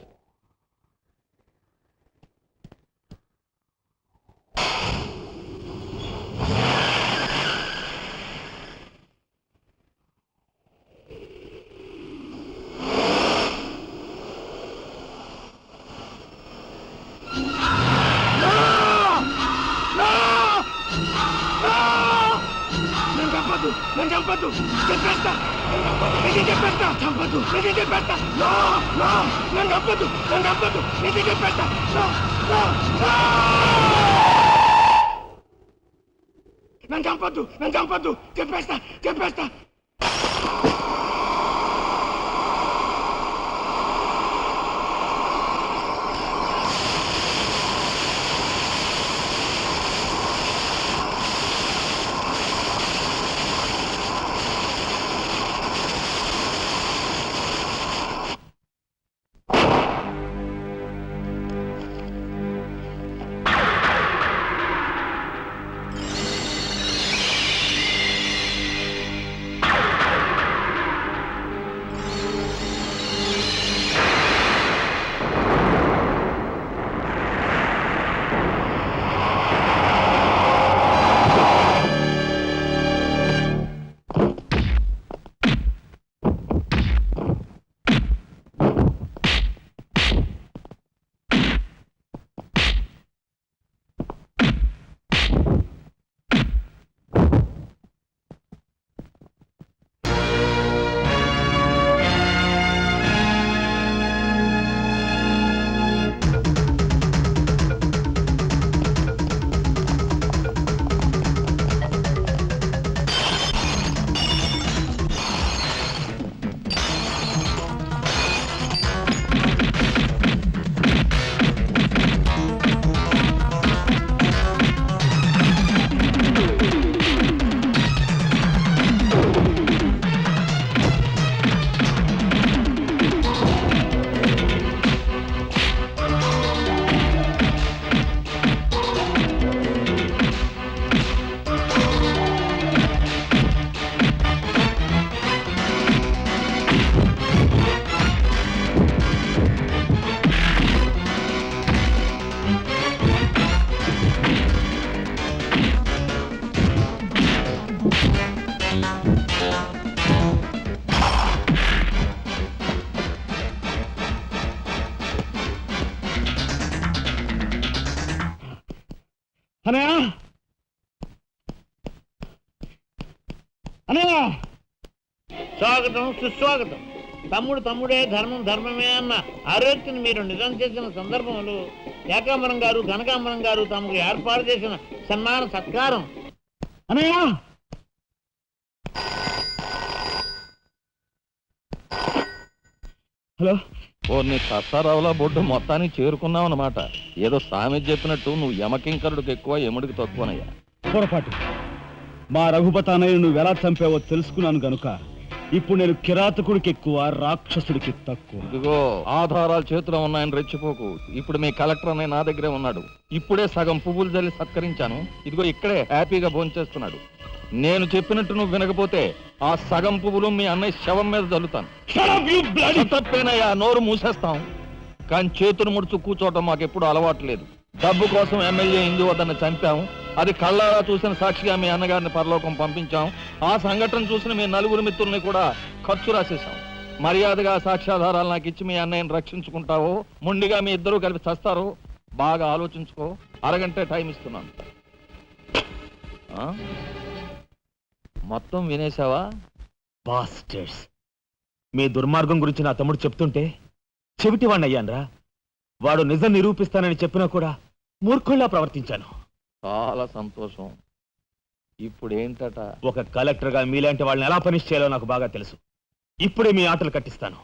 నన్ను చంపద్దు, చెప్పేస్తా, చెప్పేస్తా, చంపద్దు, చెప్పేస్తా, నన్ను చంపద్దు, నేను చెప్పేస్తా, నన్ను చంపద్దు, చెప్పేస్తా. అనయ్య అనయ్య స్వాగతం సుస్వాగతం. తమ్ముడు తమ్ముడే, ధర్మం ధర్మమే అన్న ఆరోగ్యం మీరు నిజం చేసిన సందర్భంలో ఏకాంబరం గారు కనకాంబరం గారు తమకు ఏర్పాటు చేసిన సన్మాన సత్కారం. అనయ్య హలో నీ సత్తారావులా బొడ్డు మొత్తానికి చేరుకున్నావు అన్నమాట. ఏదో సామెత చెప్పినట్టు నువ్వు యమకింకరుడికి ఎక్కువ యముడికి తక్కువనయ్యా. పొరపాటు. మా రఘుపతి అన్నయ్య నువ్వు ఎలా చంపావో తెలుసుకున్నాను గనుక ఇప్పుడు నేను కిరాతకుడికి ఎక్కువ, రాక్షసుడికి తక్కువ. ఇదిగో ఆధారాలు చేతిలో ఉన్నాయని రెచ్చిపోకు. ఇప్పుడు మీ కలెక్టర్ అనే నా దగ్గరే ఉన్నాడు. ఇప్పుడే సగం పువ్వులు జల్లి సత్కరించాను. ఇదిగో ఇక్కడే హ్యాపీగా భోంచేస్తున్నాడు. నేను చెప్పినట్టు నువ్వు వినకపోతే ఆ సగం పువ్వులు మీ అన్నయ్య శవం మీద జల్లుతాను. తప్పేనయ్యా, నోరు మూసేస్తాం. కానీ చేతులు ముడుచు కూర్చోవటం మాకెప్పుడు అలవాట్లేదు. డబ్బు కోసం ఎమ్మెల్యే ఇందువద్దన్న చంపాం. అది కళ్ళారా చూసిన సాక్షిగా మీ అన్నగారిని పరలోకం పంపించాం. ఆ సంఘటన చూసిన మీ నలుగురు మిత్రుల్ని కూడా ఖర్చు రాసేశాం. మర్యాదగా సాక్ష్యాధారాలు నాకు ఇచ్చి మీ అన్నయ్యని రక్షించుకుంటావో మొండిగా మీ ఇద్దరూ కలిపి చస్తారో బాగా ఆలోచించుకో. అరగంటే టైం ఇస్తున్నాను. మొత్తం వినేశావా? బాస్టర్స్, మీ దుర్మార్గం గురించి నా తమ్ముడు చెప్తుంటే చెవిటి వాణ్ణి అయ్యాన్రా. వాడు నిజం నిరూపిస్తానని చెప్పినా కూడా మూర్ఖుల్లా ప్రవర్తించాను. చాలా సంతోషం. ఇప్పుడు ఏంటట? ఒక కలెక్టర్గా మీలాంటి వాళ్ళని ఎలా పనిష్ చేయాలో నాకు బాగా తెలుసు. ఇప్పుడే మీ ఆటలు కట్టిస్తాను.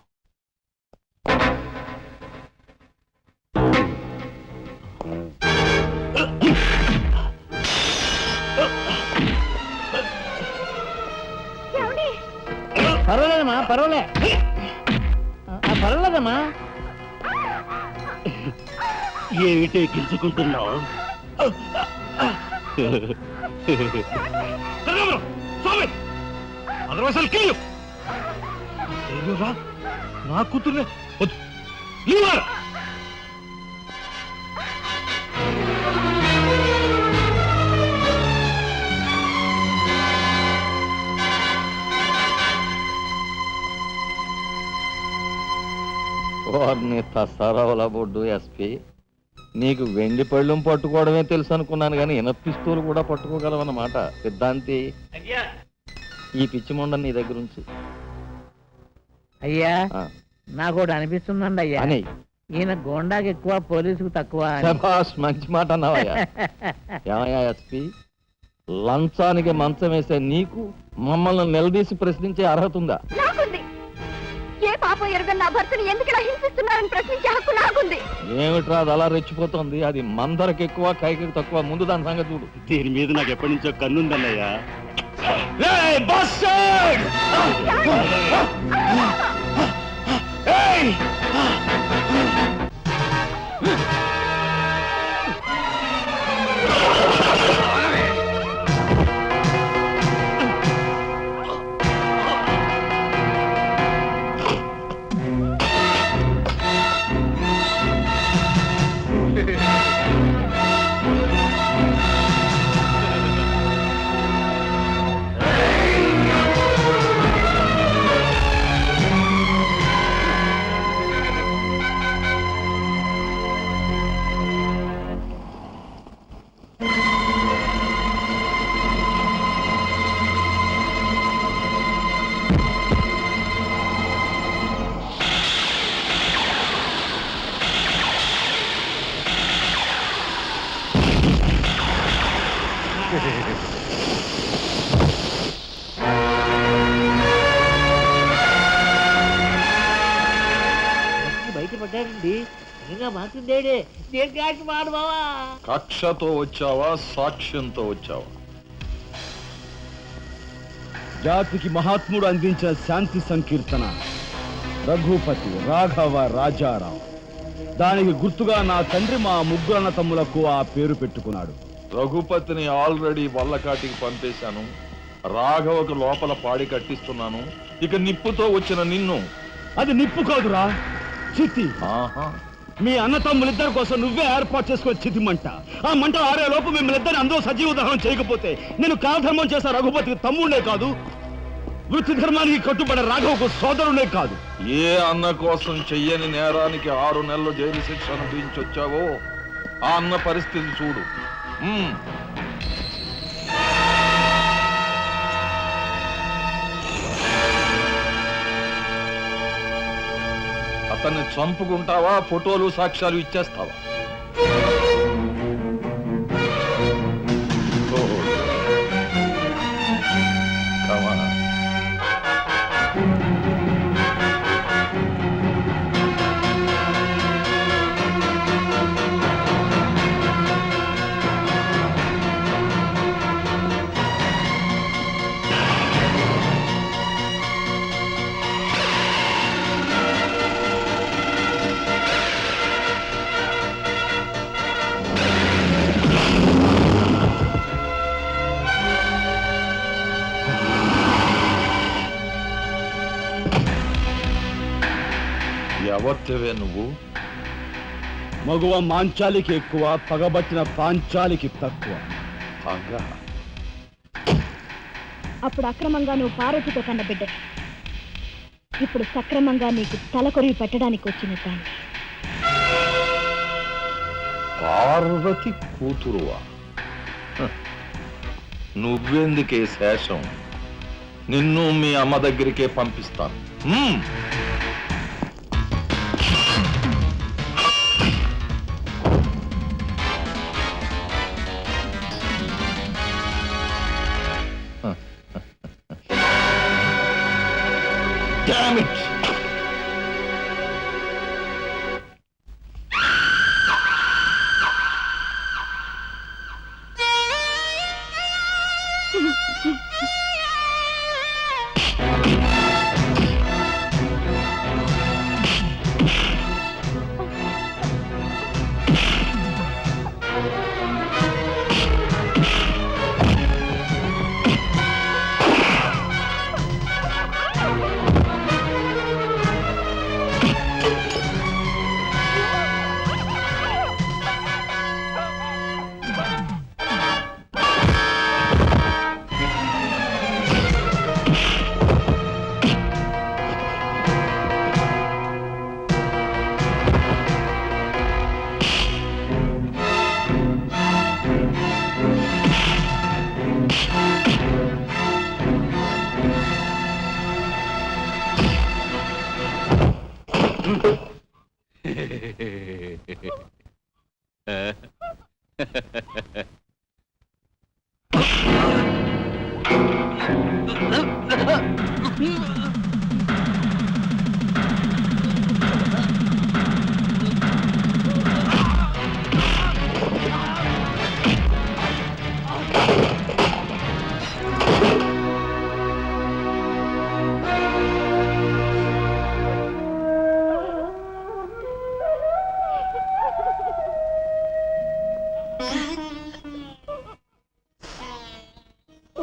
పర్వాలేదమ్మా, పర్వాలేదమ్మా. ఏమిటే గిల్చుకుంటున్నావు? నా కూతుర్నే వారిని తసారావుల బొడ్డు ఎస్పీ, నీకు వెండి పళ్ళెం పట్టుకోవడమే తెలుసు అనుకున్నాను కానీ పిస్తూలు కూడా పట్టుకోగలవన్నమాట. సిద్ధాంతి, ఈ పిచ్చి మొండ నీ దగ్గర నుంచి. అయ్యా, నాకు ఒకటి అనిపిస్తుందండి అయ్యా. అని ఈయన గోండాకి ఎక్కువ, పోలీసుకు తక్కువ. శభాష్, మంచి మాట అన్నావయ్యా. ఏమయ్యా ఎస్పీ, లంచానికి మంచం వేసే నీకు మమ్మల్ని నిలదీసి ప్రశ్నించే అర్హత ఉందా? ఏ పాపం ఎరగని నా భర్తను ఎందుకు ఇలా హింసిస్తున్నారని ప్రశ్నించే హక్కు నాకుంది. ఏమిట్రా అది అలా రెచ్చిపోతుంది? అది మందరికి ఎక్కువ, కైకి తక్కువ. ముందు దాని సంగతి చూడు. దీని మీద నాకు ఎప్పటి నుంచో కన్నుందన్నయ్యా. బయటపడ్డాడండి. నిజంగా మాసిందేడే. నేను కాకి మాడు బావా. కక్షతో వచ్చావా, సాక్ష్యంతో వచ్చావా? జాతికి మహాత్ముడు అందించిన శాంతి సంకీర్తన రఘుపతి రాఘవ రాజారాం. దానికి గుర్తుగా నా తండ్రి మా ముగ్గురు అన్న తమ్ములకు ఆ పేరు పెట్టుకున్నాడు. రఘుపతిని ఆల్రెడీ వల్లకాటికి పంపేశాను. రాఘవకు లోపల పాడి కట్టిస్తున్నాను. ఇక నిప్పుతో వచ్చిన నిన్ను. అది నిప్పు కాదురా, చితి. మీ అన్న తమ్ములిద్దరి కోసం నువ్వే ఏర్పాటు చేసుకునే చితి మంట. ఆ మంట ఆరే లోపు మిమ్మల్ని ఇద్దరిని అందరూ సజీవ దహనం చేయకపోతే నేను కాలధర్మం చేసే రఘుపతికి తమ్ముడే కాదు, వృత్తి ధర్మానికి కట్టుబడే రాఘవకు సోదరుడే కాదు. ఏ అన్న కోసం చెయ్యని నేరానికి 6 నెలలు జైలు శిక్ష అనుభవించొచ్చావో ఆ అన్న పరిస్థితి చూడు. అతన్ని చంపుకుంటావా, ఫోటోలు సాక్ష్యాలు ఇచ్చేస్తావా? Come on. ఎవరివే నువ్వు? మగువ మాంచాలికి ఎక్కువ, పగబట్టిన పాంచాలికి తక్కువ. అప్పుడు అక్రమంగా నువ్వు పార్వతితో కన్న బిడ్డ, ఇప్పుడు సక్రమంగా నీకు తలకొరివి పెట్టడానికి వచ్చిన దాన్ని. పార్వతి కూతురువా? నువ్వెందుకే శేషం? నిన్ను మీ అమ్మ దగ్గరికే పంపిస్తాను. Damn it!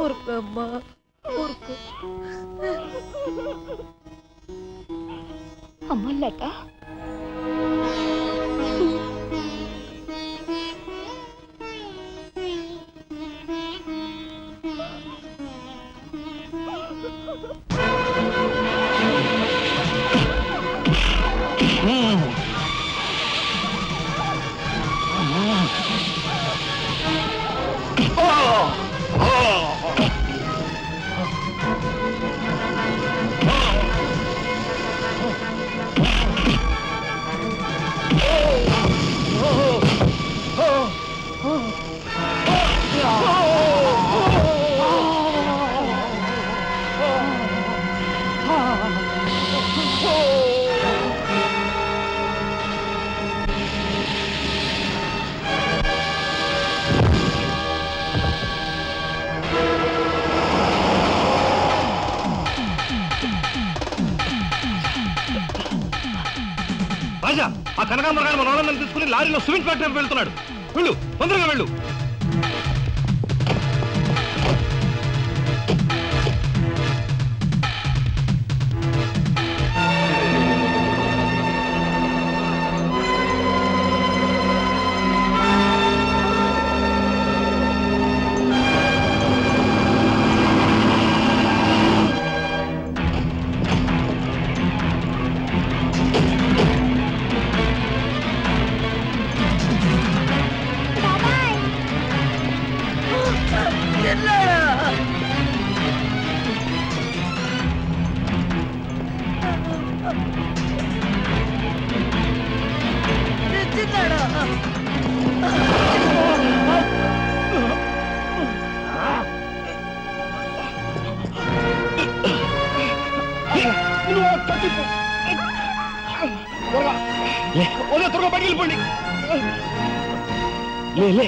ఊరుకోమ్మా, ఊరుకో. అమ్మలట రాజా, ఆ కనకాంబరగాడు మన వాళ్ళని తీసుకుని లారీలో సిమెంట్ ఫ్యాక్టరీ వెళ్తున్నాడు. వెళ్ళు, తొందరగా వెళ్ళు. త్వరగా బయటికి వెళ్ళిపోండి. లే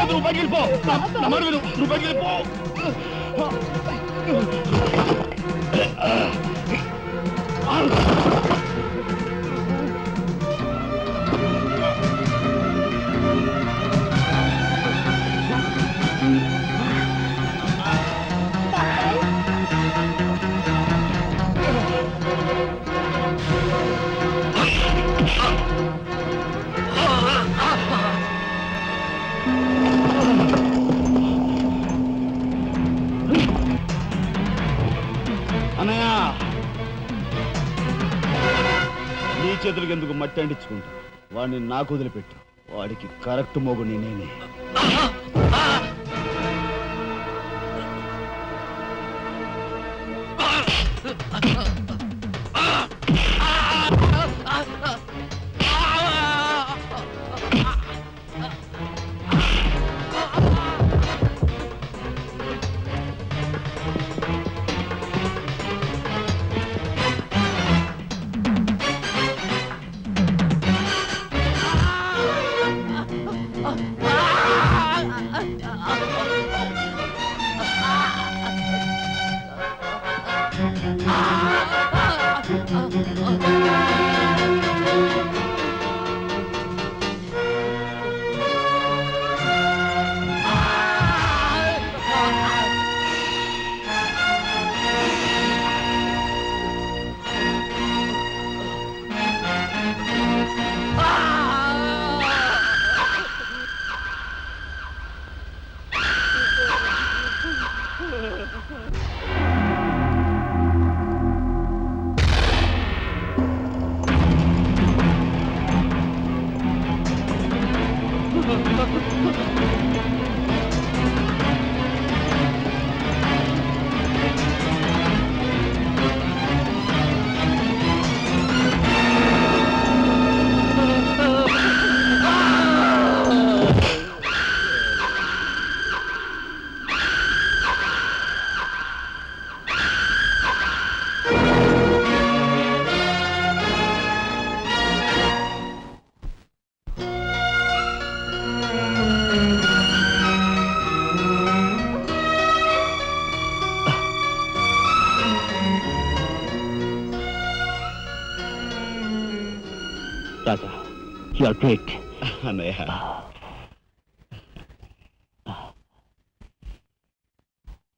నువ్వు బయటికి వెళ్ళిపో. నా మాట విను, నువ్వు బయటికి వెళ్ళిపో. అన్నయ్య, నీ చేతులకి ఎందుకు మట్టి అంటించుకుంటా? వాడిని నాకు వదిలిపెట్టు. వాడికి కరెక్ట్ మోగుని నేనే. రాజా, యు ఆర్ గ్రేట్. అన్నయ్య,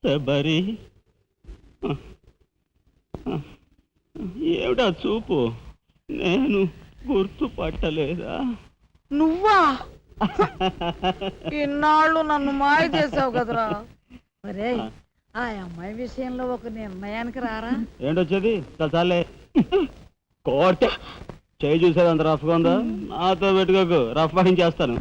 శబరి, ఏమిటా చూపు? నేను గుర్తుపట్టలేదా? నువ్వా? ఇన్నాళ్ళు నన్ను మాయ చేసావు కదరా. మరే ఆ అమ్మాయి విషయంలో ఒక నిర్ణయానికి రారా? ఏంటొచ్చేది? చాలే కోటే చేయి చూసేది అంత రఫ్గా ఉందా? నాతో పెట్టుకోకు, రఫ్ చేస్తాను.